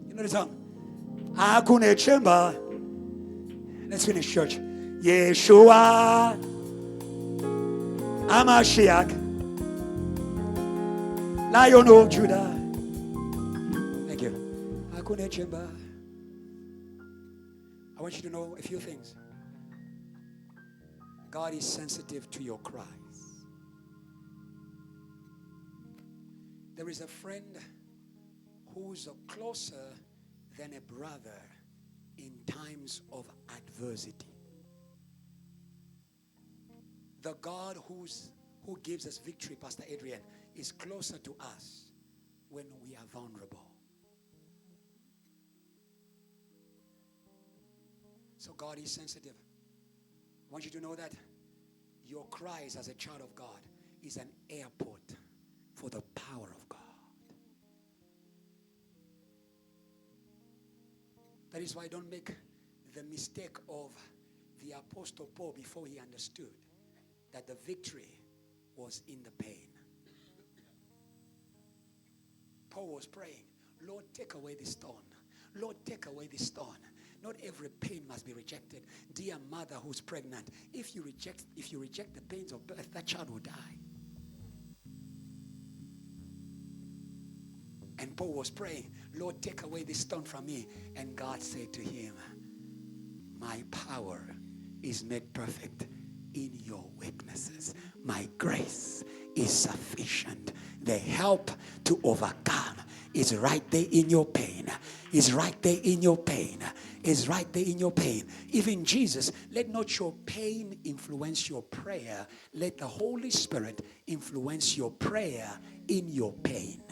You know the song? Akune Chamber. Let's finish, church. Yeshua, Amashiach, Lion of Judah. Thank you. Akune Chamber. I want you to know a few things. God is sensitive to your cries. There is a friend who's closer than a brother in times of adversity. The God who gives us victory, Pastor Adrian, is closer to us when we are vulnerable. So God is sensitive. I want you to know that your cries as a child of God is an airport for the power of God. That is why don't make the mistake of the Apostle Paul before he understood that the victory was in the pain. Paul was praying, Lord, take away this stone. Lord, take away this stone. Not every pain must be rejected. Dear mother who's pregnant, if you reject the pains of birth, that child will die. And Paul was praying, Lord, take away this stone from me. And God said to him, my power is made perfect in your weaknesses. My grace is sufficient. The help to overcome is right there in your pain. Is right there in your pain. Is right there in your pain. Even Jesus, let not your pain influence your prayer. Let the Holy Spirit influence your prayer in your pain.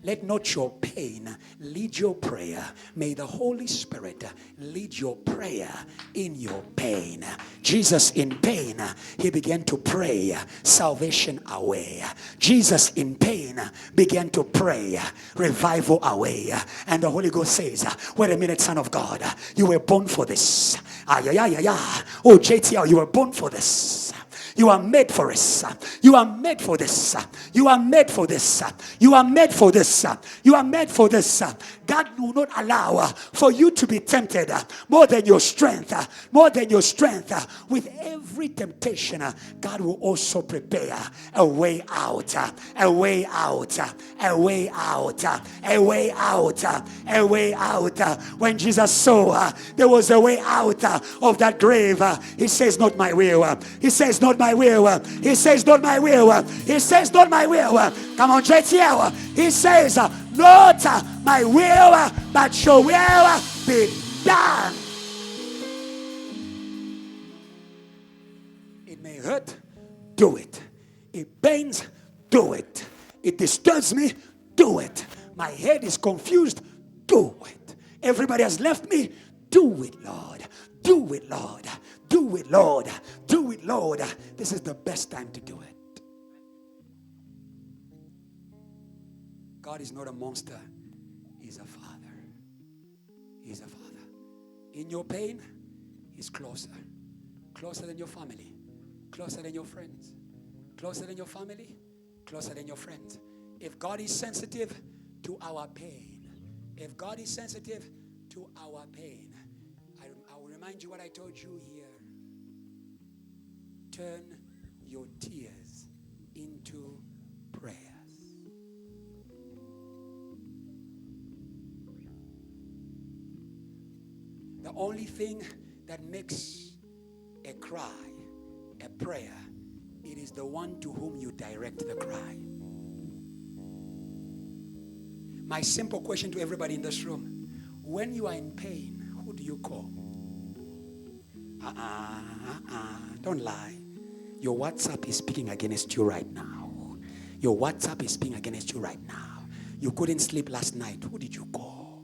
Let not your pain lead your prayer. May the Holy Spirit lead your prayer in your pain. Jesus in pain, he began to pray salvation away. Jesus in pain began to pray revival away. And the Holy Ghost says, wait a minute, son of God, you were born for this. Oh, JTL, you were born for this. You are made for this. You are made for this. You are made for this. You are made for this. You are made for this. God will not allow for you to be tempted more than your strength. More than your strength. With every temptation, God will also prepare a way out. A way out. A way out. A way out. A way out. When Jesus saw there was a way out of that grave, he says, not my will. He says, not my will. He says, not my will. He says, not my will. Come on, JTL. He says, not my will, but your will be done. hurt, do it. It pains, do it. It disturbs me, do it. My head is confused, do it. Everybody has left me, do it, Lord. Do it, Lord. Do it, Lord. Do it, Lord. This is the best time to do it. God is not a monster. He's a father. He's a father. In your pain, he's closer. Closer than your family. Closer than your friends. Closer than your family. Closer than your friends. If God is sensitive to our pain, if God is sensitive to our pain, I will remind you what I told you here. Turn your tears into prayers. The only thing that makes a cry a prayer, it is the one to whom you direct the cry. My simple question to everybody in this room: when you are in pain, who do you call? Don't lie. Your WhatsApp is speaking against you right now. Your WhatsApp is speaking against you right now. You couldn't sleep last night. Who did you call?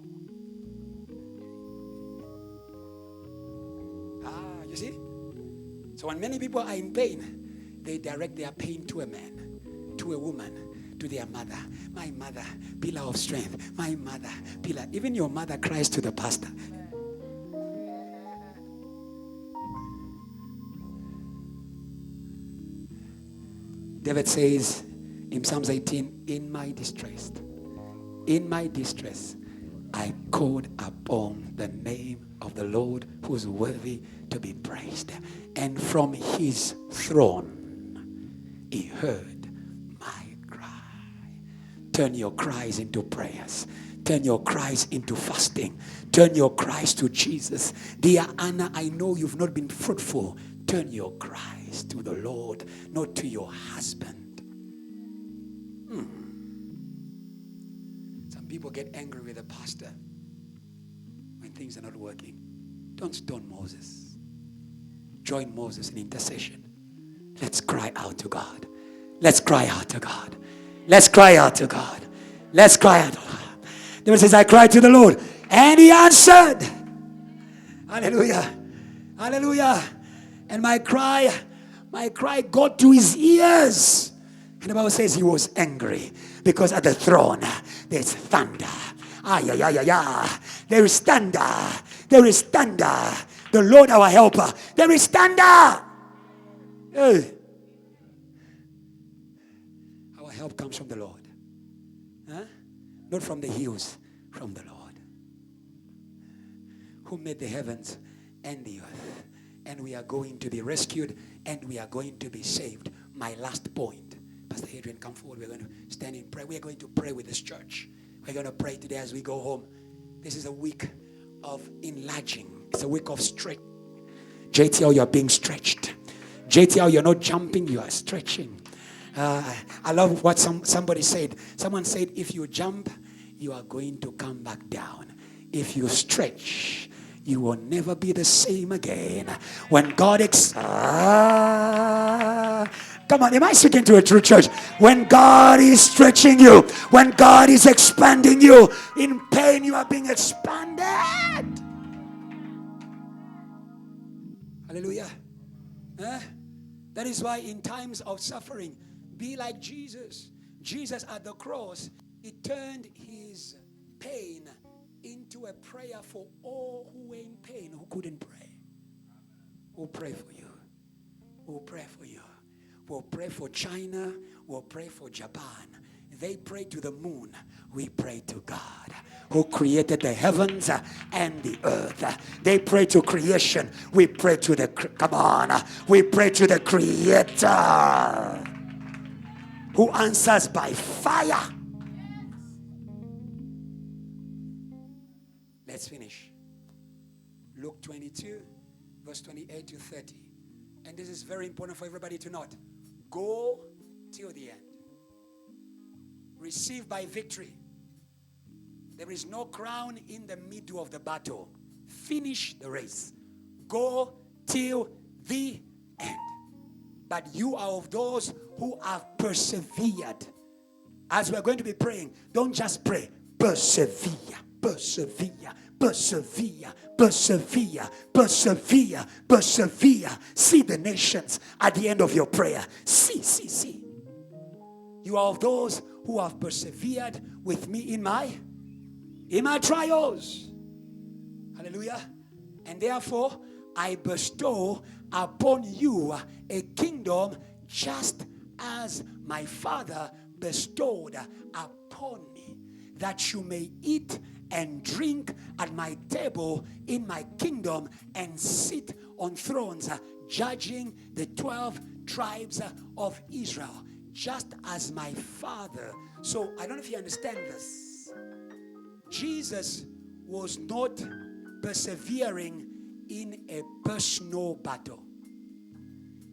You see? So when many people are in pain, they direct their pain to a man, to a woman, to their mother. My mother, pillar of strength. My mother, pillar. Even your mother cries to the pastor. David says in Psalms 18, in my distress, I called upon the name of the Lord who is worthy to be praised. And from his throne, he heard my cry. Turn your cries into prayers. Turn your cries into fasting. Turn your cries to Jesus. Dear Anna, I know you've not been fruitful. Turn your cries to the Lord, not to your husband. Some people get angry with the pastor when things are not working. Don't stone Moses. Join Moses in intercession. Let's cry out to God. Let's cry out to God. Let's cry out to God. Let's cry out to God. The Bible says, I cried to the Lord, and he answered. Hallelujah. Hallelujah. And my cry got to his ears. And the Bible says he was angry because at the throne there's thunder. There is thunder. There is thunder. The Lord our helper. There is thunder. Hey. Our help comes from the Lord. Huh? Not from the hills, from the Lord. Who made the heavens and the earth. And we are going to be rescued and we are going to be saved. My last point. Pastor Adrian, come forward. We're going to stand in prayer. We are going to pray with this church. We're going to pray today as we go home. This is a week of enlarging. It's a week of stretch. JTL, you're being stretched. JTL, you're not jumping, you are stretching. I love what somebody said. Someone said, if you jump, you are going to come back down. If you stretch, you will never be the same again. When God come on, am I speaking to a true church? When God is stretching you, when God is expanding you, in pain you are being expanded. Hallelujah. That is why in times of suffering, be like Jesus. Jesus at the cross, he turned his pain into a prayer for all who were in pain, who couldn't pray. We'll pray for you. We'll pray for you. We'll pray for China. We'll pray for Japan. They pray to the moon. We pray to God who created the heavens and the earth. They pray to creation. We pray to we pray to the Creator who answers by fire. Let's finish. Luke 22, verse 28 to 30. And this is very important for everybody to note. Go till the end. Receive by victory. There is no crown in the middle of the battle. Finish the race. Go till the end. but you are of those who have persevered. As we're going to be praying, don't just pray. Persevere, persevere, persevere, persevere, persevere, persevere. See the nations at the end of your prayer. See. You are of those who have persevered with me in my trials. Hallelujah. And therefore, I bestow upon you a kingdom just as my Father bestowed upon me, that you may eat and drink at my table in my kingdom and sit on thrones, judging the 12 tribes of Israel, just as my Father. So I don't know if you understand this. Jesus was not persevering in a personal battle,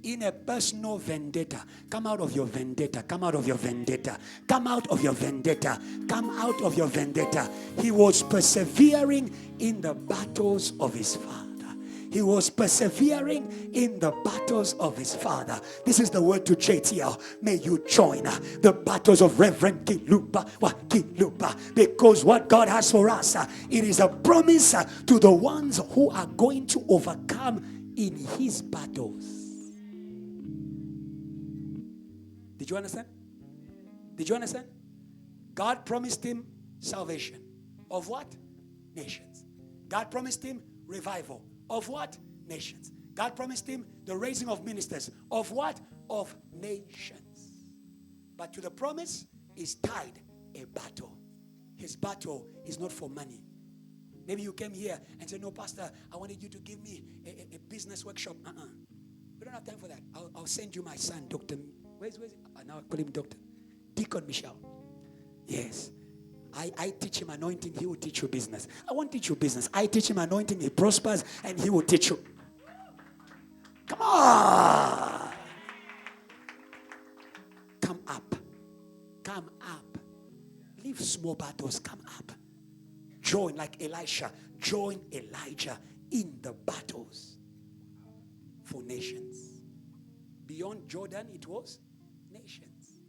in a personal vendetta. Come out of your vendetta. Come out of your vendetta. Come out of your vendetta. Come out of your vendetta. He was persevering in the battles of his Father. He was persevering in the battles of his Father. This is the word to JTL. May you join the battles of Reverend Kiluba. Because what God has for us, it is a promise to the ones who are going to overcome in his battles. Did you understand? Did you understand? God promised him salvation. Of what? Nations. God promised him revival. Of what? Nations. God promised him the raising of ministers. Of what? Of nations. But to the promise is tied a battle. His battle is not for money. Maybe you came here and said, no, Pastor, I wanted you to give me a business workshop. We don't have time for that. I'll send you my son, Dr. Where's it? Now I call him Doctor. Deacon Michelle. Yes. I teach him anointing, he will teach you business. I won't teach you business. I teach him anointing, he prospers, and he will teach you. Come on. Come up. Come up. Leave small battles. Come up. Join like Elisha. Join Elijah in the battles for nations. Beyond Jordan, it was nations.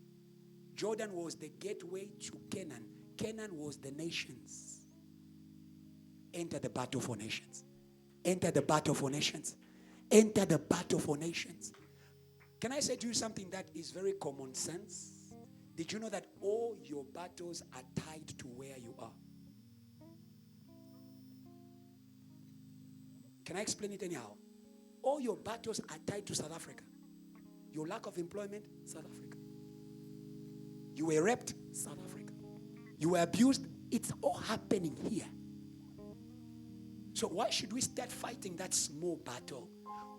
Jordan was the gateway to Canaan. Canaan was the nations. Enter the battle for nations. Enter the battle for nations. Enter the battle for nations. Can I say to you something that is very common sense? Did you know that all your battles are tied to where you are? Can I explain it anyhow? All your battles are tied to South Africa. Your lack of employment, South Africa. You were raped, South Africa. You were abused, it's all happening here. So why should we start fighting that small battle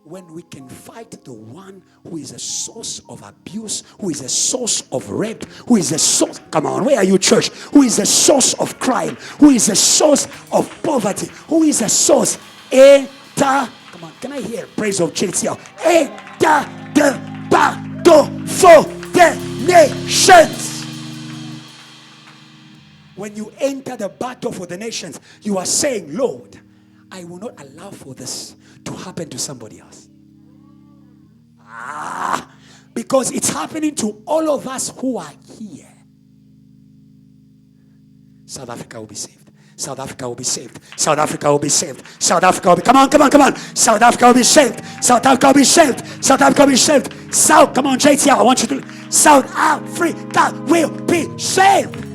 when we can fight the one who is a source of abuse, who is a source of rape, who is a source, come on, where are you, church? Who is a source of crime, who is a source of poverty, who is a source, come on, can I hear praise of JTL? Enter the battle for the nations. When you enter the battle for the nations, you are saying, Lord, I will not allow for this to happen to somebody else. Because it's happening to all of us who are here. South Africa will be saved. South Africa will be saved. South Africa will be saved. South Africa will be, come on. South Africa will be saved. South Africa will be saved. South Africa will be saved. Come on, JTL, I want you to, South Africa will be saved.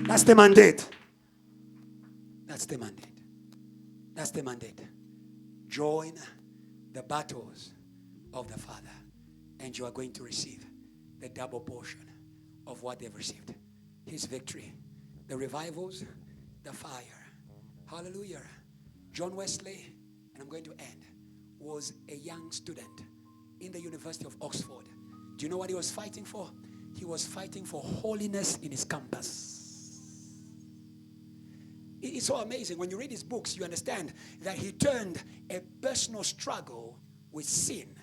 That's the mandate. That's the mandate. That's the mandate. Join the battles of the Father, and you are going to receive the double portion of what they've received. His victory, the revivals, the fire. Hallelujah. John Wesley, and I'm going to end, was a young student in the University of Oxford. Do you know what he was fighting for? He was fighting for holiness in his campus. It's so amazing. When you read his books, you understand that he turned a personal struggle with sin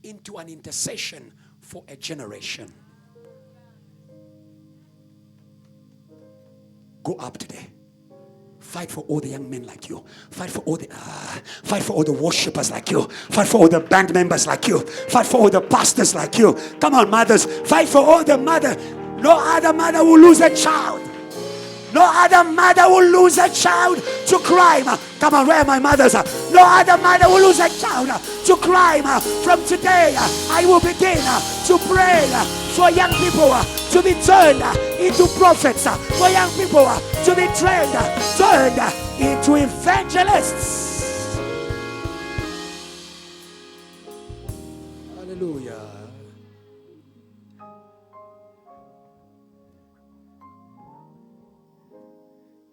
into an intercession for a generation. Go up today. Fight for all the young men like you. Fight for all the worshippers like you. Fight for all the band members like you. Fight for all the pastors like you. Come on, mothers. Fight for all the mother. No other mother will lose a child. No other mother will lose a child to crime. Come on, where are my mothers? No other mother will lose a child to crime. From today, I will begin to pray for young people to be turned into prophets, for young people to be turned into evangelists. Hallelujah.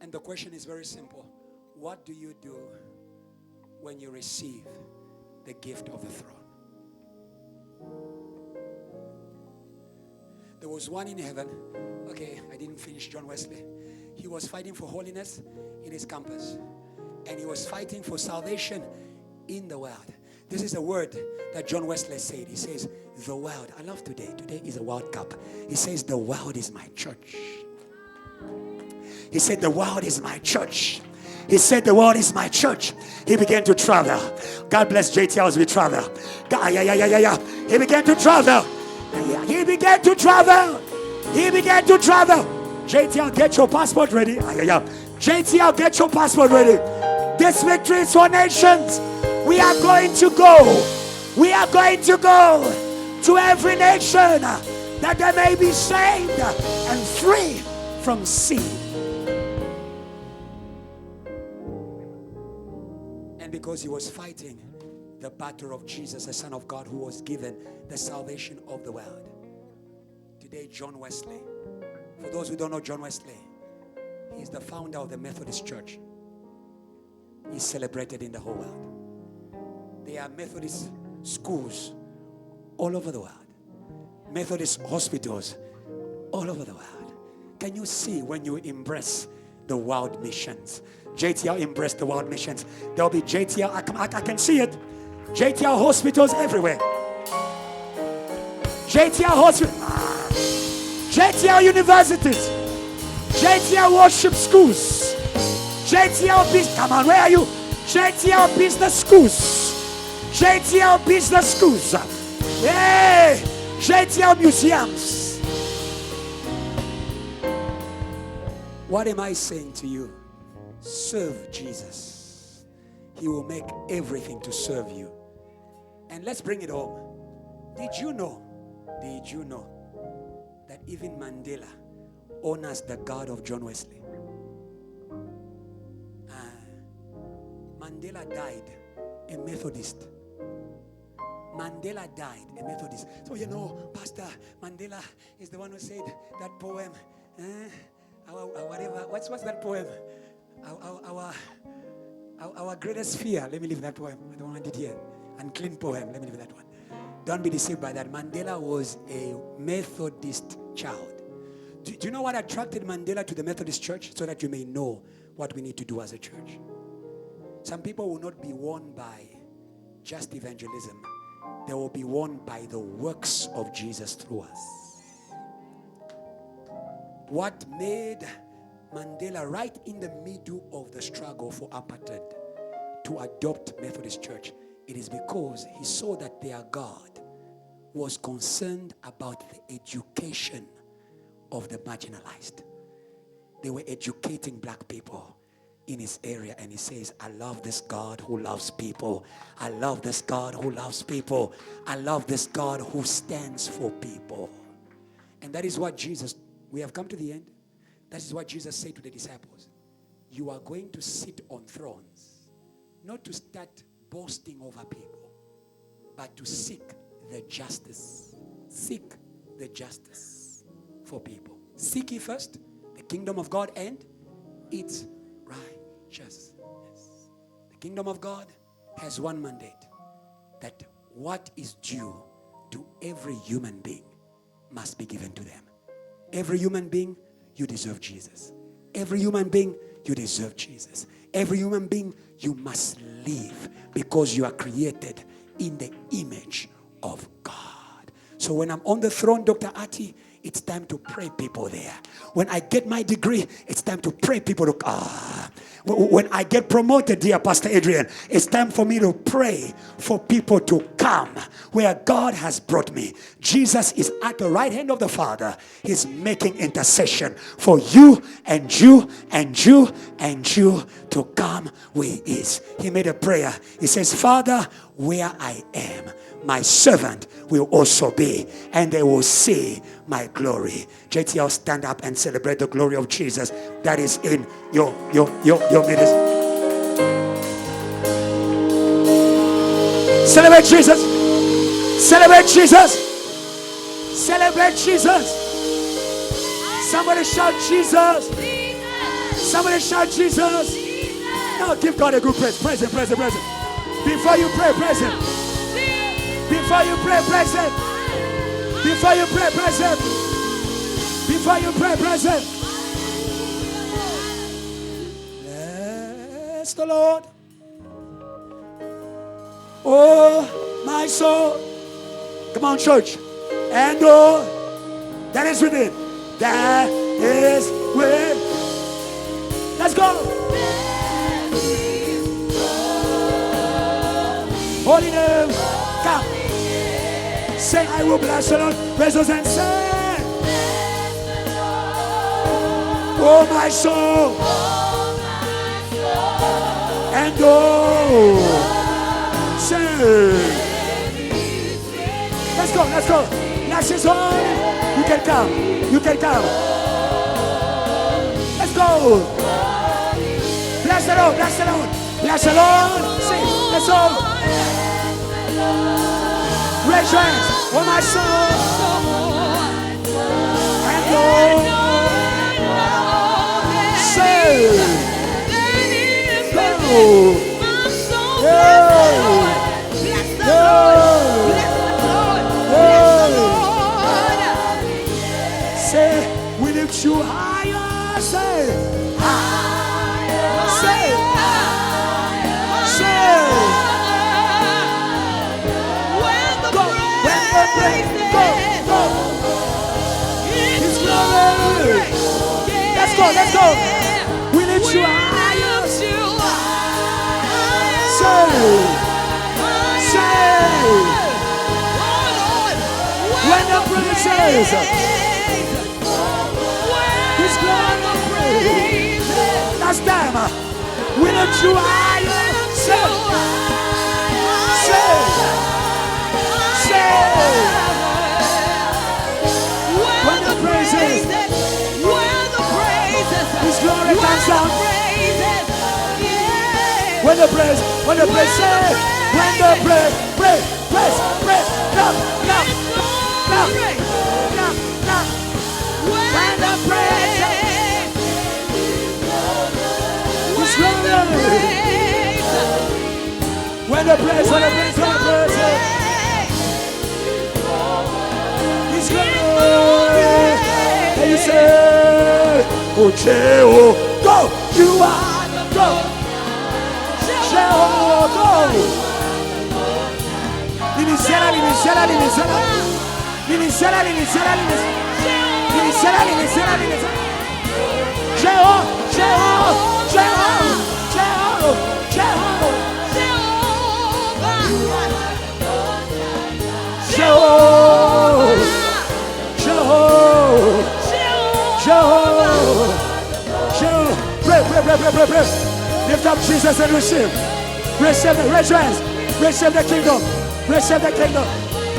And the question is very simple. What do you do when you receive the gift of the throne? There was one in heaven. Okay, I didn't finish John Wesley. He was fighting for holiness in his campus. And he was fighting for salvation in the world. This is a word that John Wesley said. He says, the world. I love today. Today is a World Cup. He says, the world is my church. He said, the world is my church. He said, the world is my church. He began to travel. God bless JTL as we travel. He began to travel. He began to travel. He began to travel. JTL, get your passport ready. JTL, get your passport ready. This victory is for nations. We are going to go. We are going to go to every nation that they may be saved and free from sin. And because he was fighting the battle of Jesus, the Son of God, who was given the salvation of the world. Today, John Wesley. For those who don't know John Wesley, he's the founder of the Methodist Church. He's celebrated in the whole world. There are Methodist schools all over the world. Methodist hospitals all over the world. Can you see when you embrace the world missions? JTL embraced the world missions. There'll be JTL, I can see it. JTL hospitals everywhere. JTL hospitals. JTL universities. JTL worship schools. JTL business. Come on, where are you? JTL business schools. JTL business schools. Hey, JTL museums. What am I saying to you? Serve Jesus. He will make everything to serve you. And let's bring it home. Did you know that even Mandela honors the God of John Wesley? Mandela died a Methodist. Mandela died a Methodist. So you know, Pastor Mandela is the one who said that poem. Whatever. What's that poem? Our greatest fear. Let me leave that poem. I don't want it here. Unclean poem. Let me leave that one. Don't be deceived by that. Mandela was a Methodist child. Do you know what attracted Mandela to the Methodist church? So that you may know what we need to do as a church. Some people will not be won by just evangelism. They will be won by the works of Jesus through us. What made Mandela right in the middle of the struggle for apartheid to adopt Methodist Church, it is because he saw that their God was concerned about the education of the marginalized. They were educating black people in his area, and he says, I love this God who loves people. I love this God who loves people. I love this God who stands for people. And that is what Jesus, we have come to the end. That is what Jesus said to the disciples. You are going to sit on thrones, not to start boasting over people, but to seek the justice. Seek the justice for people. Seek ye first the kingdom of God and its righteousness. The kingdom of God has one mandate, that what is due to every human being must be given to them. Every human being, you deserve Jesus. Every human being, you deserve Jesus. Every human being, you must live because you are created in the image of God. So when I'm on the throne, Dr. Ati, it's time to pray people there. When I get my degree, it's time to pray people to when I get promoted, dear Pastor Adrian, it's time for me to pray for people to come where God has brought me. Jesus is at the right hand of the Father. He's making intercession for you and you and you and you to come where He is. He made a prayer. He says, Father, where I am, my servant will also be, and they will see my glory. JTL, stand up and celebrate the glory of Jesus that is in your ministry. Celebrate Jesus. Celebrate Jesus. Celebrate Jesus. Somebody shout Jesus. Somebody shout Jesus. Now give God a good praise. Praise Him, praise Him, praise Him. Before you pray, praise Him. Before you pray, praise Him. Before you pray, praise Him. Before you pray, praise Him. Bless the Lord. Oh, my soul. Come on, church. And all that is within. That is within. Let's go. Holy name. Come. Say, I will bless the Lord. Praise us and say, oh my soul, and oh, say, let's go, let's go. Bless His holy. You can come, you can come. Let's go. Bless the Lord, bless the Lord, bless the Lord. Sing, let's go. Raise your hands, oh my soul, and oh, say, go, say, we lift you higher, say, higher, say, say. Let's go, let's go. We lift you higher. Say, when the praises, His glory praise. Last time, we lift you higher. When the praises, His glory comes down. When the praise, when the praise, say, when the praise, praise, praise, praise, come, come, come, come, come. When the praise, His glory. When the praise, when the praise, when the praise, His glory. And you say, oh, Jehovah, go, you are the go. Jehovah, go. L'initiale, l'initiale, l'initiale. L'initiale, l'initiale, l'initiale. L'initiale, l'initiale. Jehovah, Jehovah, Jehovah, Jehovah, Jehovah. Jehovah, Jehovah, Jehovah, Jehovah. Pray, pray, pray, pray, pray, pray. Lift up Jesus and receive. Receive the raise your hands. Receive the kingdom. Receive the kingdom.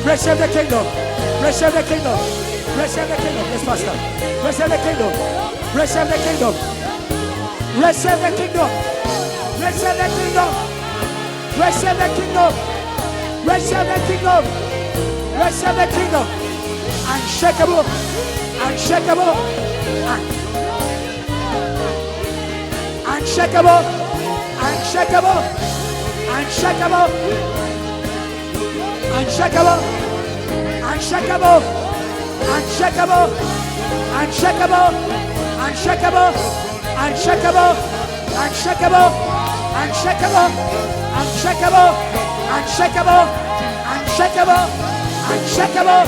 Receive the kingdom. Receive the kingdom. Receive the kingdom. Yes, Pastor. Receive the kingdom. Receive the kingdom. Receive the kingdom. Receive the kingdom. Receive the kingdom. Receive the kingdom. Receive the kingdom. Unshakable. Unshakable. Unshakable. Unshakable. Unshakable. Unshakable. Unshakable. Unshakable. Unshakable. Unshakable. Unshakable. Unshakable. Unshakable. Unshakable. Unshakable. Unshakable. Unshakable.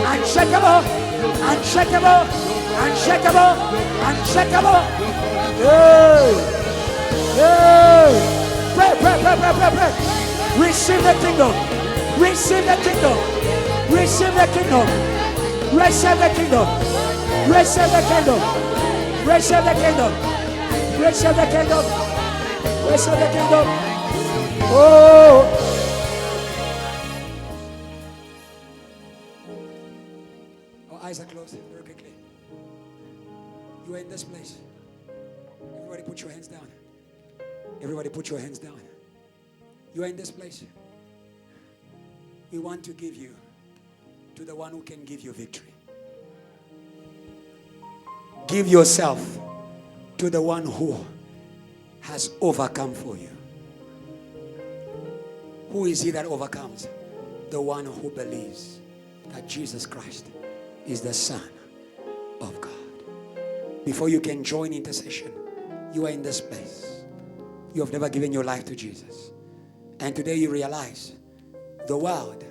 Unshakable. Unshakable. Unshakable. Unshakable. Hey. Hey. Pray, pray, pray, pray, pray, pray. Receive the kingdom. Receive the kingdom. Receive the kingdom. Receive the kingdom. Receive the kingdom. Receive the kingdom. Receive the kingdom. Receive the kingdom. Oh. Our eyes are closed very quickly. You are in this place. Everybody put your hands down. Everybody put your hands down. You are in this place. We want to give you to the one who can give you victory. Give yourself to the one who has overcome for you. Who is he that overcomes? The one who believes that Jesus Christ is the Son of God. Before you can join intercession, you are in this place. You have never given your life to Jesus. And today you realize the world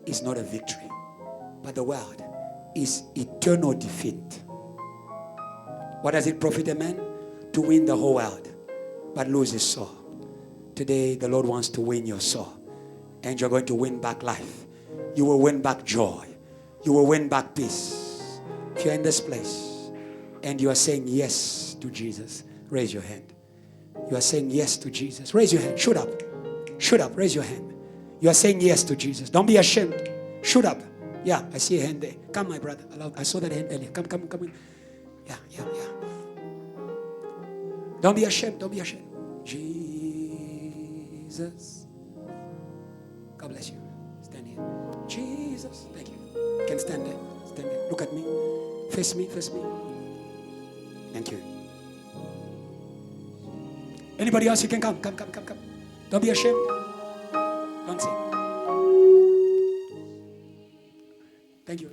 is not a victory, but the world is eternal defeat. What does it profit a man to win the whole world but lose his soul? Today the Lord wants to win your soul, and you're going to win back life. You will win back joy. You will win back peace. If you're in this place and you are saying yes to Jesus, raise your hand. You are saying yes to Jesus. Raise your hand. Shoot up. Shoot up. Raise your hand. You are saying yes to Jesus. Don't be ashamed. Shoot up. Yeah, I see a hand there. Come, my brother. I saw that hand earlier. Come. Yeah. Don't be ashamed. Don't be ashamed. Jesus. God bless you. Stand here. Jesus. Thank you. You can stand there. Stand there. Look at me. Face me. Face me. Thank you. Anybody else? You can come. Come. Don't be ashamed. Don't say. Thank you.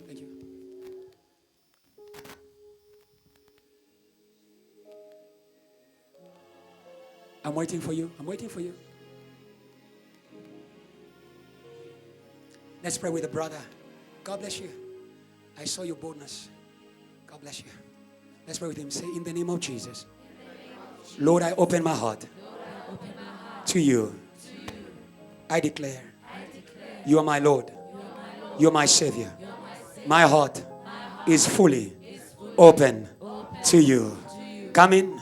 I'm waiting for you. Let's pray with the brother. God bless you. I saw your boldness. God bless you. Let's pray with him. Say, in the name of Jesus, Lord, I open my heart to you. I declare you are my Lord. You are my Savior. My heart is fully open to you. Come in,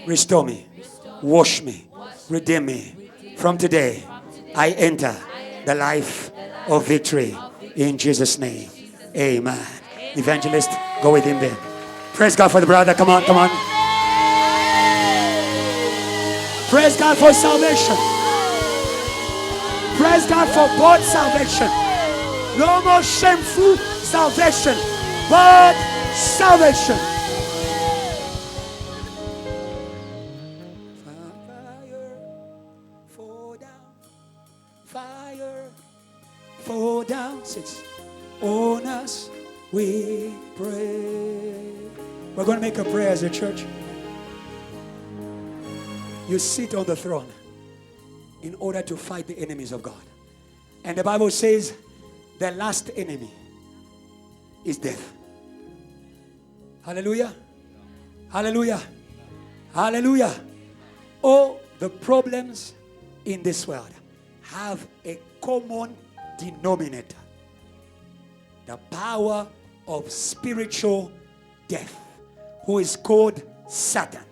restore me, wash me, redeem me. From today, I enter the life of victory in Jesus' name. Amen. Evangelist, go with him there. Praise God for the brother. Come on. Praise God for salvation. Praise God for both salvation. No more shameful salvation, but salvation. Fire fall down. Six. On us we pray. We're going to make a prayer as a church. You sit on the throne in order to fight the enemies of God. And the Bible says the last enemy is death. Hallelujah. Hallelujah. Hallelujah. All the problems in this world have a common denominator. The power of spiritual death, who is called Satan.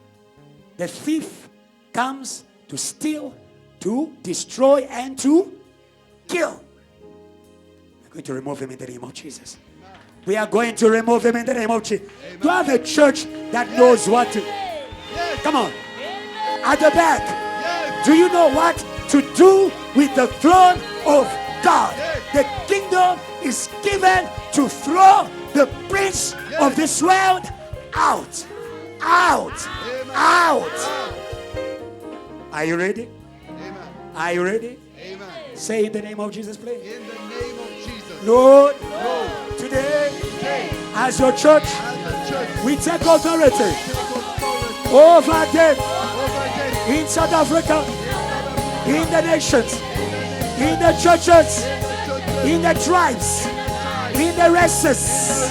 The thief comes to steal, to destroy, and to kill. We're going to remove him in the name of Jesus. We are going to remove him in the name of Jesus. Do I have a church that knows what to? Come on. At the back. Do you know what to do with the throne of God? The kingdom is given to throw the prince of this world out. Are you ready? Amen. Are you ready? Amen. Say in the name of Jesus, please. In the name of Jesus. Lord, today, as your church, we take authority over death in South Africa, in the nations, in the churches, in the tribes, in the races.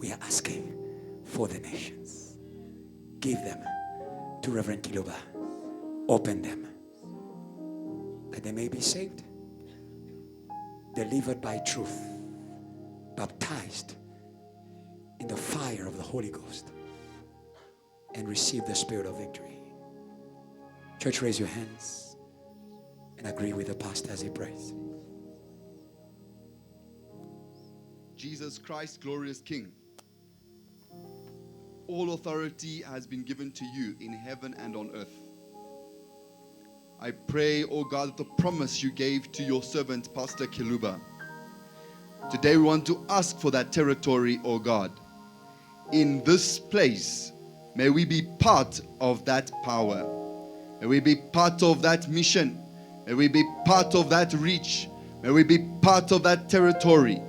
we are asking for the nations. Give them to Reverend Kiluba. Open them that they may be saved, delivered by truth, baptized in the fire of the Holy Ghost, and receive the spirit of victory. Church, raise your hands and agree with the pastor as he prays. Jesus Christ, glorious King, all authority has been given to you in heaven and on earth. I pray, oh God, the promise you gave to your servant, Pastor Kiluba. Today we want to ask for that territory, oh God. In this place, may we be part of that power. May we be part of that mission. May we be part of that reach. May we be part of that territory.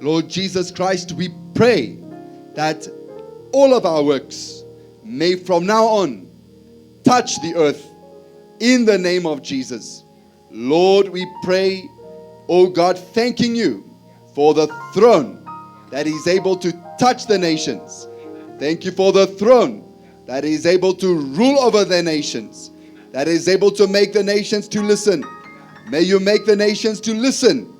Lord Jesus Christ, we pray that all of our works may from now on touch the earth in the name of Jesus. Lord, we pray, oh God, thanking you for the throne that is able to touch the nations. Thank you for the throne that is able to rule over the nations, that is able to make the nations to listen. May you make the nations to listen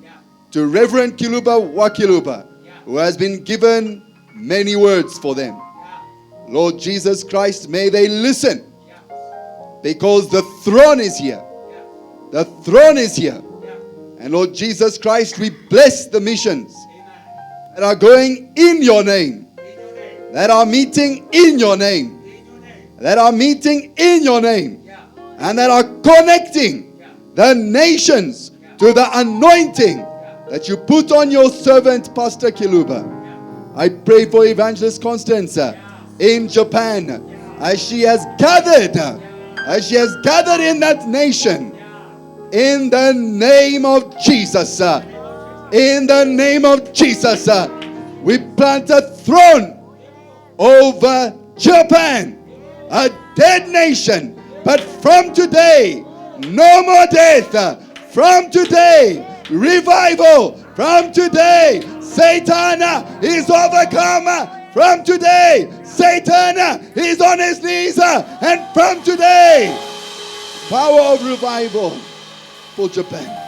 to Reverend Kiluba Wakiluba, who has been given many words for them. Lord Jesus Christ, may they listen, because the throne is here. The throne is here. And Lord Jesus Christ, we bless the missions that are going in your name, that are meeting in your name, that are meeting in your name, and that are connecting the nations to the anointing that you put on your servant, Pastor Kiluba. I pray for Evangelist Constance in Japan, as she has gathered in that nation. In the name of Jesus, in the name of Jesus, we plant a throne over Japan, a dead nation. But from today, no more death. From today, revival. From today, Satan is overcome. From today, Satan is on his knees. And from today, power of revival for Japan.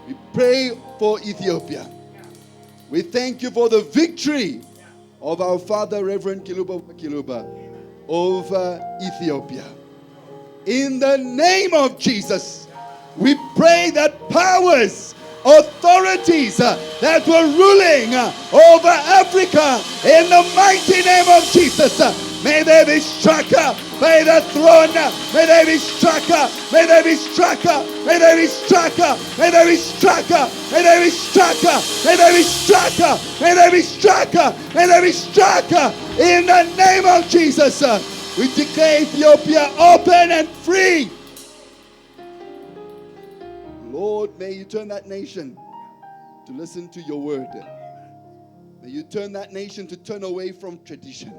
We pray for Ethiopia. We thank you for the victory of our Father, Reverend Kiluba, over Ethiopia. In the name of Jesus, we pray that powers, authorities that were ruling over Africa, in the mighty name of Jesus, may they be struck by the throne. May they be struck. May they be struck. May they be struck. May they be struck. May they be struck. May they be struck. May they be struck. May they be struck. In the name of Jesus, we declare Ethiopia open and free. Lord, may you turn that nation to listen to your word. May you turn that nation to turn away from tradition.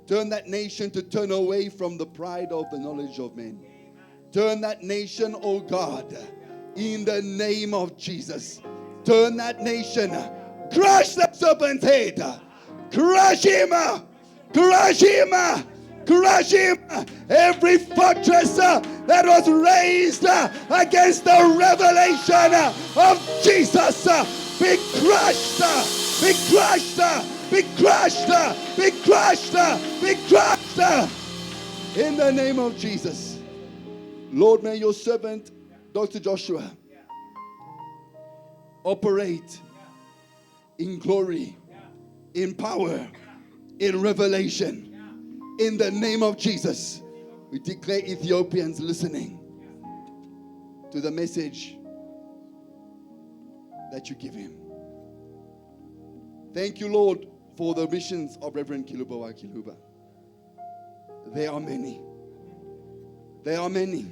Turn that nation to turn away from the pride of the knowledge of men. Turn that nation, oh God, in the name of Jesus. Turn that nation. Crush that serpent's head. Crush him. Crush him. Crush him. Every fortress that was raised against the revelation of Jesus be crushed. Be crushed. Be crushed, be crushed, be crushed in the name of Jesus. Lord, may your servant, Dr. Joshua, operate in glory, in power, in revelation. In the name of Jesus, we declare Ethiopians listening to the message that you give him. Thank you, Lord, for the missions of Reverend Kiluba Wakiluba. They are many. They are many.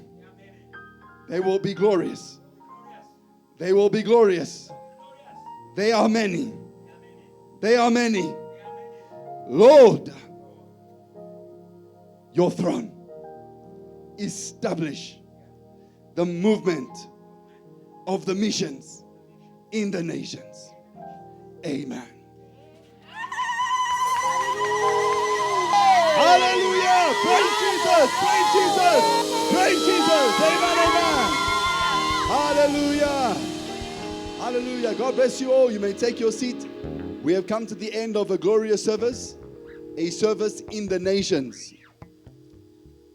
They will be glorious. They will be glorious. They are many. They are many. Lord, your throne, establish the movement of the missions in the nations. Amen. Hallelujah. Praise Jesus. Praise Jesus. Praise Jesus. Amen. Amen. Hallelujah. Hallelujah. God bless you all. You may take your seat. We have come to the end of a glorious service, a service in the nations.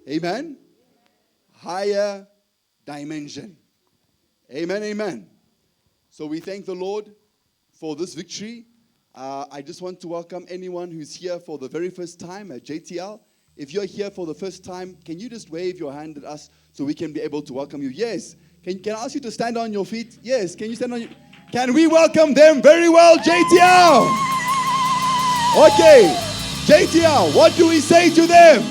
Amen. Higher dimension. Amen. Amen. So we thank the Lord for this victory. I just want to welcome anyone who's here for the very first time at JTL. If you're here for the first time, can you just wave your hand at us so we can be able to welcome you? Yes. Can I ask you to stand on your feet? Yes. Can you stand on your... Can we welcome them very well, JTL? Okay. JTL, what do we say to them?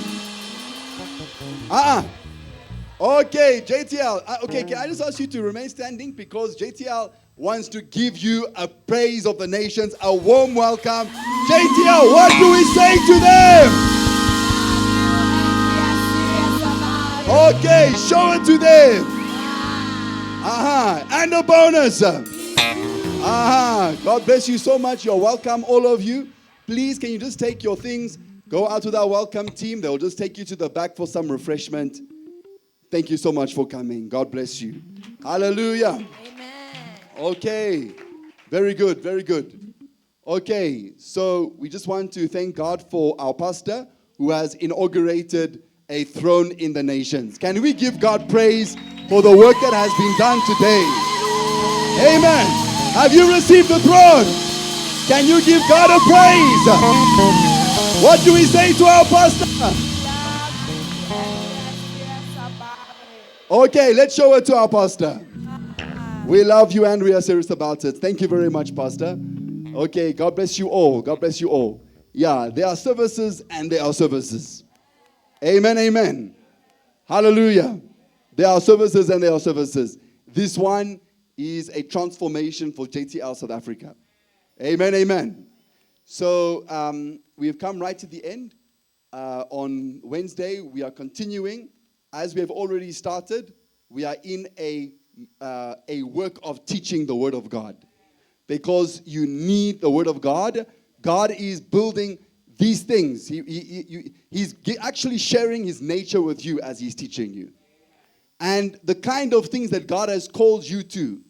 Okay, JTL. Okay, can I just ask you to remain standing because JTL wants to give you a praise of the nations, a warm welcome. JTL, what do we say to them? Okay, show it to them. And a bonus. God bless you so much. You're welcome, all of you. Please, can you just take your things, go out with our welcome team. They'll just take you to the back for some refreshment. Thank you so much for coming. God bless you. Hallelujah. Okay, very good, very good. Okay, so we just want to thank God for our pastor who has inaugurated a throne in the nations. Can we give God praise for the work that has been done today? Amen. Have you received the throne? Can you give God a praise? What do we say to our pastor? Okay, let's show it to our pastor. We love you and we are serious about it. Thank you very much, Pastor. Okay, God bless you all. God bless you all. Yeah, there are services and there are services. Amen, amen. Hallelujah. There are services and there are services. This one is a transformation for JTL South Africa. Amen, amen. So we've come right to the end. On Wednesday, we are continuing. As we have already started, we are in a work of teaching the Word of God. Because you need the Word of God. God is building these things. He's actually sharing His nature with you as He's teaching you. And the kind of things that God has called you to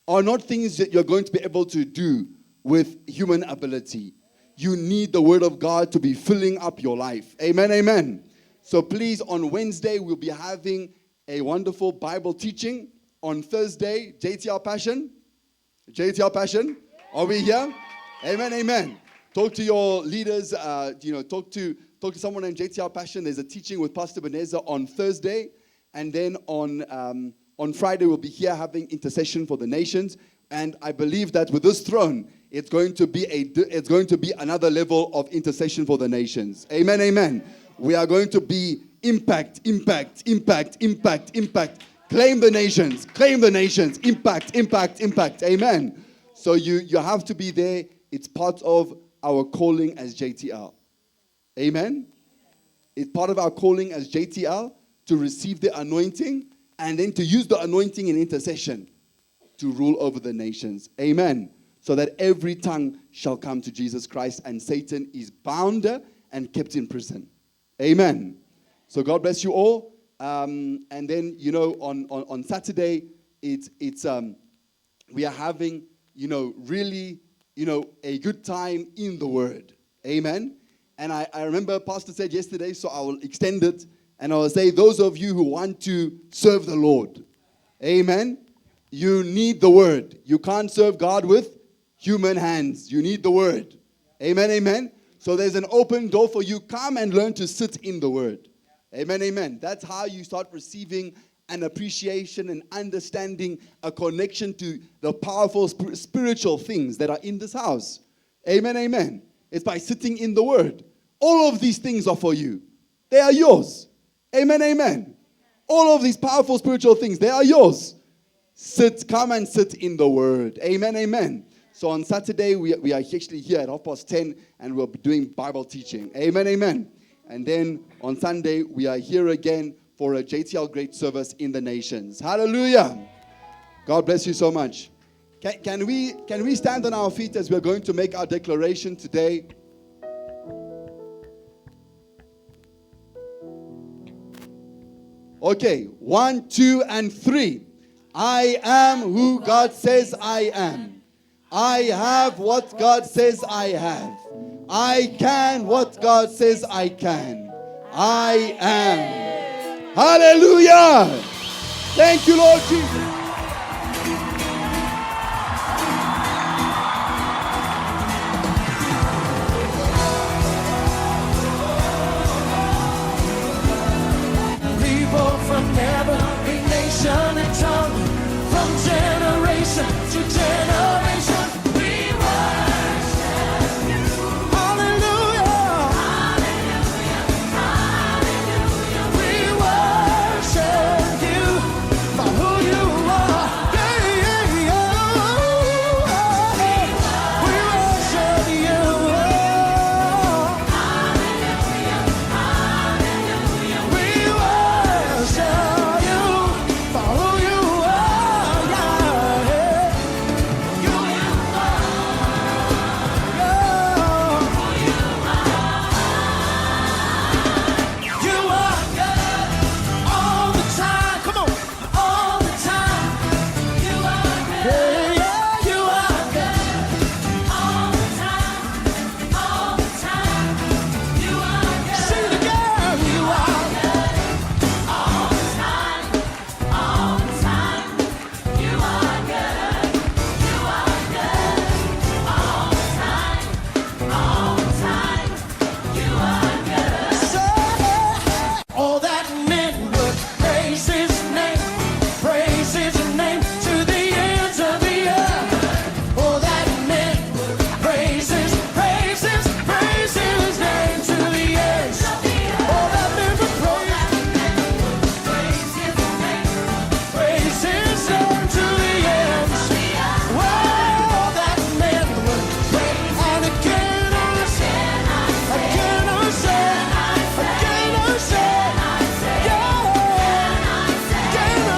are not things that you're going to be able to do with human ability. You need the Word of God to be filling up your life. Amen, amen. So please, on Wednesday, we'll be having a wonderful Bible teaching. On Thursday, JTL Passion. JTL Passion. Are we here? Amen, amen. Talk to your leaders. Talk to someone in JTL Passion. There's a teaching with Pastor Ebenezer on Thursday. And then on Friday, we'll be here having intercession for the nations. And I believe that with this throne, it's going to be another level of intercession for the nations. Amen, amen. We are going to be impact. Claim the nations, impact. Amen. So you have to be there. It's part of our calling as JTL. Amen. It's part of our calling as JTL to receive the anointing and then to use the anointing in intercession to rule over the nations. Amen. So that every tongue shall come to Jesus Christ and Satan is bound and kept in prison. Amen. So God bless you all. And then, on Saturday, we are having, really, a good time in the Word. Amen. And I remember Pastor said yesterday, so I will extend it. And I will say, those of you who want to serve the Lord, amen, you need the Word. You can't serve God with human hands. You need the Word. Amen, amen. So there's an open door for you. Come and learn to sit in the Word. Amen, amen. That's how you start receiving an appreciation and understanding, a connection to the powerful spiritual things that are in this house. Amen, amen. It's by sitting in the Word. All of these things are for you. They are yours. Amen, amen. All of these powerful spiritual things, they are yours. Come and sit in the Word. Amen, amen. So on Saturday, we are actually here at 10:30, and we'll be doing Bible teaching. Amen, amen. And then on Sunday, we are here again for a JTL Great Service in the nations. Hallelujah. God bless you so much. Can we stand on our feet as we're going to make our declaration today? Okay, 1, 2, and 3. I am who God says I am. I have what God says I have. I can what God says I can. I am. Hallelujah. Thank you, Lord Jesus.